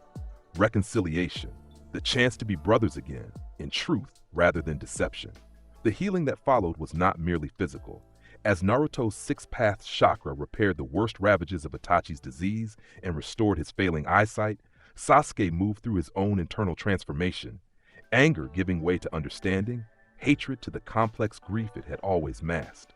Speaker 2: Reconciliation, the chance to be brothers again, in truth rather than deception. The healing that followed was not merely physical. As Naruto's six-path chakra repaired the worst ravages of Itachi's disease and restored his failing eyesight, Sasuke moved through his own internal transformation, anger giving way to understanding, hatred to the complex grief it had always masked.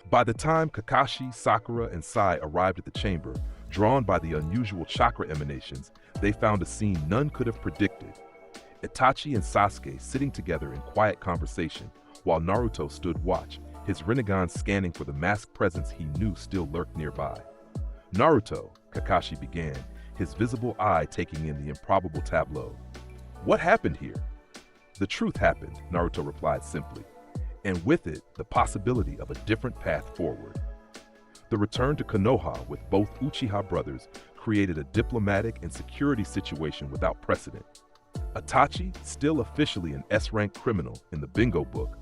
Speaker 2: By the time Kakashi, Sakura, and Sai arrived at the chamber, drawn by the unusual chakra emanations, they found a scene none could have predicted. Itachi and Sasuke sitting together in quiet conversation, while Naruto stood watch, his rinnegan scanning for the masked presence he knew still lurked nearby. Naruto, Kakashi began, his visible eye taking in the improbable tableau. What happened here? The truth happened, Naruto replied simply, and with it, the possibility of a different path forward. The return to Konoha with both Uchiha brothers created a diplomatic and security situation without precedent. Itachi, still officially an S-rank criminal in the bingo book,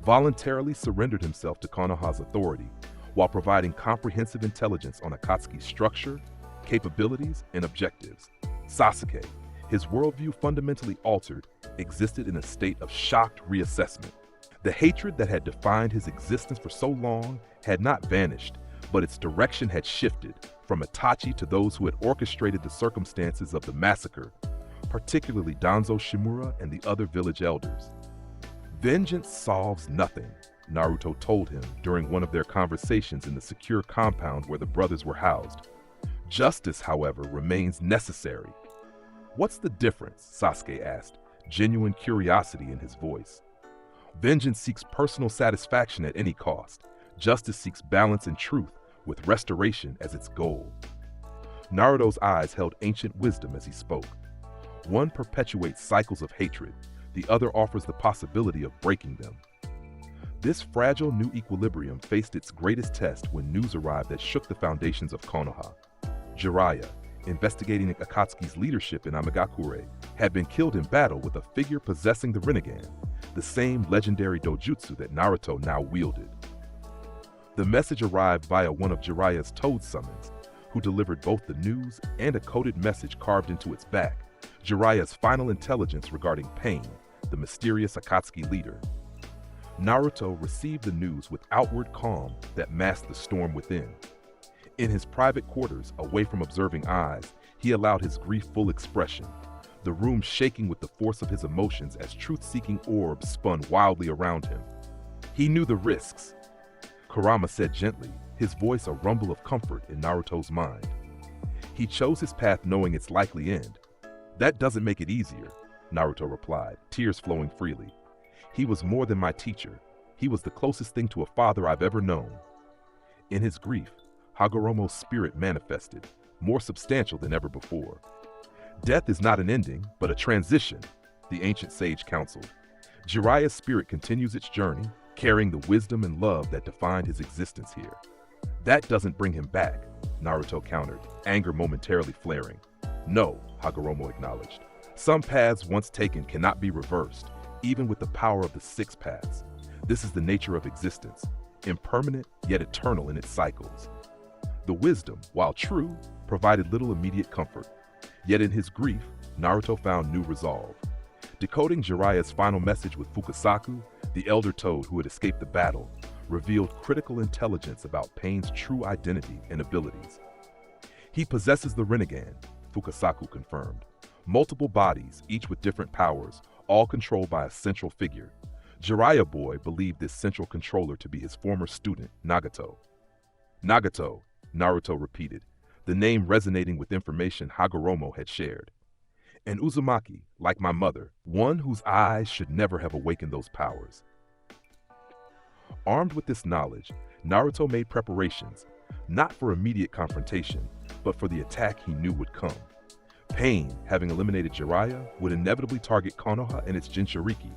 Speaker 2: voluntarily surrendered himself to Konoha's authority while providing comprehensive intelligence on Akatsuki's structure, capabilities, and objectives. Sasuke, his worldview fundamentally altered, existed in a state of shocked reassessment. The hatred that had defined his existence for so long had not vanished, but its direction had shifted from Itachi to those who had orchestrated the circumstances of the massacre, particularly Danzo Shimura and the other village elders. "Vengeance solves nothing," Naruto told him during one of their conversations in the secure compound where the brothers were housed. "Justice, however, remains necessary." "What's the difference?" Sasuke asked, genuine curiosity in his voice. "Vengeance seeks personal satisfaction at any cost. Justice seeks balance and truth, with restoration as its goal." Naruto's eyes held ancient wisdom as he spoke. One perpetuates cycles of hatred, the other offers the possibility of breaking them. This fragile new equilibrium faced its greatest test when news arrived that shook the foundations of Konoha. Jiraiya, investigating Akatsuki's leadership in Amagakure, had been killed in battle with a figure possessing the rinnegan, the same legendary dojutsu that Naruto now wielded. The message arrived via one of Jiraiya's toad summons, who delivered both the news and a coded message carved into its back, Jiraiya's final intelligence regarding Pain, the mysterious Akatsuki leader. Naruto received the news with outward calm that masked the storm within. In his private quarters, away from observing eyes, he allowed his grief full expression, the room shaking with the force of his emotions as truth-seeking orbs spun wildly around him. He knew the risks. Kurama said gently, his voice a rumble of comfort in Naruto's mind. He chose his path knowing its likely end. "That doesn't make it easier," Naruto replied, tears flowing freely. "He was more than my teacher. He was the closest thing to a father I've ever known." In his grief, Hagoromo's spirit manifested, more substantial than ever before. "Death is not an ending, but a transition," the ancient sage counseled. Jiraiya's spirit continues its journey, carrying the wisdom and love that defined his existence here. "That doesn't bring him back," Naruto countered, anger momentarily flaring. "No," Hagoromo acknowledged. "Some paths once taken cannot be reversed, even with the power of the six paths. This is the nature of existence, impermanent yet eternal in its cycles." The wisdom, while true, provided little immediate comfort. Yet in his grief, Naruto found new resolve. Decoding Jiraiya's final message with Fukasaku, the elder toad who had escaped the battle, revealed critical intelligence about Pain's true identity and abilities. "He possesses the rinnegan," Fukasaku confirmed. "Multiple bodies, each with different powers, all controlled by a central figure. Jiraiya Boy believed this central controller to be his former student, Nagato." "Nagato," Naruto repeated, the name resonating with information Hagoromo had shared. "And Uzumaki, like my mother, one whose eyes should never have awakened those powers." Armed with this knowledge, Naruto made preparations, not for immediate confrontation, but for the attack he knew would come. Pain, having eliminated Jiraiya, would inevitably target Konoha and its Jinchuriki.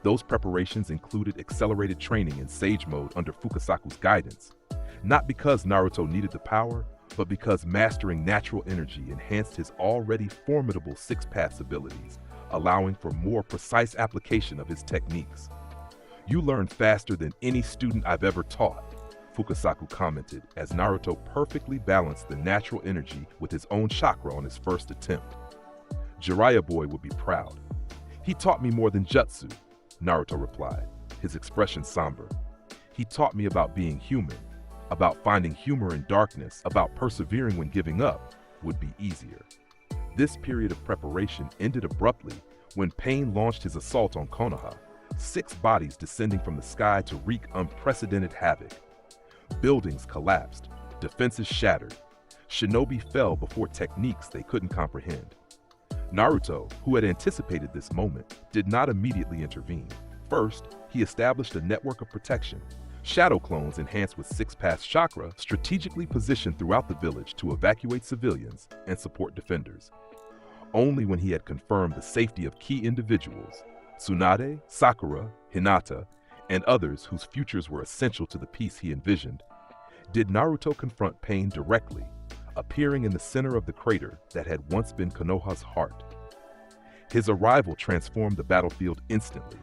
Speaker 2: Those preparations included accelerated training in Sage Mode under Fukasaku's guidance, not because Naruto needed the power, but because mastering natural energy enhanced his already formidable Six Paths abilities, allowing for more precise application of his techniques. "You learn faster than any student I've ever taught," Fukasaku commented as Naruto perfectly balanced the natural energy with his own chakra on his first attempt. Jiraiya Boy would be proud. "He taught me more than jutsu," Naruto replied, his expression somber. "He taught me about being human, about finding humor in darkness, about persevering when giving up would be easier." This period of preparation ended abruptly when Pain launched his assault on Konoha, 6 bodies descending from the sky to wreak unprecedented havoc. Buildings collapsed, defenses shattered. Shinobi fell before techniques they couldn't comprehend. Naruto, who had anticipated this moment, did not immediately intervene. First, he established a network of protection. Shadow clones enhanced with Six Paths chakra strategically positioned throughout the village to evacuate civilians and support defenders. Only when he had confirmed the safety of key individuals, Tsunade, Sakura, Hinata, and others whose futures were essential to the peace he envisioned, did Naruto confront Pain directly, appealing appearing in the center of the crater that had once been Konoha's heart. His arrival transformed the battlefield instantly.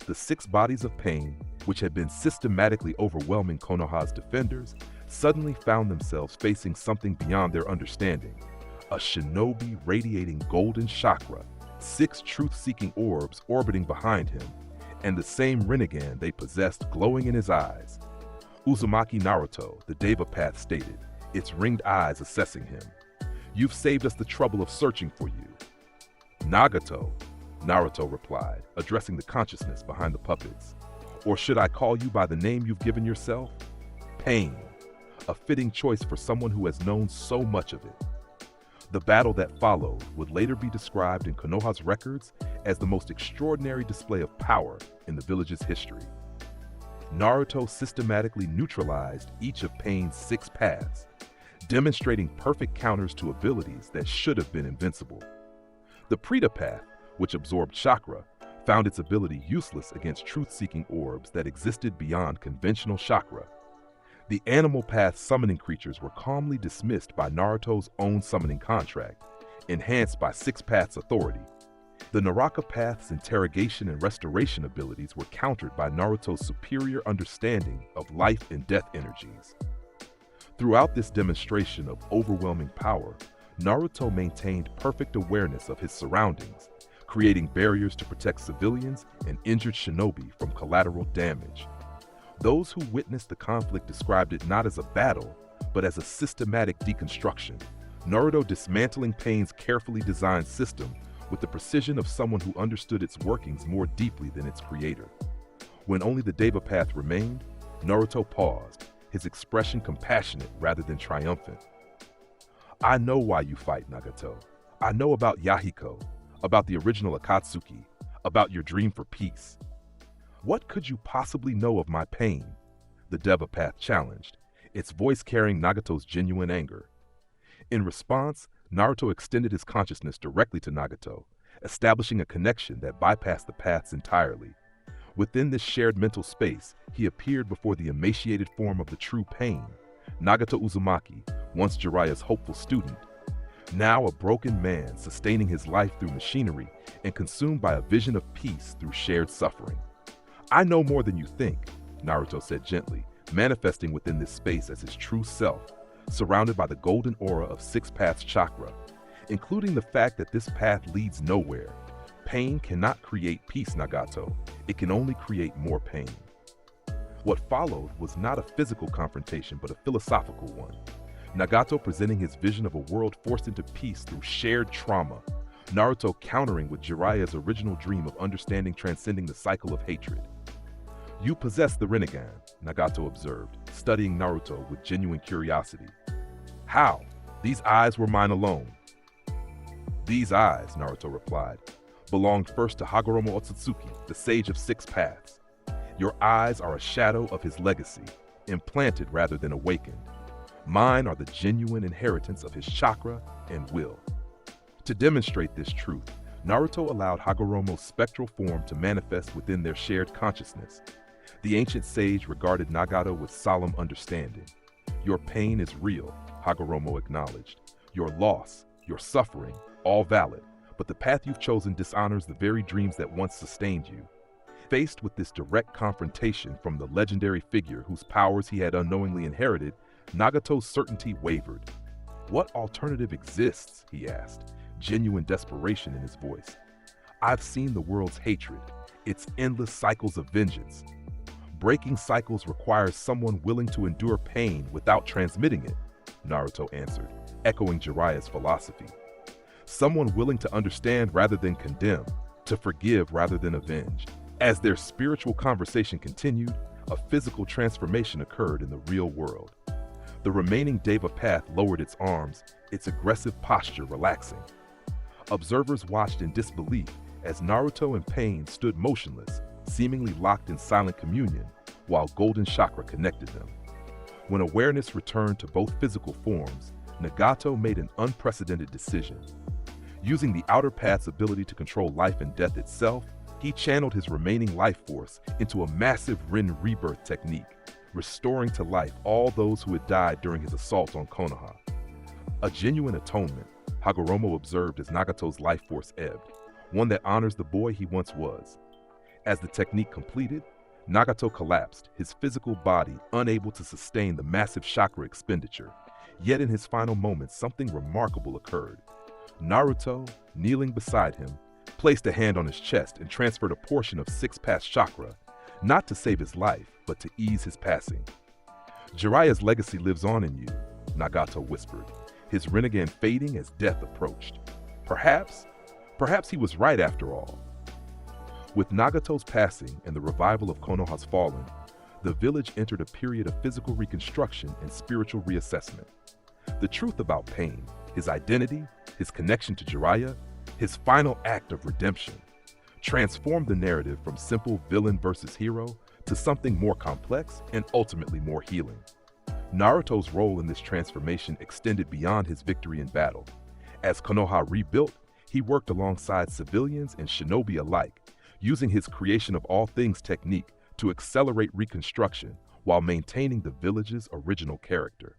Speaker 2: The 6 bodies of pain, which had been systematically overwhelming Konoha's defenders, suddenly found themselves facing something beyond their understanding. A shinobi radiating golden chakra, 6 truth-seeking orbs orbiting behind him, and the same rinnegan they possessed glowing in his eyes. Uzumaki Naruto, the Deva Path, stated, its ringed eyes assessing him. "You've saved us the trouble of searching for you." "Nagato," Naruto replied, addressing the consciousness behind the puppets. "Or should I call you by the name you've given yourself? Pain, a fitting choice for someone who has known so much of it." The battle that followed would later be described in Konoha's records as the most extraordinary display of power in the village's history. Naruto systematically neutralized each of Pain's 6 paths, demonstrating perfect counters to abilities that should have been invincible. The Preta path, which absorbed chakra, found its ability useless against truth-seeking orbs that existed beyond conventional chakra. The animal path summoning creatures were calmly dismissed by Naruto's own summoning contract, enhanced by 6 paths authority. The Naraka path's interrogation and restoration abilities were countered by Naruto's superior understanding of life and death energies. Throughout this demonstration of overwhelming power, Naruto maintained perfect awareness of his surroundings, creating barriers to protect civilians and injured shinobi from collateral damage. Those who witnessed the conflict described it not as a battle, but as a systematic deconstruction, Naruto dismantling Pain's carefully designed system with the precision of someone who understood its workings more deeply than its creator. When only the Deva path remained, Naruto paused, his expression compassionate rather than triumphant. "I know why you fight, Nagato. I know about Yahiko, about the original Akatsuki, about your dream for peace. What could you possibly know of my pain?" the Deva path challenged, its voice carrying Nagato's genuine anger. In response, Naruto extended his consciousness directly to Nagato, establishing a connection that bypassed the paths entirely. Within this shared mental space, he appeared before the emaciated form of the true Pain, Nagato Uzumaki, once Jiraiya's hopeful student, now a broken man sustaining his life through machinery and consumed by a vision of peace through shared suffering. "I know more than you think," Naruto said gently, manifesting within this space as his true self, surrounded by the golden aura of 6 paths chakra, including the fact that this path leads nowhere. Pain cannot create peace, Nagato. It can only create more pain. What followed was not a physical confrontation, but a philosophical one. Nagato presenting his vision of a world forced into peace through shared trauma, Naruto countering with Jiraiya's original dream of understanding transcending the cycle of hatred. "You possess the rinnegan," Nagato observed, studying Naruto with genuine curiosity. "How? These eyes were mine alone." "These eyes," Naruto replied, "belonged first to Hagoromo Ōtsutsuki, the sage of 6 paths. Your eyes are a shadow of his legacy, implanted rather than awakened. Mine are the genuine inheritance of his chakra and will." To demonstrate this truth, Naruto allowed Hagoromo's spectral form to manifest within their shared consciousness. The ancient sage regarded Nagato with solemn understanding. "Your pain is real," Hagoromo acknowledged. "Your loss, your suffering, all valid, but the path you've chosen dishonors the very dreams that once sustained you." Faced with this direct confrontation from the legendary figure whose powers he had unknowingly inherited, Nagato's certainty wavered. "What alternative exists?" he asked, genuine desperation in his voice. "I've seen the world's hatred, its endless cycles of vengeance. Breaking cycles requires someone willing to endure pain without transmitting it," Naruto answered, echoing Jiraiya's philosophy. "Someone willing to understand rather than condemn, to forgive rather than avenge." As their spiritual conversation continued, a physical transformation occurred in the real world. The remaining Deva path lowered its arms, its aggressive posture relaxing. Observers watched in disbelief as Naruto and Pain stood motionless, seemingly locked in silent communion, while golden chakra connected them. When awareness returned to both physical forms, Nagato made an unprecedented decision. Using the outer path's ability to control life and death itself, he channeled his remaining life force into a massive Rin rebirth technique, restoring to life all those who had died during his assault on Konoha. A genuine atonement, Hagoromo observed as Nagato's life force ebbed, one that honors the boy he once was. As the technique completed, Nagato collapsed, his physical body unable to sustain the massive chakra expenditure. Yet in his final moments, something remarkable occurred. Naruto, kneeling beside him, placed a hand on his chest and transferred a portion of 6 paths chakra, not to save his life, but to ease his passing. Jiraiya's legacy lives on in you, Nagato whispered, his rinnegan fading as death approached. Perhaps he was right after all. With Nagato's passing and the revival of Konoha's fallen, the village entered a period of physical reconstruction and spiritual reassessment. The truth about pain, his identity, his connection to Jiraiya, his final act of redemption, transformed the narrative from simple villain versus hero to something more complex and ultimately more healing. Naruto's role in this transformation extended beyond his victory in battle. As Konoha rebuilt, he worked alongside civilians and shinobi alike, using his creation of all things technique to accelerate reconstruction while maintaining the village's original character.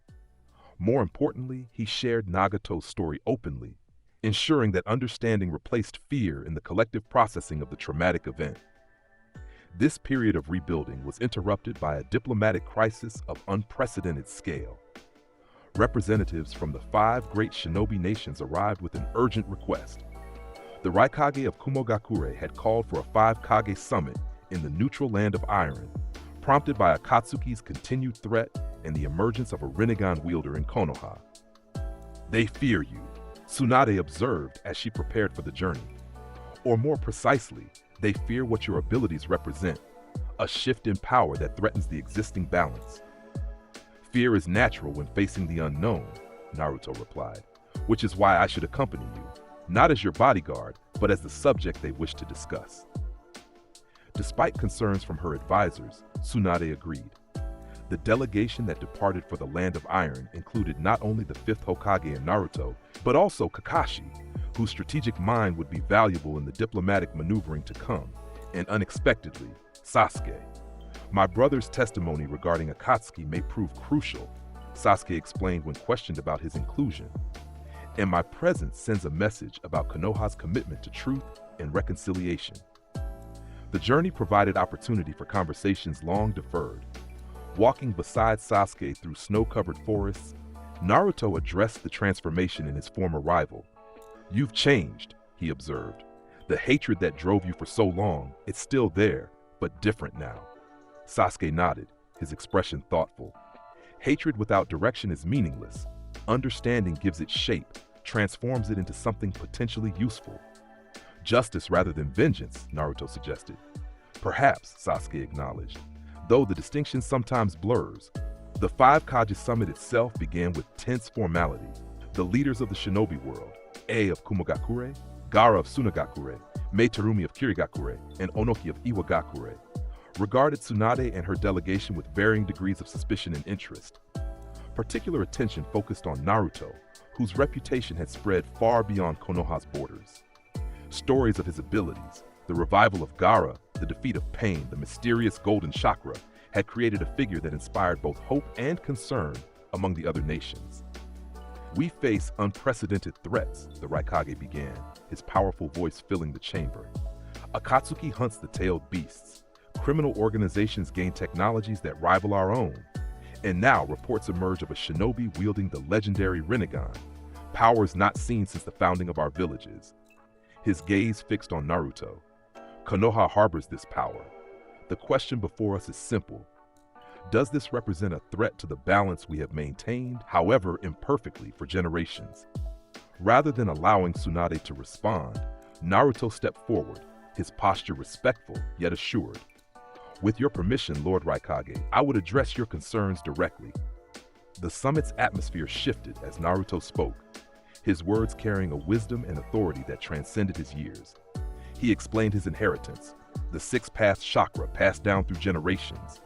Speaker 2: More importantly, he shared Nagato's story openly, ensuring that understanding replaced fear in the collective processing of the traumatic event. This period of rebuilding was interrupted by a diplomatic crisis of unprecedented scale. Representatives from the 5 great shinobi nations arrived with an urgent request. The Raikage of Kumogakure had called for a 5-kage summit in the neutral land of Iron, prompted by Akatsuki's continued threat and the emergence of a rinnegan wielder in Konoha. "They fear you," Tsunade observed as she prepared for the journey. Or more precisely, they fear what your abilities represent, a shift in power that threatens the existing balance. "Fear is natural when facing the unknown," Naruto replied, "which is why I should accompany you, not as your bodyguard, but as the subject they wish to discuss." Despite concerns from her advisors, Tsunade agreed. The delegation that departed for the Land of Iron included not only the 5th Hokage and Naruto, but also Kakashi, whose strategic mind would be valuable in the diplomatic maneuvering to come, and unexpectedly, Sasuke. "My brother's testimony regarding Akatsuki may prove crucial," Sasuke explained when questioned about his inclusion. "And my presence sends a message about Konoha's commitment to truth and reconciliation." The journey provided opportunity for conversations long deferred. Walking beside Sasuke through snow-covered forests, Naruto addressed the transformation in his former rival. "You've changed," he observed. "The hatred that drove you for so long, it's still there, but different now." Sasuke nodded, his expression thoughtful. "Hatred without direction is meaningless. Understanding gives it shape, transforms it into something potentially useful." "Justice rather than vengeance," Naruto suggested. "Perhaps," Sasuke acknowledged, though the distinction sometimes blurs. The 5-kage summit itself began with tense formality. The leaders of the shinobi world, Ei of Kumogakure, Gaara of Sunagakure, Meiterumi of Kirigakure, and Onoki of Iwagakure, regarded Tsunade and her delegation with varying degrees of suspicion and interest. Particular attention focused on Naruto, whose reputation had spread far beyond Konoha's borders. Stories of his abilities, the revival of Gaara, the defeat of Pain, the mysterious golden chakra, had created a figure that inspired both hope and concern among the other nations. "We face unprecedented threats," the Raikage began, his powerful voice filling the chamber. "Akatsuki hunts the tailed beasts. Criminal organizations gain technologies that rival our own. And now reports emerge of a shinobi wielding the legendary rinnegan, powers not seen since the founding of our villages." His gaze fixed on Naruto. "Konoha harbors this power. The question before us is simple. Does this represent a threat to the balance we have maintained, however imperfectly, for generations?" Rather than allowing Tsunade to respond, Naruto stepped forward, his posture respectful yet assured. "With your permission, Lord Raikage, I would address your concerns directly." The summit's atmosphere shifted as Naruto spoke, his words carrying a wisdom and authority that transcended his years. He explained his inheritance, the 6-path chakra passed down through generations,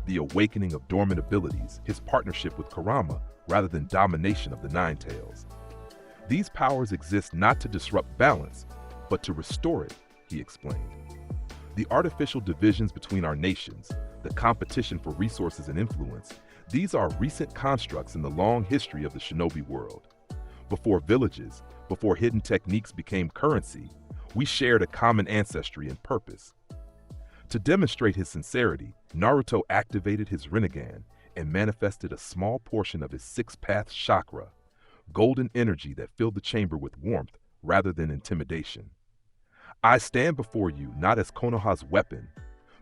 Speaker 2: the awakening of dormant abilities, his partnership with Kurama rather than domination of the Nine Tails. "These powers exist not to disrupt balance, but to restore it," he explained. "The artificial divisions between our nations, the competition for resources and influence, these are recent constructs in the long history of the shinobi world. Before villages, before hidden techniques became currency, we shared a common ancestry and purpose. To demonstrate his sincerity, Naruto activated his rinnegan and manifested a small portion of his six-path chakra, golden energy that filled the chamber with warmth rather than intimidation. I stand before you not as Konoha's weapon,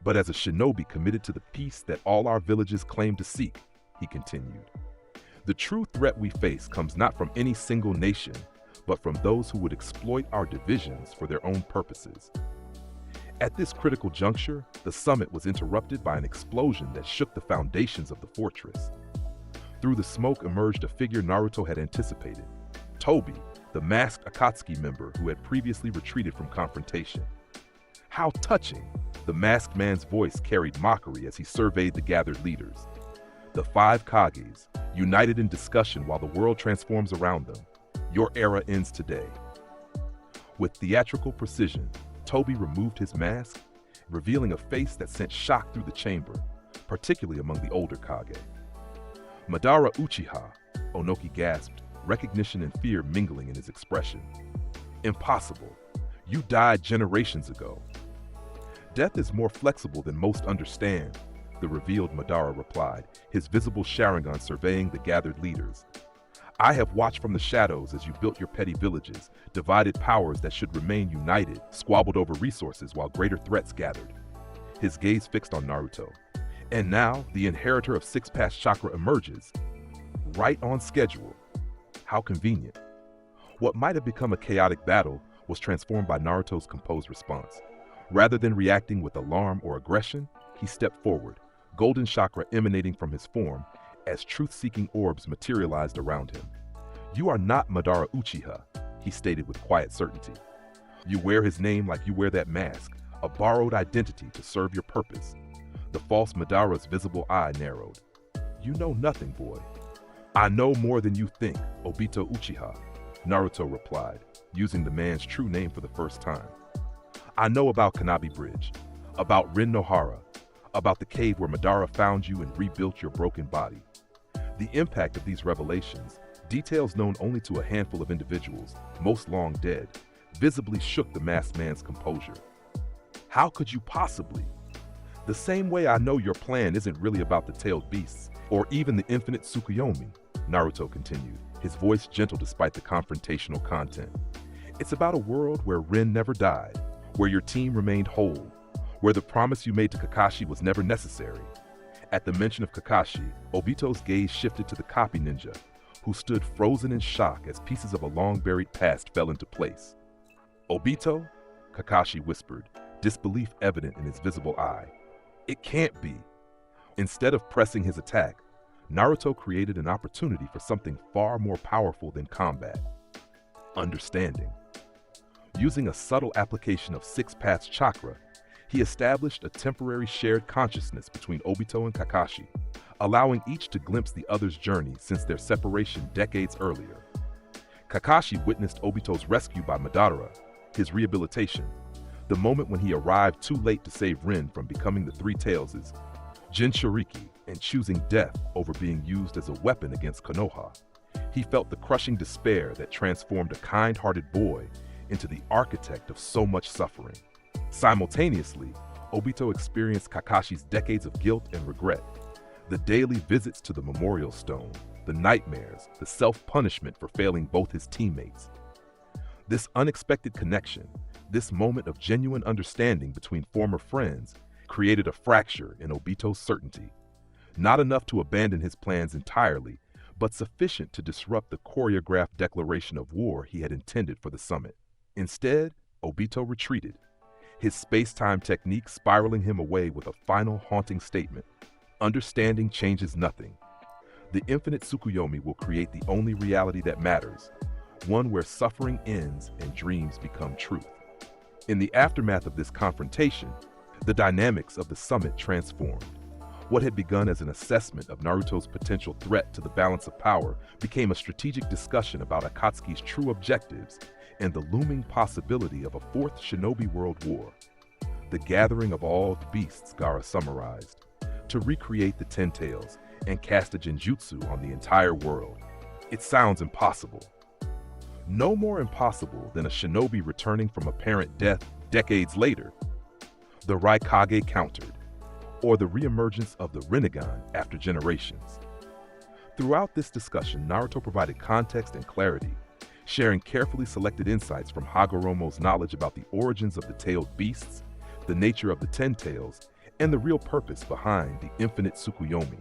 Speaker 2: but as a shinobi committed to the peace that all our villages claim to seek, he continued. The true threat we face comes not from any single nation, but from those who would exploit our divisions for their own purposes. At this critical juncture, the summit was interrupted by an explosion that shook the foundations of the fortress. Through the smoke emerged a figure Naruto had anticipated, Tobi, the masked Akatsuki member who had previously retreated from confrontation. How touching! The masked man's voice carried mockery as he surveyed the gathered leaders. The five Kages, united in discussion while the world transforms around them. Your era ends today. With theatrical precision, Tobi removed his mask, revealing a face that sent shock through the chamber, particularly among the older Kage. Madara Uchiha, Onoki gasped, recognition and fear mingling in his expression. Impossible. You died generations ago. Death is more flexible than most understand, the revealed Madara replied, his visible Sharingan surveying the gathered leaders. I have watched from the shadows as you built your petty villages, divided powers that should remain united, squabbled over resources while greater threats gathered. His gaze fixed on Naruto. And now, the inheritor of six-path chakra emerges. Right on schedule. How convenient. What might have become a chaotic battle was transformed by Naruto's composed response. Rather than reacting with alarm or aggression, he stepped forward, golden chakra emanating from his form as truth-seeking orbs materialized around him. You are not Madara Uchiha, he stated with quiet certainty. You wear his name like you wear that mask, a borrowed identity to serve your purpose. The false Madara's visible eye narrowed. You know nothing, boy. I know more than you think, Obito Uchiha, Naruto replied, using the man's true name for the first time. I know about Kanabi Bridge, about Rin Nohara, about the cave where Madara found you and rebuilt your broken body. The impact of these revelations, details known only to a handful of individuals, most long dead, visibly shook the masked man's composure. How could you possibly? The same way I know your plan isn't really about the tailed beasts, or even the infinite Tsukuyomi, Naruto continued, his voice gentle despite the confrontational content. It's about a world where Rin never died, where your team remained whole, where the promise you made to Kakashi was never necessary. At the mention of Kakashi, Obito's gaze shifted to the copy ninja, who stood frozen in shock as pieces of a long-buried past fell into place. Obito? Kakashi whispered, disbelief evident in his visible eye. It can't be. Instead of pressing his attack, Naruto created an opportunity for something far more powerful than combat. Understanding. Using a subtle application of six-path chakra, he established a temporary shared consciousness between Obito and Kakashi, allowing each to glimpse the other's journey since their separation decades earlier. Kakashi witnessed Obito's rescue by Madara, his rehabilitation, the moment when he arrived too late to save Rin from becoming the Three Tails' Jinchuriki and choosing death over being used as a weapon against Konoha. He felt the crushing despair that transformed a kind-hearted boy into the architect of so much suffering. Simultaneously, Obito experienced Kakashi's decades of guilt and regret, the daily visits to the memorial stone, the nightmares, the self-punishment for failing both his teammates. This unexpected connection, this moment of genuine understanding between former friends, created a fracture in Obito's certainty. Not enough to abandon his plans entirely, but sufficient to disrupt the choreographed declaration of war he had intended for the summit. Instead, Obito retreated, his space-time technique spiraling him away with a final haunting statement. Understanding changes nothing. The infinite Tsukuyomi will create the only reality that matters, one where suffering ends and dreams become truth. In the aftermath of this confrontation, the dynamics of the summit transformed. What had begun as an assessment of Naruto's potential threat to the balance of power became a strategic discussion about Akatsuki's true objectives and the looming possibility of a fourth Shinobi World War. The gathering of all the beasts, Gaara summarized, to recreate the Ten Tails and cast a genjutsu on the entire world. It sounds impossible. No more impossible than a shinobi returning from apparent death decades later. The Raikage countered, or the reemergence of the rinnegan after generations. Throughout this discussion, Naruto provided context and clarity, sharing carefully selected insights from Hagoromo's knowledge about the origins of the tailed beasts, the nature of the ten tails, and the real purpose behind the infinite Tsukuyomi.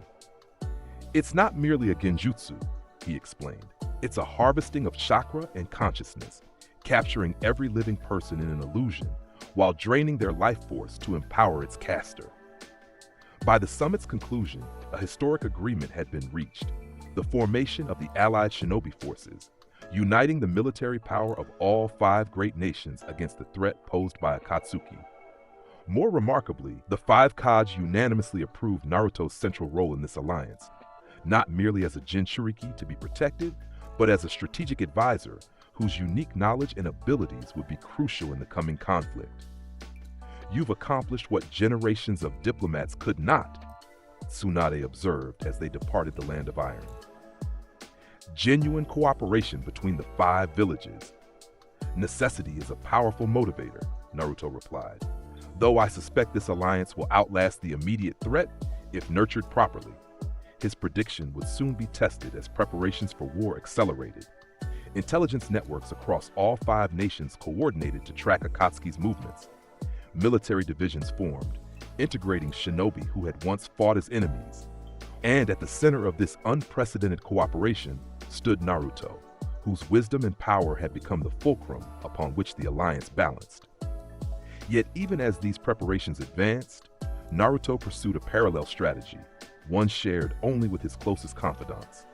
Speaker 2: It's not merely a genjutsu, he explained. It's a harvesting of chakra and consciousness, capturing every living person in an illusion while draining their life force to empower its caster. By the summit's conclusion, a historic agreement had been reached, the formation of the allied shinobi forces, uniting the military power of all 5 great nations against the threat posed by Akatsuki. More remarkably, the 5 Kage unanimously approved Naruto's central role in this alliance, not merely as a Jinchuriki to be protected, but as a strategic advisor whose unique knowledge and abilities would be crucial in the coming conflict. You've accomplished what generations of diplomats could not, Tsunade observed as they departed the Land of Iron. Genuine cooperation between the 5 villages. Necessity is a powerful motivator, Naruto replied, though I suspect this alliance will outlast the immediate threat if nurtured properly. His prediction would soon be tested as preparations for war accelerated. Intelligence networks across all 5 nations coordinated to track Akatsuki's movements. Military divisions formed, integrating shinobi who had once fought as enemies. And at the center of this unprecedented cooperation stood Naruto, whose wisdom and power had become the fulcrum upon which the alliance balanced. Yet even as these preparations advanced, Naruto pursued a parallel strategy, one shared only with his closest confidants.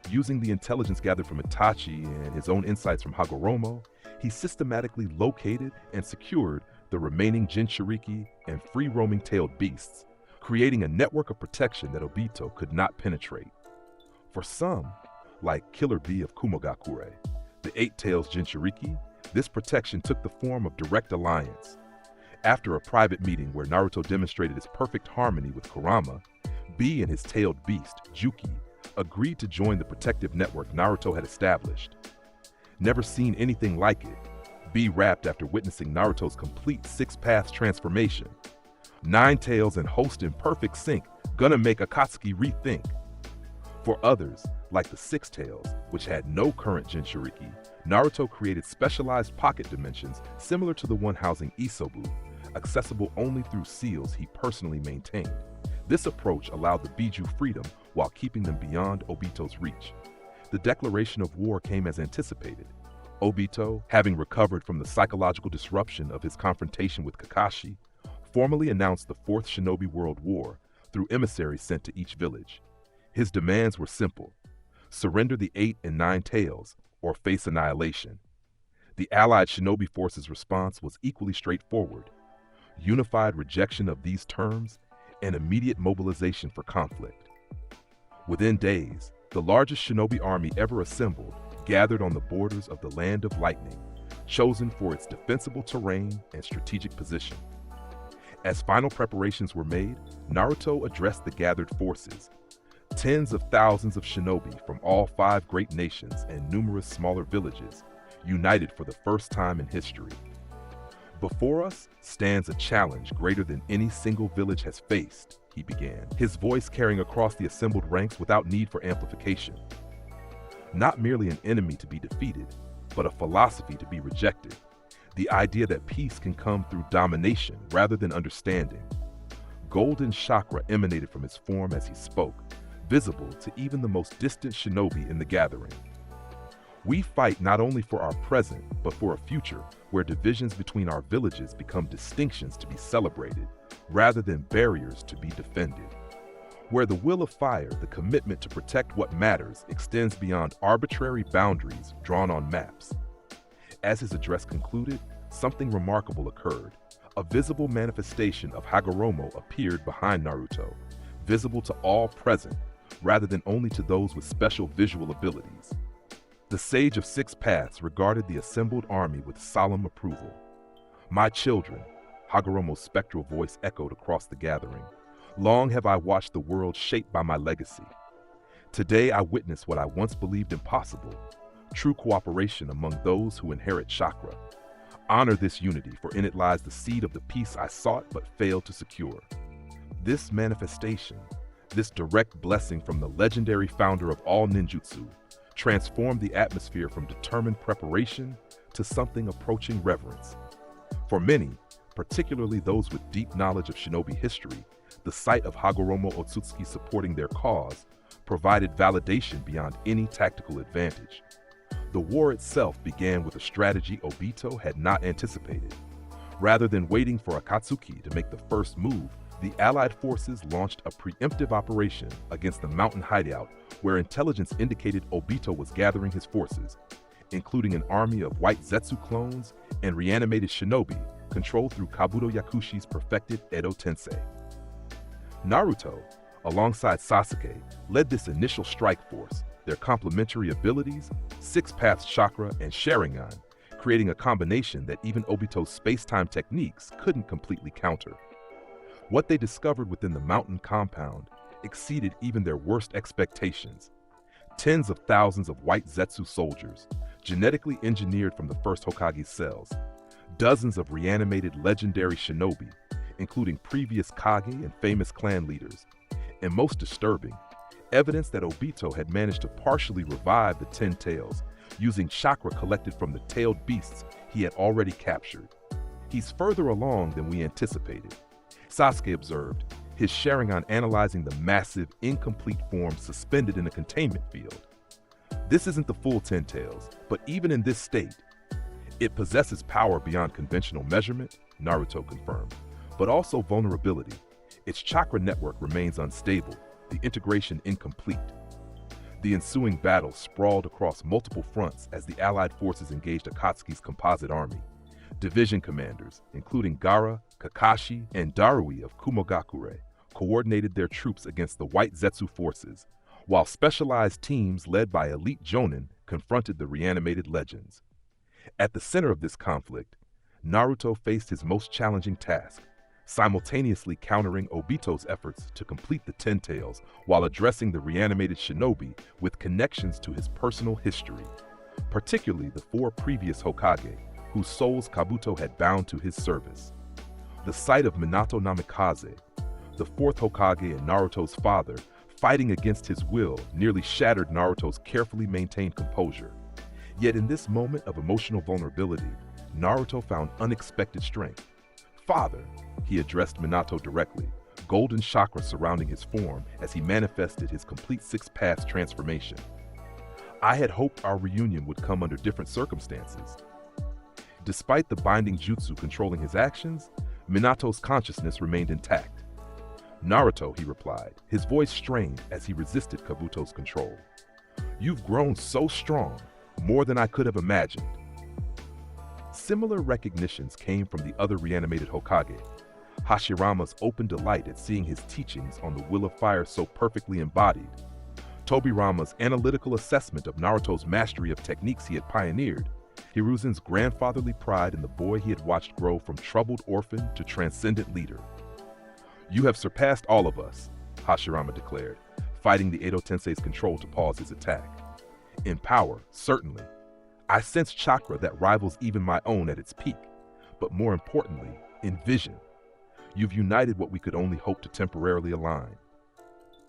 Speaker 2: Using the intelligence gathered from Itachi and his own insights from Hagoromo, he systematically located and secured the remaining Jinchuriki and free-roaming tailed beasts, creating a network of protection that Obito could not penetrate. For some, like Killer Bee of Kumogakure, the 8 tails Jinchuriki, this protection took the form of direct alliance. After a private meeting where Naruto demonstrated his perfect harmony with Kurama, Bee and his tailed beast, Juki, agreed to join the protective network Naruto had established. Never seen anything like it, Bee rapped after witnessing Naruto's complete 6 paths transformation. 9 tails and host in perfect sync, gonna make Akatsuki rethink. For others, like the 6 tails, which had no current Jinchuriki, Naruto created specialized pocket dimensions similar to the one housing Isobu, accessible only through seals he personally maintained. This approach allowed the Biju freedom while keeping them beyond Obito's reach. The declaration of war came as anticipated. Obito, having recovered from the psychological disruption of his confrontation with Kakashi, formally announced the 4th Shinobi World War through emissaries sent to each village. His demands were simple: surrender the 8 and 9 tails, or face annihilation. The allied shinobi forces' response was equally straightforward: unified rejection of these terms and immediate mobilization for conflict. Within days, the largest shinobi army ever assembled gathered on the borders of the Land of Lightning, chosen for its defensible terrain and strategic position. As final preparations were made, Naruto addressed the gathered forces. Tens of thousands of shinobi from all 5 great nations and numerous smaller villages, united for the first time in history. Before us stands a challenge greater than any single village has faced, he began, his voice carrying across the assembled ranks without need for amplification. Not merely an enemy to be defeated, but a philosophy to be rejected. The idea that peace can come through domination rather than understanding. Golden chakra emanated from his form as he spoke, visible to even the most distant shinobi in the gathering. We fight not only for our present, but for a future where divisions between our villages become distinctions to be celebrated, rather than barriers to be defended. Where the will of fire, the commitment to protect what matters, extends beyond arbitrary boundaries drawn on maps. As his address concluded, something remarkable occurred. A visible manifestation of Hagoromo appeared behind Naruto, visible to all present, rather than only to those with special visual abilities. The Sage of 6 Paths regarded the assembled army with solemn approval. "My children," Hagoromo's spectral voice echoed across the gathering, "long have I watched the world shaped by my legacy. Today I witness what I once believed impossible: true cooperation among those who inherit chakra. Honor this unity, for in it lies the seed of the peace I sought but failed to secure. This manifestation, this direct blessing from the legendary founder of all ninjutsu, transformed the atmosphere from determined preparation to something approaching reverence. For many, particularly those with deep knowledge of shinobi history, the sight of Hagoromo Ōtsutsuki supporting their cause provided validation beyond any tactical advantage. The war itself began with a strategy Obito had not anticipated. Rather than waiting for Akatsuki to make the first move, the Allied forces launched a preemptive operation against the mountain hideout where intelligence indicated Obito was gathering his forces, including an army of white Zetsu clones and reanimated shinobi controlled through Kabuto Yakushi's perfected Edo Tensei. Naruto, alongside Sasuke, led this initial strike force, their complementary abilities, Six Paths Chakra, and Sharingan, creating a combination that even Obito's space-time techniques couldn't completely counter. What they discovered within the mountain compound exceeded even their worst expectations. Tens of thousands of white Zetsu soldiers, genetically engineered from the first Hokage's cells, dozens of reanimated legendary shinobi, including previous Kage and famous clan leaders, and most disturbing, evidence that Obito had managed to partially revive the Ten Tails, using chakra collected from the tailed beasts he had already captured. He's further along than we anticipated, Sasuke observed, his Sharingan analyzing the massive, incomplete form suspended in a containment field. This isn't the full Ten Tails, but even in this state, it possesses power beyond conventional measurement, Naruto confirmed, but also vulnerability. Its chakra network remains unstable, the integration incomplete. The ensuing battle sprawled across multiple fronts as the Allied forces engaged Akatsuki's composite army. Division commanders, including Gaara, Kakashi, and Darui of Kumogakure, coordinated their troops against the white Zetsu forces, while specialized teams led by elite Jonin confronted the reanimated legends. At the center of this conflict, Naruto faced his most challenging task, simultaneously countering Obito's efforts to complete the Ten Tails while addressing the reanimated shinobi with connections to his personal history, particularly the four previous Hokage, whose souls Kabuto had bound to his service. The sight of Minato Namikaze, the fourth Hokage and Naruto's father, fighting against his will nearly shattered Naruto's carefully maintained composure. Yet in this moment of emotional vulnerability, Naruto found unexpected strength. "Father," he addressed Minato directly, golden chakra surrounding his form as he manifested his complete Six Paths transformation. "I had hoped our reunion would come under different circumstances." Despite the binding jutsu controlling his actions, Minato's consciousness remained intact. "Naruto," he replied, his voice strained as he resisted Kabuto's control. "You've grown so strong, more than I could have imagined." Similar recognitions came from the other reanimated Hokage. Hashirama's open delight at seeing his teachings on the Will of Fire so perfectly embodied. Tobirama's analytical assessment of Naruto's mastery of techniques he had pioneered. Hiruzen's grandfatherly pride in the boy he had watched grow from troubled orphan to transcendent leader. "You have surpassed all of us," Hashirama declared, fighting the Edo Tensei's control to pause his attack. "In power, certainly. I sense chakra that rivals even my own at its peak, but more importantly, in vision. You've united what we could only hope to temporarily align."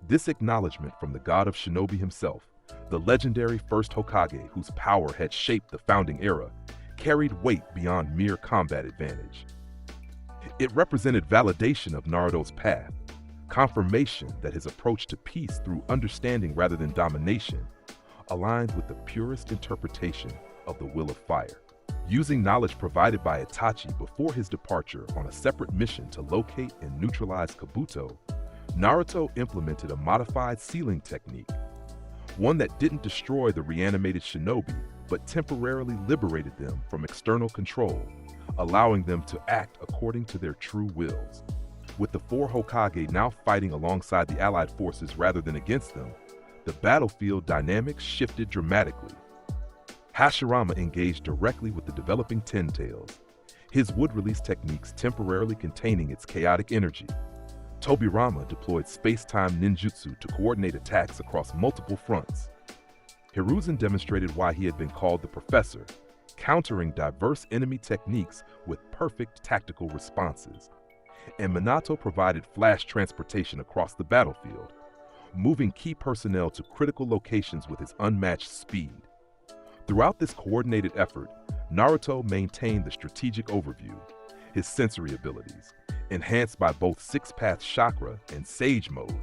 Speaker 2: This acknowledgement from the god of shinobi himself, the legendary first Hokage whose power had shaped the founding era, carried weight beyond mere combat advantage. It represented validation of Naruto's path, confirmation that his approach to peace through understanding rather than domination aligned with the purest interpretation of the Will of Fire. Using knowledge provided by Itachi before his departure on a separate mission to locate and neutralize Kabuto, Naruto implemented a modified sealing technique, one that didn't destroy the reanimated shinobi, but temporarily liberated them from external control, allowing them to act according to their true wills. With the four Hokage now fighting alongside the Allied forces rather than against them, the battlefield dynamics shifted dramatically. Hashirama engaged directly with the developing Ten Tails, his wood-release techniques temporarily containing its chaotic energy. Tobirama deployed space-time ninjutsu to coordinate attacks across multiple fronts. Hiruzen demonstrated why he had been called the Professor, countering diverse enemy techniques with perfect tactical responses. And Minato provided flash transportation across the battlefield, moving key personnel to critical locations with his unmatched speed. Throughout this coordinated effort, Naruto maintained the strategic overview, his sensory abilities, enhanced by both six-path chakra and sage mode,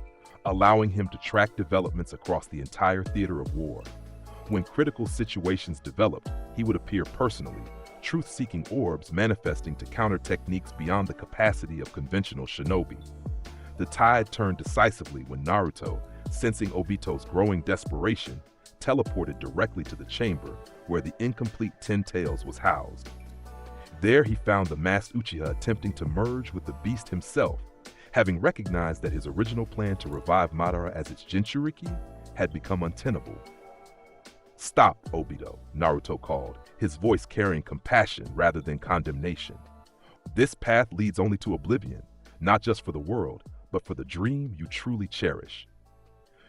Speaker 2: allowing him to track developments across the entire theater of war. When critical situations developed, he would appear personally, truth-seeking orbs manifesting to counter techniques beyond the capacity of conventional shinobi. The tide turned decisively when Naruto, sensing Obito's growing desperation, teleported directly to the chamber where the incomplete Ten Tails was housed. There he found the masked Uchiha attempting to merge with the beast himself, having recognized that his original plan to revive Madara as its Jinchuriki had become untenable. "Stop, Obito," Naruto called, his voice carrying compassion rather than condemnation. "This path leads only to oblivion, not just for the world, but for the dream you truly cherish."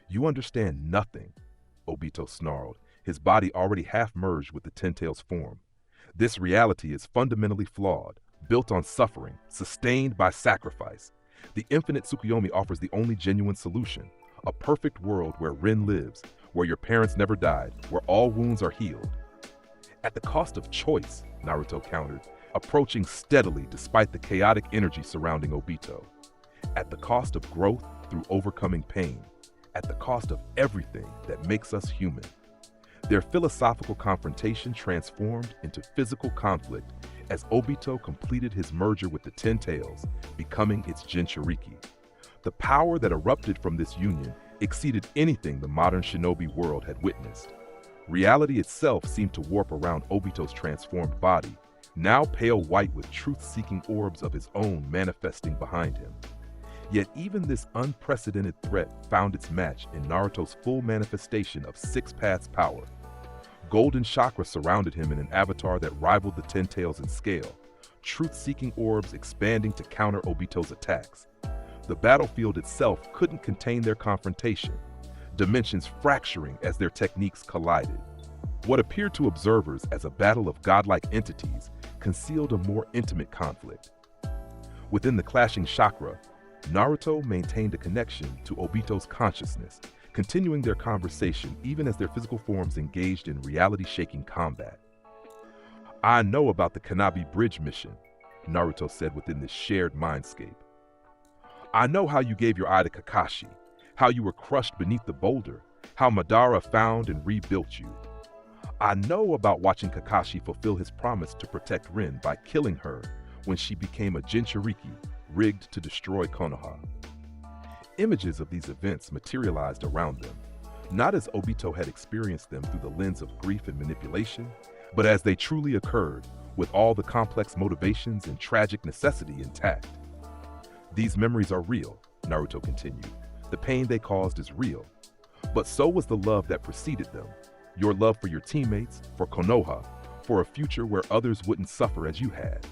Speaker 2: "You understand nothing," Obito snarled, his body already half-merged with the Ten Tails form. "This reality is fundamentally flawed, built on suffering, sustained by sacrifice. The infinite Tsukuyomi offers the only genuine solution, a perfect world where Rin lives, where your parents never died, where all wounds are healed." "At the cost of choice," Naruto countered, approaching steadily despite the chaotic energy surrounding Obito. "At the cost of growth through overcoming pain. At the cost of everything that makes us human." Their philosophical confrontation transformed into physical conflict as Obito completed his merger with the Ten Tails, becoming its Jinchuriki. The power that erupted from this union exceeded anything the modern shinobi world had witnessed. Reality itself seemed to warp around Obito's transformed body, now pale white with truth-seeking orbs of his own manifesting behind him. Yet even this unprecedented threat found its match in Naruto's full manifestation of six paths power. Golden chakra surrounded him in an avatar that rivaled the Ten Tails in scale, truth-seeking orbs expanding to counter Obito's attacks. The battlefield itself couldn't contain their confrontation, dimensions fracturing as their techniques collided. What appeared to observers as a battle of godlike entities concealed a more intimate conflict. Within the clashing chakra, Naruto maintained a connection to Obito's consciousness, continuing their conversation even as their physical forms engaged in reality-shaking combat. "I know about the Kanabi Bridge mission," Naruto said within this shared mindscape. "I know how you gave your eye to Kakashi, how you were crushed beneath the boulder, how Madara found and rebuilt you. I know about watching Kakashi fulfill his promise to protect Rin by killing her when she became a Jinchuriki, rigged to destroy Konoha." Images of these events materialized around them, not as Obito had experienced them through the lens of grief and manipulation, but as they truly occurred, with all the complex motivations and tragic necessity intact. "These memories are real," Naruto continued. "The pain they caused is real. But so was the love that preceded them. Your love for your teammates, for Konoha, for a future where others wouldn't suffer as you had."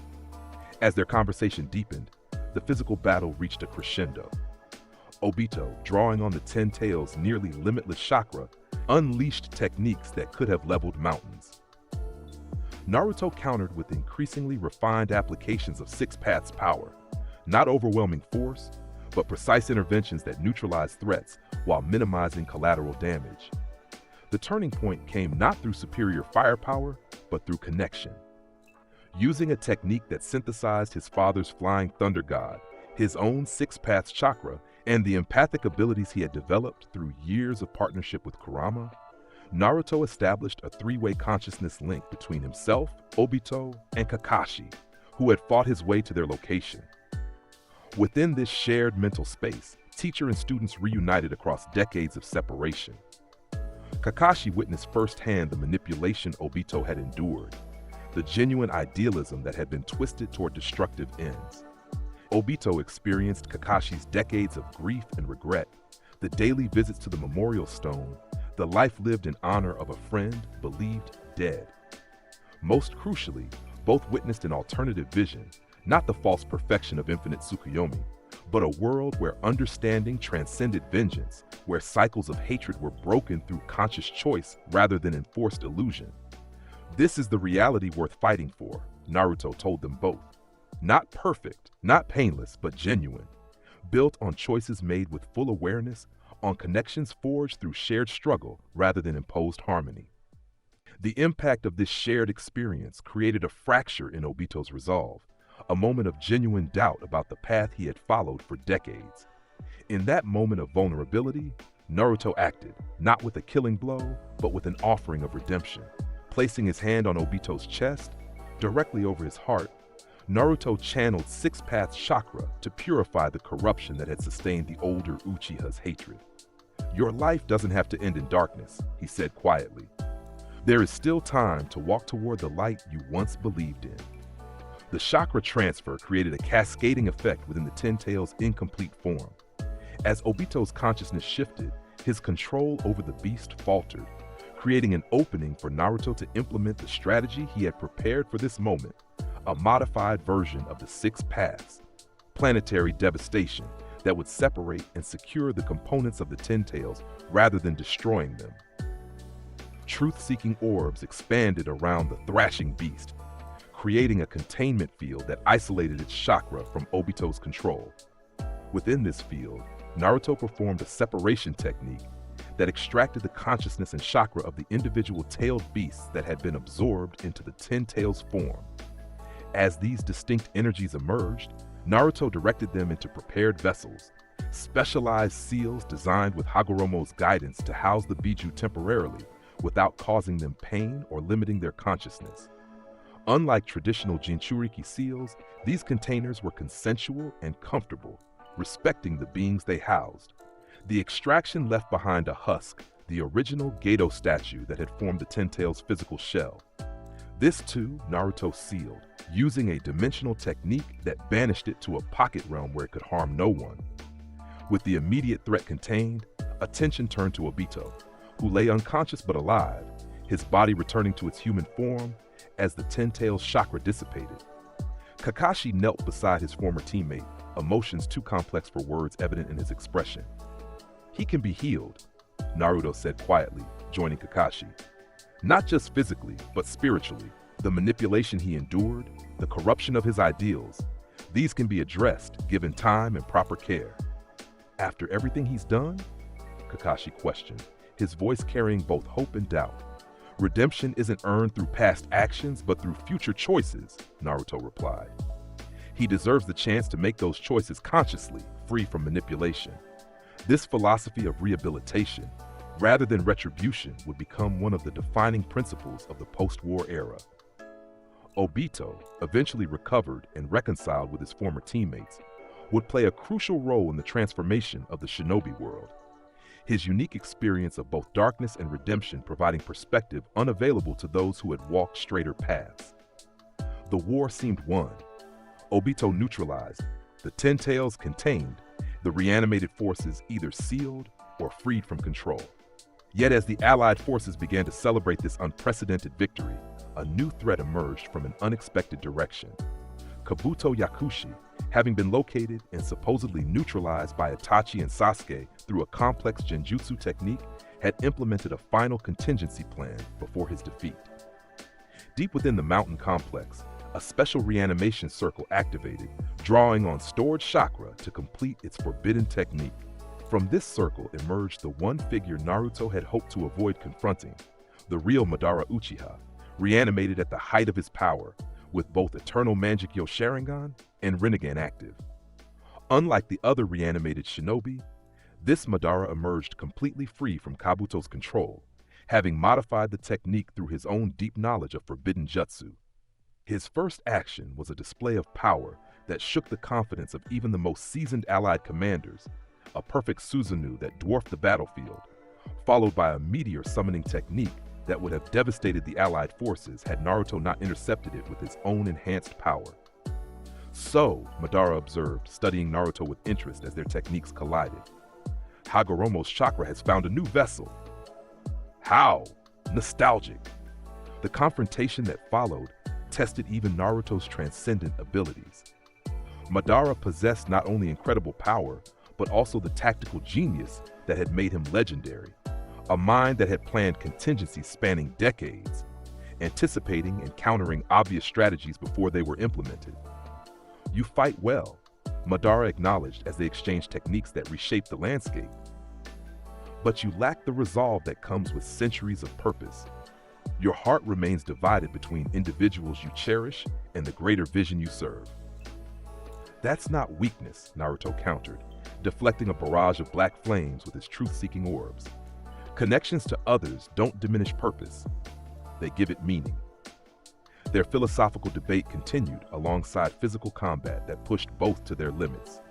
Speaker 2: As their conversation deepened, the physical battle reached a crescendo. Obito, drawing on the Ten Tails' nearly limitless chakra, unleashed techniques that could have leveled mountains. Naruto countered with increasingly refined applications of six paths power, not overwhelming force, but precise interventions that neutralized threats while minimizing collateral damage. The turning point came not through superior firepower, but through connection. Using a technique that synthesized his father's flying thunder god, his own six paths chakra, and the empathic abilities he had developed through years of partnership with Kurama, Naruto established a three-way consciousness link between himself, Obito, and Kakashi, who had fought his way to their location. Within this shared mental space, teacher and students reunited across decades of separation. Kakashi witnessed firsthand the manipulation Obito had endured, the genuine idealism that had been twisted toward destructive ends. Obito experienced Kakashi's decades of grief and regret, the daily visits to the memorial stone, the life lived in honor of a friend believed dead. Most crucially, both witnessed an alternative vision, not the false perfection of infinite Tsukuyomi, but a world where understanding transcended vengeance, where cycles of hatred were broken through conscious choice rather than enforced illusion. This is the reality worth fighting for, Naruto told them both. Not perfect, not painless, but genuine. Built on choices made with full awareness, on connections forged through shared struggle rather than imposed harmony. The impact of this shared experience created a fracture in Obito's resolve, a moment of genuine doubt about the path he had followed for decades. In that moment of vulnerability, Naruto acted, not with a killing blow, but with an offering of redemption. Placing his hand on Obito's chest, directly over his heart, Naruto channeled Six Paths chakra to purify the corruption that had sustained the older Uchiha's hatred. "Your life doesn't have to end in darkness," he said quietly. "There is still time to walk toward the light you once believed in." The chakra transfer created a cascading effect within the Ten Tails' incomplete form. As Obito's consciousness shifted, his control over the beast faltered, creating an opening for Naruto to implement the strategy he had prepared for this moment, a modified version of the Six Paths, planetary devastation that would separate and secure the components of the Ten Tails rather than destroying them. Truth-seeking orbs expanded around the thrashing beast, creating a containment field that isolated its chakra from Obito's control. Within this field, Naruto performed a separation technique that extracted the consciousness and chakra of the individual tailed beasts that had been absorbed into the Ten Tails form. As these distinct energies emerged, Naruto directed them into prepared vessels, specialized seals designed with Hagoromo's guidance to house the Biju temporarily without causing them pain or limiting their consciousness. Unlike traditional Jinchuriki seals, these containers were consensual and comfortable, respecting the beings they housed. The extraction left behind a husk, the original Gedo statue that had formed the Ten Tails' physical shell. This too, Naruto sealed, using a dimensional technique that banished it to a pocket realm where it could harm no one. With the immediate threat contained, attention turned to Obito, who lay unconscious but alive, his body returning to its human form as the Ten Tails' chakra dissipated. Kakashi knelt beside his former teammate, emotions too complex for words evident in his expression. "He can be healed," Naruto said quietly, joining Kakashi. "Not just physically, but spiritually. The manipulation he endured, the corruption of his ideals, these can be addressed given time and proper care." "After everything he's done?" Kakashi questioned, his voice carrying both hope and doubt. "Redemption isn't earned through past actions, but through future choices," Naruto replied. "He deserves the chance to make those choices consciously, free from manipulation." This philosophy of rehabilitation, rather than retribution, would become one of the defining principles of the post-war era. Obito, eventually recovered and reconciled with his former teammates, would play a crucial role in the transformation of the shinobi world. His unique experience of both darkness and redemption providing perspective unavailable to those who had walked straighter paths. The war seemed won. Obito neutralized, the Ten Tails contained, the reanimated forces either sealed or freed from control. Yet as the Allied forces began to celebrate this unprecedented victory, a new threat emerged from an unexpected direction. Kabuto Yakushi, having been located and supposedly neutralized by Itachi and Sasuke through a complex genjutsu technique, had implemented a final contingency plan before his defeat. Deep within the mountain complex, a special reanimation circle activated, drawing on stored chakra to complete its forbidden technique. From this circle emerged the one figure Naruto had hoped to avoid confronting, the real Madara Uchiha, reanimated at the height of his power, with both Eternal Mangekyo Sharingan and Rinnegan active. Unlike the other reanimated shinobi, this Madara emerged completely free from Kabuto's control, having modified the technique through his own deep knowledge of forbidden jutsu. His first action was a display of power that shook the confidence of even the most seasoned Allied commanders, a perfect Susanoo that dwarfed the battlefield, followed by a meteor summoning technique that would have devastated the Allied forces had Naruto not intercepted it with his own enhanced power. "So," Madara observed, studying Naruto with interest as their techniques collided, "Hagoromo's chakra has found a new vessel." "How?" Nostalgic. The confrontation that followed tested even Naruto's transcendent abilities. Madara possessed not only incredible power, but also the tactical genius that had made him legendary, a mind that had planned contingencies spanning decades, anticipating and countering obvious strategies before they were implemented. "You fight well," Madara acknowledged as they exchanged techniques that reshaped the landscape. "But you lack the resolve that comes with centuries of purpose. Your heart remains divided between individuals you cherish and the greater vision you serve." "That's not weakness," Naruto countered, deflecting a barrage of black flames with his truth-seeking orbs. "Connections to others don't diminish purpose. They give it meaning." Their philosophical debate continued alongside physical combat that pushed both to their limits.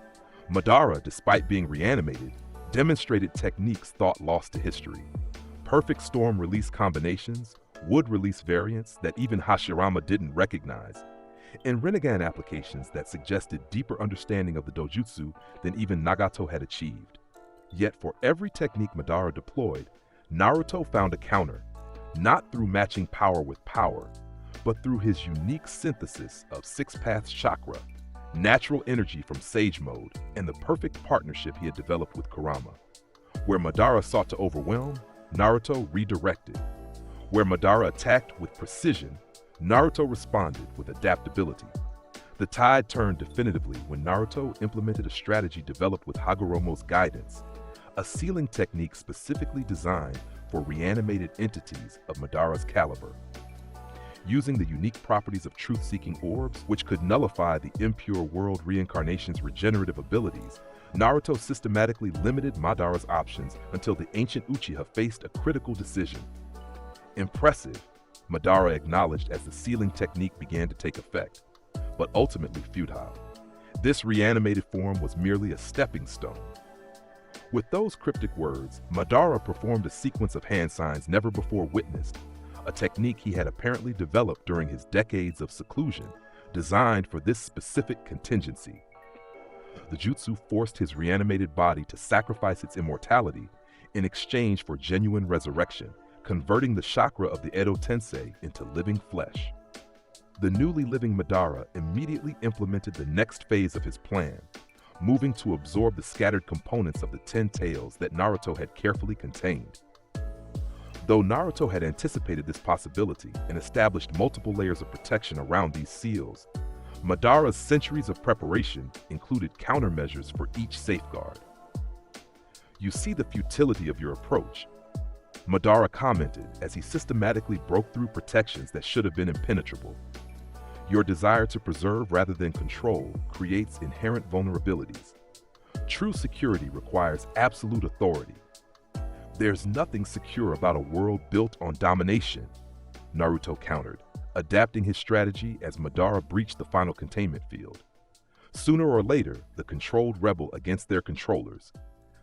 Speaker 2: Madara, despite being reanimated, demonstrated techniques thought lost to history. Perfect storm release combinations, wood release variants that even Hashirama didn't recognize, and rinnegan applications that suggested deeper understanding of the dojutsu than even Nagato had achieved. Yet for every technique Madara deployed, Naruto found a counter, not through matching power with power, but through his unique synthesis of Six Paths chakra, natural energy from Sage Mode, and the perfect partnership he had developed with Kurama. Where Madara sought to overwhelm, Naruto redirected. Where Madara attacked with precision, Naruto responded with adaptability. The tide turned definitively when Naruto implemented a strategy developed with Hagoromo's guidance, a sealing technique specifically designed for reanimated entities of Madara's caliber. Using the unique properties of truth-seeking orbs, which could nullify the impure world reincarnation's regenerative abilities, Naruto systematically limited Madara's options until the ancient Uchiha faced a critical decision. Impressive, Madara acknowledged as the sealing technique began to take effect, but ultimately futile. This reanimated form was merely a stepping stone. With those cryptic words, Madara performed a sequence of hand signs never before witnessed, a technique he had apparently developed during his decades of seclusion, designed for this specific contingency. The jutsu forced his reanimated body to sacrifice its immortality in exchange for genuine resurrection, converting the chakra of the Edo Tensei into living flesh. The newly living Madara immediately implemented the next phase of his plan, moving to absorb the scattered components of the 10 tails that Naruto had carefully contained. Though Naruto had anticipated this possibility and established multiple layers of protection around these seals, Madara's centuries of preparation included countermeasures for each safeguard. "You see the futility of your approach," Madara commented as he systematically broke through protections that should have been impenetrable. "Your desire to preserve rather than control creates inherent vulnerabilities. True security requires absolute authority. There's nothing secure about a world built on domination," Naruto countered, adapting his strategy as Madara breached the final containment field. Sooner or later, the controlled rebel against their controllers.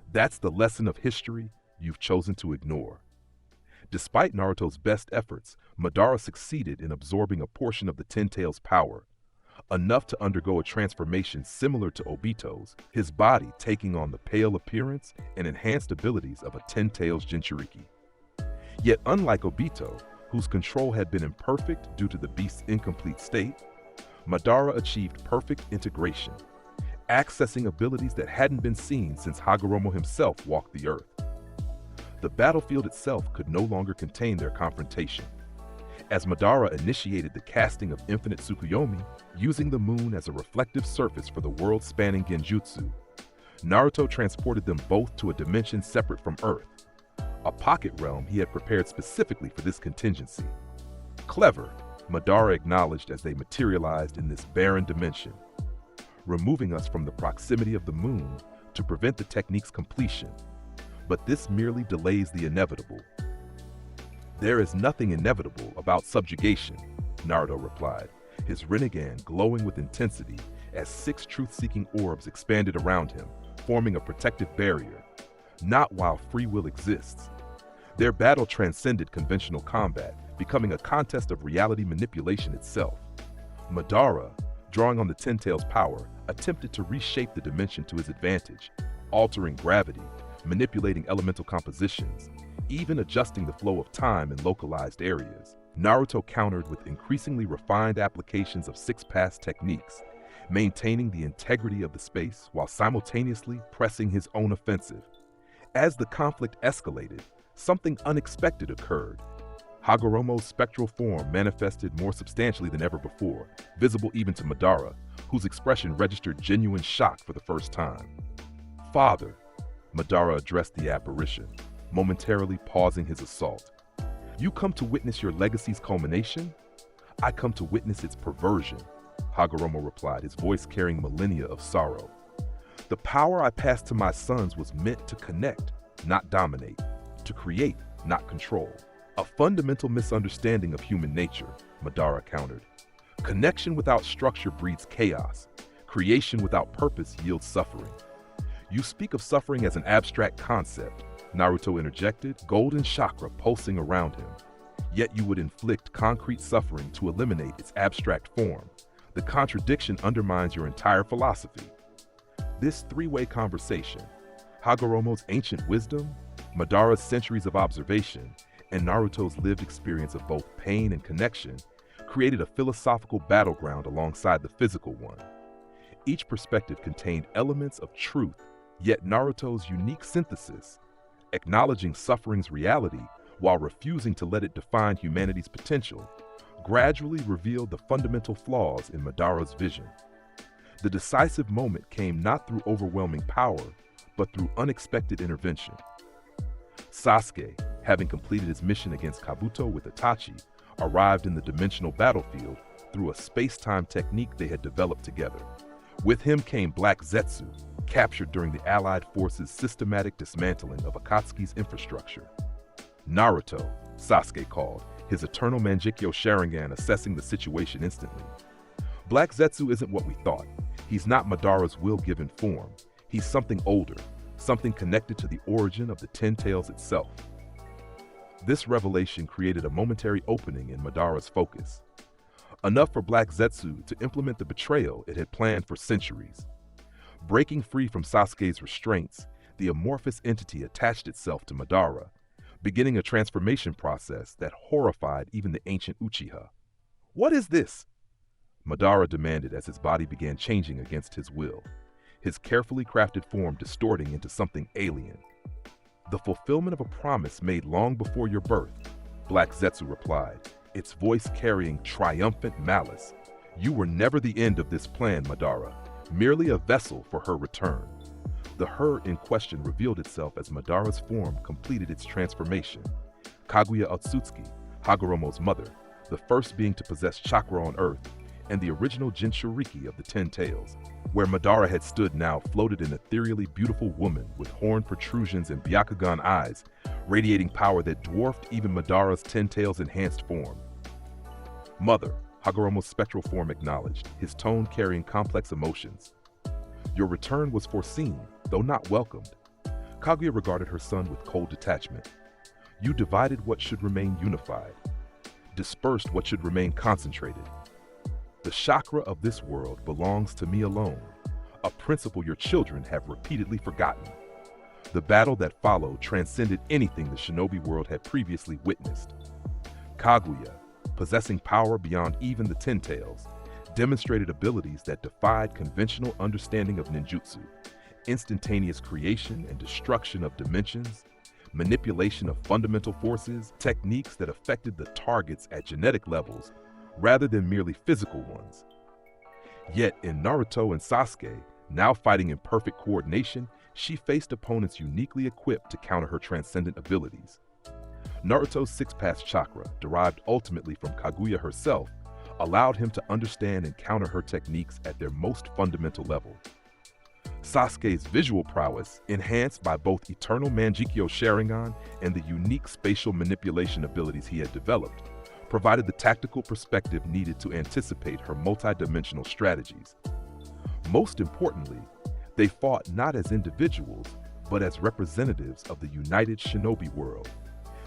Speaker 2: That's the lesson of history you've chosen to ignore. Despite Naruto's best efforts, Madara succeeded in absorbing a portion of the Ten Tails' power, enough to undergo a transformation similar to Obito's, his body taking on the pale appearance and enhanced abilities of a Ten Tails Jinchuriki. Yet unlike Obito, whose control had been imperfect due to the beast's incomplete state, Madara achieved perfect integration, accessing abilities that hadn't been seen since Hagoromo himself walked the earth. The battlefield itself could no longer contain their confrontation. As Madara initiated the casting of infinite Tsukuyomi, using the moon as a reflective surface for the world-spanning genjutsu, Naruto transported them both to a dimension separate from Earth, a pocket realm he had prepared specifically for this contingency. "Clever," Madara acknowledged as they materialized in this barren dimension, removing us from the proximity of the moon to prevent the technique's completion. But this merely delays the inevitable. "There is nothing inevitable about subjugation," Naruto replied, his rinnegan glowing with intensity as 6 truth-seeking orbs expanded around him, forming a protective barrier. Not while free will exists. Their battle transcended conventional combat, becoming a contest of reality manipulation itself. Madara, drawing on the Ten Tails' power, attempted to reshape the dimension to his advantage, altering gravity, manipulating elemental compositions, even adjusting the flow of time in localized areas. Naruto countered with increasingly refined applications of Six Paths techniques, maintaining the integrity of the space while simultaneously pressing his own offensive. As the conflict escalated, something unexpected occurred. Hagoromo's spectral form manifested more substantially than ever before, visible even to Madara, whose expression registered genuine shock for the first time. "Father," Madara addressed the apparition, momentarily pausing his assault. "You come to witness your legacy's culmination? I come to witness its perversion," Hagoromo replied, his voice carrying millennia of sorrow. "The power I passed to my sons was meant to connect, not dominate, to create, not control. A fundamental misunderstanding of human nature," Madara countered. "Connection without structure breeds chaos. Creation without purpose yields suffering." "You speak of suffering as an abstract concept," Naruto interjected, golden chakra pulsing around him. "Yet you would inflict concrete suffering to eliminate its abstract form. The contradiction undermines your entire philosophy." This three-way conversation, Hagoromo's ancient wisdom, Madara's centuries of observation, and Naruto's lived experience of both pain and connection, created a philosophical battleground alongside the physical one. Each perspective contained elements of truth, yet Naruto's unique synthesis, acknowledging suffering's reality while refusing to let it define humanity's potential, gradually revealed the fundamental flaws in Madara's vision. The decisive moment came not through overwhelming power, but through unexpected intervention. Sasuke, having completed his mission against Kabuto with Itachi, arrived in the dimensional battlefield through a space-time technique they had developed together. With him came Black Zetsu, captured during the Allied forces' systematic dismantling of Akatsuki's infrastructure. "Naruto," Sasuke called, his eternal Mangekyo Sharingan assessing the situation instantly. "Black Zetsu isn't what we thought. He's not Madara's will-given form. He's something older, something connected to the origin of the Ten Tails itself." This revelation created a momentary opening in Madara's focus. Enough for Black Zetsu to implement the betrayal it had planned for centuries. Breaking free from Sasuke's restraints, the amorphous entity attached itself to Madara, beginning a transformation process that horrified even the ancient Uchiha. "What is this?" Madara demanded as his body began changing against his will, his carefully crafted form distorting into something alien. "The fulfillment of a promise made long before your birth," Black Zetsu replied, its voice carrying triumphant malice. "You were never the end of this plan, Madara, merely a vessel for her return." The her in question revealed itself as Madara's form completed its transformation. Kaguya Otsutsuki, Hagoromo's mother, the first being to possess chakra on Earth, and the original Jinchuriki of the Ten Tails. Where Madara had stood now floated an ethereally beautiful woman with horn protrusions and Byakugan eyes, radiating power that dwarfed even Madara's Ten Tails enhanced form. "Mother," Hagoromo's spectral form acknowledged, his tone carrying complex emotions. "Your return was foreseen, though not welcomed." Kaguya regarded her son with cold detachment. "You divided what should remain unified, dispersed what should remain concentrated. The chakra of this world belongs to me alone, a principle your children have repeatedly forgotten." The battle that followed transcended anything the shinobi world had previously witnessed. Kaguya, possessing power beyond even the Ten Tails, demonstrated abilities that defied conventional understanding of ninjutsu: instantaneous creation and destruction of dimensions, manipulation of fundamental forces, techniques that affected the targets at genetic levels rather than merely physical ones. Yet in Naruto and Sasuke, now fighting in perfect coordination, she faced opponents uniquely equipped to counter her transcendent abilities. Naruto's six-path chakra, derived ultimately from Kaguya herself, allowed him to understand and counter her techniques at their most fundamental level. Sasuke's visual prowess, enhanced by both eternal Mangekyo Sharingan and the unique spatial manipulation abilities he had developed, provided the tactical perspective needed to anticipate her multidimensional strategies. Most importantly, they fought not as individuals, but as representatives of the united shinobi world,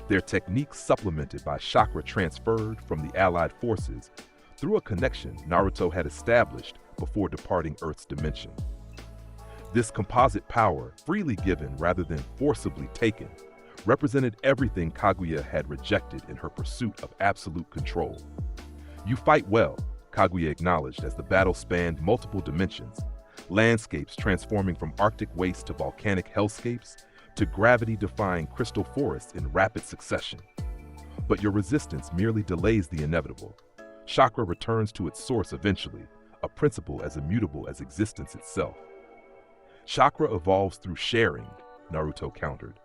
Speaker 2: their techniques supplemented by chakra transferred from the allied forces through a connection Naruto had established before departing Earth's dimension. This composite power, freely given rather than forcibly taken, represented everything Kaguya had rejected in her pursuit of absolute control. "You fight well," Kaguya acknowledged as the battle spanned multiple dimensions, landscapes transforming from Arctic wastes to volcanic hellscapes to gravity-defying crystal forests in rapid succession. But your resistance merely delays the inevitable. Chakra returns to its source eventually, a principle as immutable as existence itself. Chakra evolves through sharing, Naruto countered,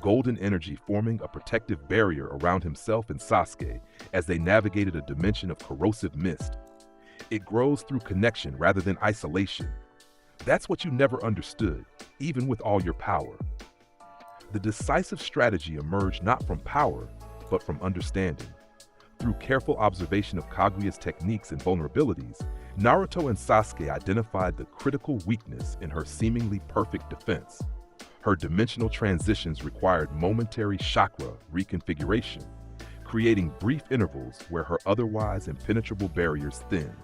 Speaker 2: golden energy forming a protective barrier around himself and Sasuke as they navigated a dimension of corrosive mist. It grows through connection rather than isolation. That's what you never understood, even with all your power. The decisive strategy emerged not from power, but from understanding. Through careful observation of Kaguya's techniques and vulnerabilities, Naruto and Sasuke identified the critical weakness in her seemingly perfect defense. Her dimensional transitions required momentary chakra reconfiguration, creating brief intervals where her otherwise impenetrable barriers thinned.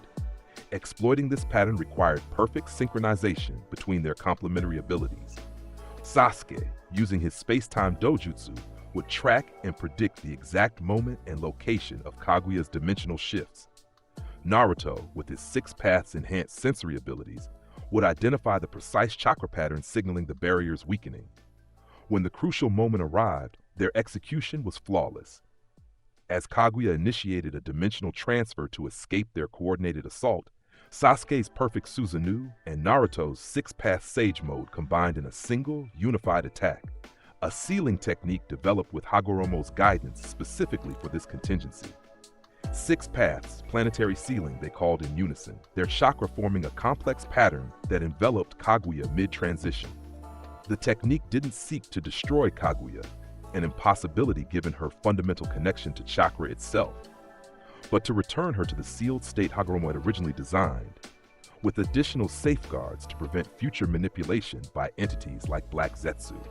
Speaker 2: Exploiting this pattern required perfect synchronization between their complementary abilities. Sasuke, using his space-time dojutsu, would track and predict the exact moment and location of Kaguya's dimensional shifts. Naruto, with his 6 paths enhanced sensory abilities, would identify the precise chakra patterns signaling the barrier's weakening. When the crucial moment arrived, their execution was flawless. As Kaguya initiated a dimensional transfer to escape their coordinated assault, Sasuke's perfect Susanoo and Naruto's 6-path Sage Mode combined in a single, unified attack, a sealing technique developed with Hagoromo's guidance specifically for this contingency. 6 paths, planetary sealing they called in unison, their chakra forming a complex pattern that enveloped Kaguya mid-transition. The technique didn't seek to destroy Kaguya, an impossibility given her fundamental connection to chakra itself, but to return her to the sealed state Hagoromo had originally designed, with additional safeguards to prevent future manipulation by entities like Black Zetsu.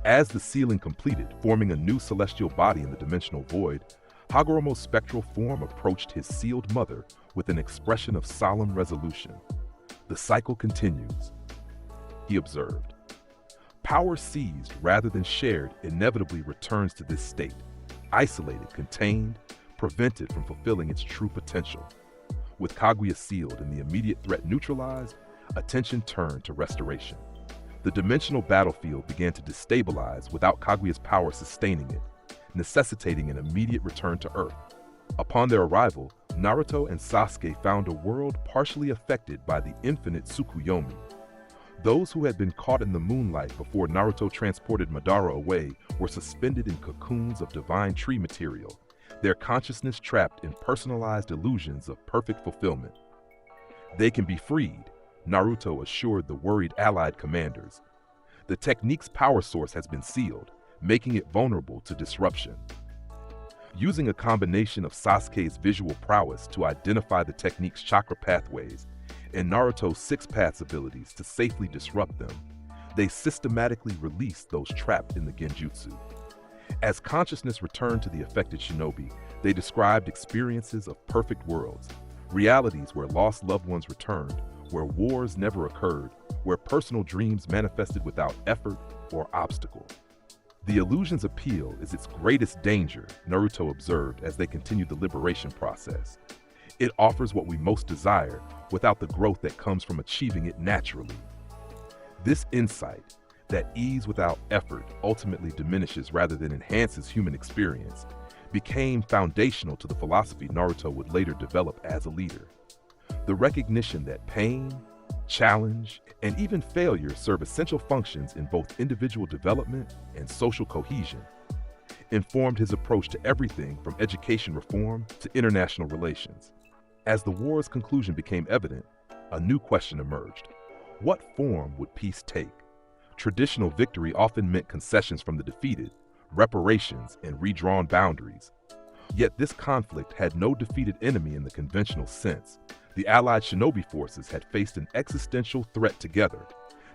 Speaker 2: As the sealing completed, forming a new celestial body in the dimensional void, Hagoromo's spectral form approached his sealed mother with an expression of solemn resolution. The cycle continues, he observed. Power seized rather than shared inevitably returns to this state, isolated, contained, prevented from fulfilling its true potential. With Kaguya sealed and the immediate threat neutralized, attention turned to restoration. The dimensional battlefield began to destabilize without Kaguya's power sustaining it, necessitating an immediate return to Earth. Upon their arrival, Naruto and Sasuke found a world partially affected by the infinite Tsukuyomi. Those who had been caught in the moonlight before Naruto transported Madara away were suspended in cocoons of divine tree material, their consciousness trapped in personalized illusions of perfect fulfillment. They can be freed, Naruto assured the worried allied commanders. The technique's power source has been sealed, making it vulnerable to disruption. Using a combination of Sasuke's visual prowess to identify the technique's chakra pathways and Naruto's 6 paths abilities to safely disrupt them, they systematically released those trapped in the genjutsu. As consciousness returned to the affected shinobi, they described experiences of perfect worlds, realities where lost loved ones returned, where wars never occurred, where personal dreams manifested without effort or obstacle. The illusion's appeal is its greatest danger, Naruto observed as they continued the liberation process. It offers what we most desire without the growth that comes from achieving it naturally. This insight, that ease without effort ultimately diminishes rather than enhances human experience, became foundational to the philosophy Naruto would later develop as a leader. The recognition that pain, challenge, and even failure serve essential functions in both individual development and social cohesion informed his approach to everything from education reform to international relations. As the war's conclusion became evident, a new question emerged. What form would peace take? Traditional victory often meant concessions from the defeated, reparations, and redrawn boundaries. Yet this conflict had no defeated enemy in the conventional sense. The allied shinobi forces had faced an existential threat together.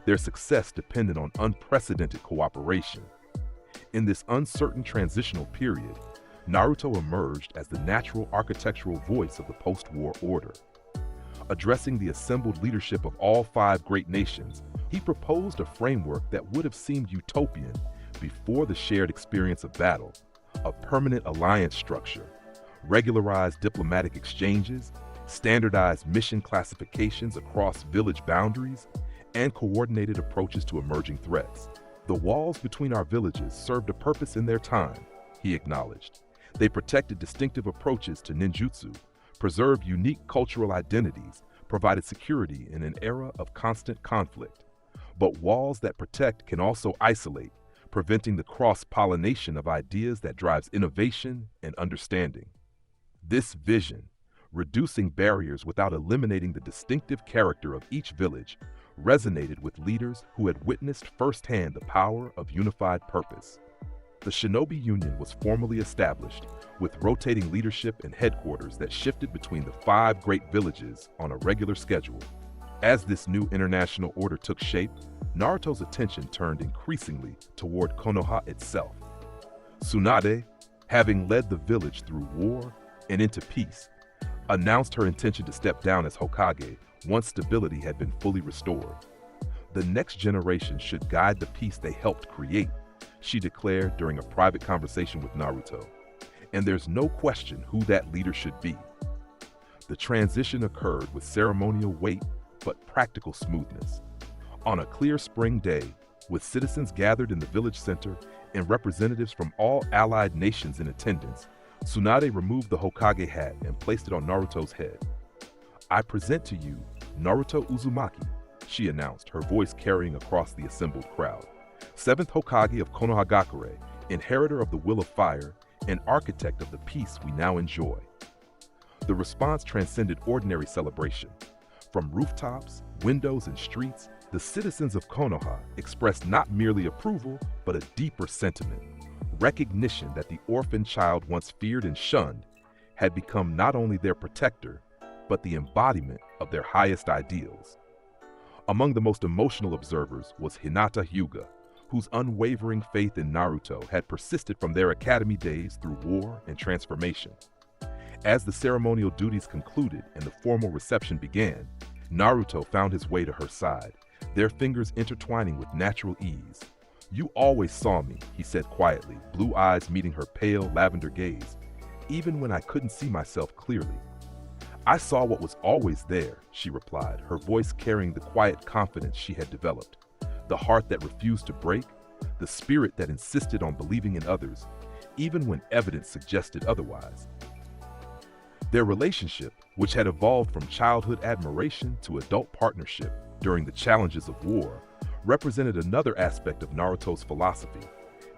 Speaker 2: Their success depended on unprecedented cooperation. In this uncertain transitional period, Naruto emerged as the natural architectural voice of the post-war order. Addressing the assembled leadership of all 5 great nations, he proposed a framework that would have seemed utopian before the shared experience of battle, a permanent alliance structure, regularized diplomatic exchanges, standardized mission classifications across village boundaries, and coordinated approaches to emerging threats. The walls between our villages served a purpose in their time, he acknowledged. They protected distinctive approaches to ninjutsu, preserved unique cultural identities, provided security in an era of constant conflict. But walls that protect can also isolate, preventing the cross-pollination of ideas that drives innovation and understanding. This vision, reducing barriers without eliminating the distinctive character of each village, resonated with leaders who had witnessed firsthand the power of unified purpose. The Shinobi Union was formally established, with rotating leadership and headquarters that shifted between the 5 great villages on a regular schedule. As this new international order took shape, Naruto's attention turned increasingly toward Konoha itself. Tsunade, having led the village through war and into peace, announced her intention to step down as Hokage once stability had been fully restored. The next generation should guide the peace they helped create, she declared during a private conversation with Naruto. And there's no question who that leader should be. The transition occurred with ceremonial weight but practical smoothness. On a clear spring day, with citizens gathered in the village center and representatives from all allied nations in attendance, Tsunade removed the Hokage hat and placed it on Naruto's head. "I present to you Naruto Uzumaki," she announced, her voice carrying across the assembled crowd. "7th Hokage of Konohagakure, inheritor of the Will of Fire, and architect of the peace we now enjoy." The response transcended ordinary celebration. From rooftops, windows, and streets, the citizens of Konoha expressed not merely approval, but a deeper sentiment, recognition that the orphan child once feared and shunned had become not only their protector, but the embodiment of their highest ideals. Among the most emotional observers was Hinata Hyuga, whose unwavering faith in Naruto had persisted from their academy days through war and transformation. As the ceremonial duties concluded and the formal reception began, Naruto found his way to her side, their fingers intertwining with natural ease. "You always saw me," he said quietly, blue eyes meeting her pale lavender gaze, "even when I couldn't see myself clearly." "I saw what was always there," she replied, her voice carrying the quiet confidence she had developed, the heart that refused to break, the spirit that insisted on believing in others, even when evidence suggested otherwise. Their relationship, which had evolved from childhood admiration to adult partnership during the challenges of war, represented another aspect of Naruto's philosophy,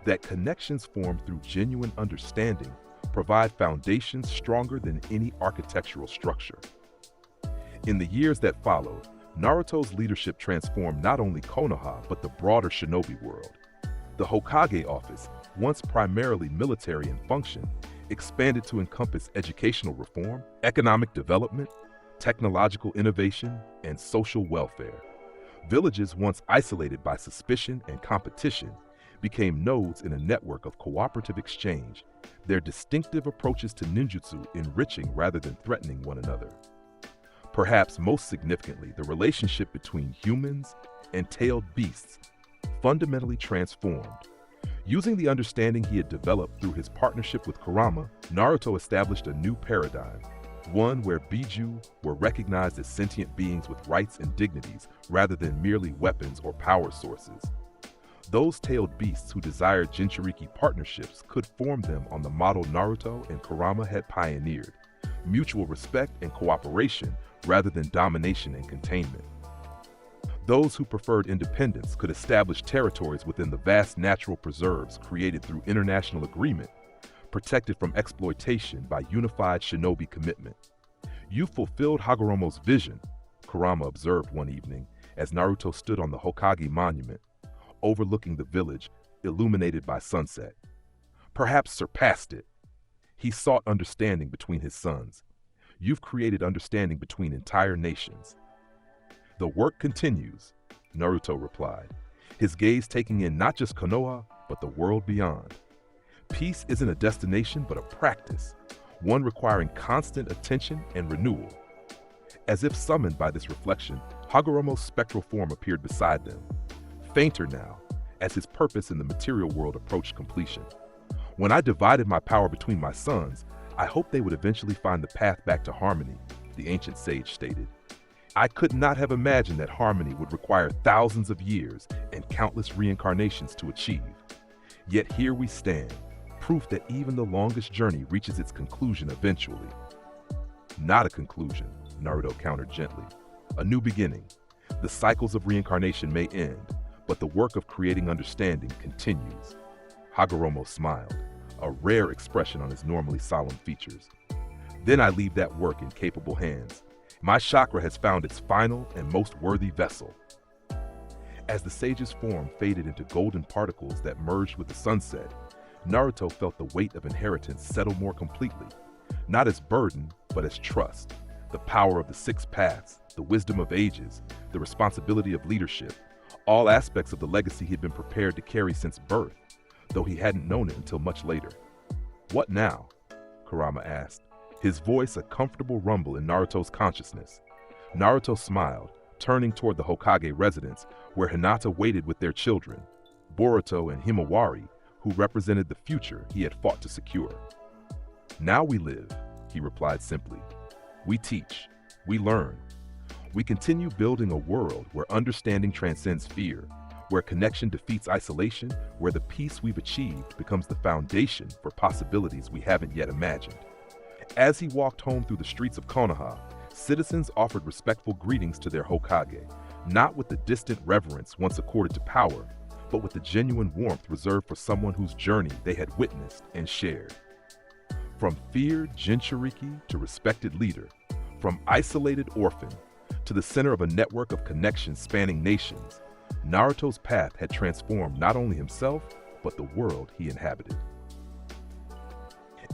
Speaker 2: that connections formed through genuine understanding provide foundations stronger than any architectural structure. In the years that followed, Naruto's leadership transformed not only Konoha but the broader shinobi world. The Hokage office, once primarily military in function, expanded to encompass educational reform, economic development, technological innovation, and social welfare. Villages once isolated by suspicion and competition became nodes in a network of cooperative exchange, their distinctive approaches to ninjutsu enriching rather than threatening one another. Perhaps most significantly, the relationship between humans and tailed beasts fundamentally transformed. Using the understanding he had developed through his partnership with Kurama, Naruto established a new paradigm, one where Biju were recognized as sentient beings with rights and dignities rather than merely weapons or power sources. Those tailed beasts who desired Jinchuriki partnerships could form them on the model Naruto and Kurama had pioneered, mutual respect and cooperation rather than domination and containment. Those who preferred independence could establish territories within the vast natural preserves created through international agreement, protected from exploitation by unified shinobi commitment. "You fulfilled Hagoromo's vision," Kurama observed one evening as Naruto stood on the Hokage monument, overlooking the village illuminated by sunset. "Perhaps surpassed it." He sought understanding between his sons. "You've created understanding between entire nations." "The work continues," Naruto replied, his gaze taking in not just Konoha, but the world beyond. Peace isn't a destination, but a practice, one requiring constant attention and renewal. As if summoned by this reflection, Hagoromo's spectral form appeared beside them, fainter now, as his purpose in the material world approached completion. "When I divided my power between my sons, I hoped they would eventually find the path back to harmony, the ancient sage stated. I could not have imagined that harmony would require thousands of years and countless reincarnations to achieve. Yet here we stand, proof that even the longest journey reaches its conclusion eventually. Not a conclusion, Naruto countered gently. A new beginning. The cycles of reincarnation may end, but the work of creating understanding continues. Hagoromo smiled, a rare expression on his normally solemn features. Then I leave that work in capable hands. My chakra has found its final and most worthy vessel. As the sage's form faded into golden particles that merged with the sunset, Naruto felt the weight of inheritance settle more completely, not as burden, but as trust. The power of the 6 paths, the wisdom of ages, the responsibility of leadership, all aspects of the legacy he'd been prepared to carry since birth, though he hadn't known it until much later. What now? Kurama asked, his voice a comfortable rumble in Naruto's consciousness. Naruto smiled, turning toward the Hokage residence where Hinata waited with their children, Boruto and Himawari, who represented the future he had fought to secure. Now we live, he replied simply. We teach, we learn. We continue building a world where understanding transcends fear, where connection defeats isolation, where the peace we've achieved becomes the foundation for possibilities we haven't yet imagined. As he walked home through the streets of Konoha, citizens offered respectful greetings to their Hokage, not with the distant reverence once accorded to power, but with the genuine warmth reserved for someone whose journey they had witnessed and shared. From feared Jinchuriki to respected leader, from isolated orphan to the center of a network of connections spanning nations, Naruto's path had transformed not only himself, but the world he inhabited.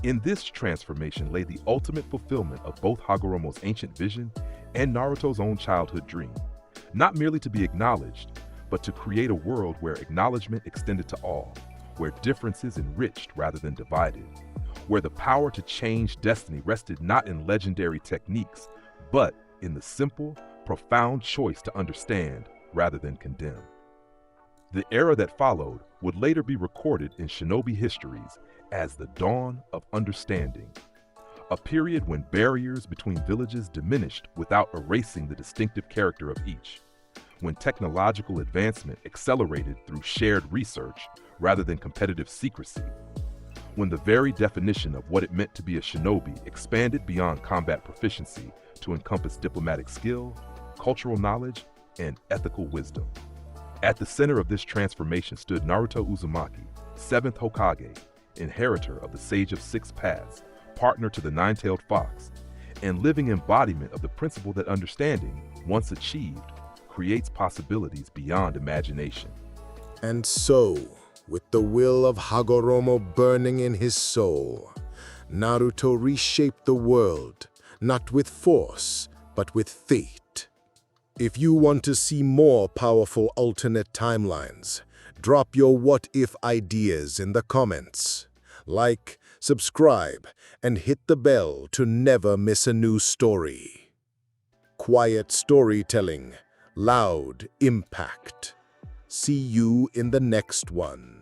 Speaker 2: In this transformation lay the ultimate fulfillment of both Hagoromo's ancient vision and Naruto's own childhood dream, not merely to be acknowledged, but to create a world where acknowledgement extended to all, where differences enriched rather than divided, where the power to change destiny rested not in legendary techniques, but in the simple, profound choice to understand rather than condemn. The era that followed would later be recorded in shinobi histories as the dawn of understanding, a period when barriers between villages diminished without erasing the distinctive character of each, when technological advancement accelerated through shared research rather than competitive secrecy, when the very definition of what it meant to be a shinobi expanded beyond combat proficiency to encompass diplomatic skill, cultural knowledge, and ethical wisdom. At the center of this transformation stood Naruto Uzumaki, 7th Hokage, inheritor of the Sage of 6 Paths, partner to the Nine-Tailed Fox, and living embodiment of the principle that understanding, once achieved, creates possibilities beyond imagination.
Speaker 1: And so, with the will of Hagoromo burning in his soul, Naruto reshaped the world, not with force, but with fate. If you want to see more powerful alternate timelines, drop your what-if ideas in the comments. Like, subscribe, and hit the bell to never miss a new story. Quiet storytelling, loud impact. See you in the next one.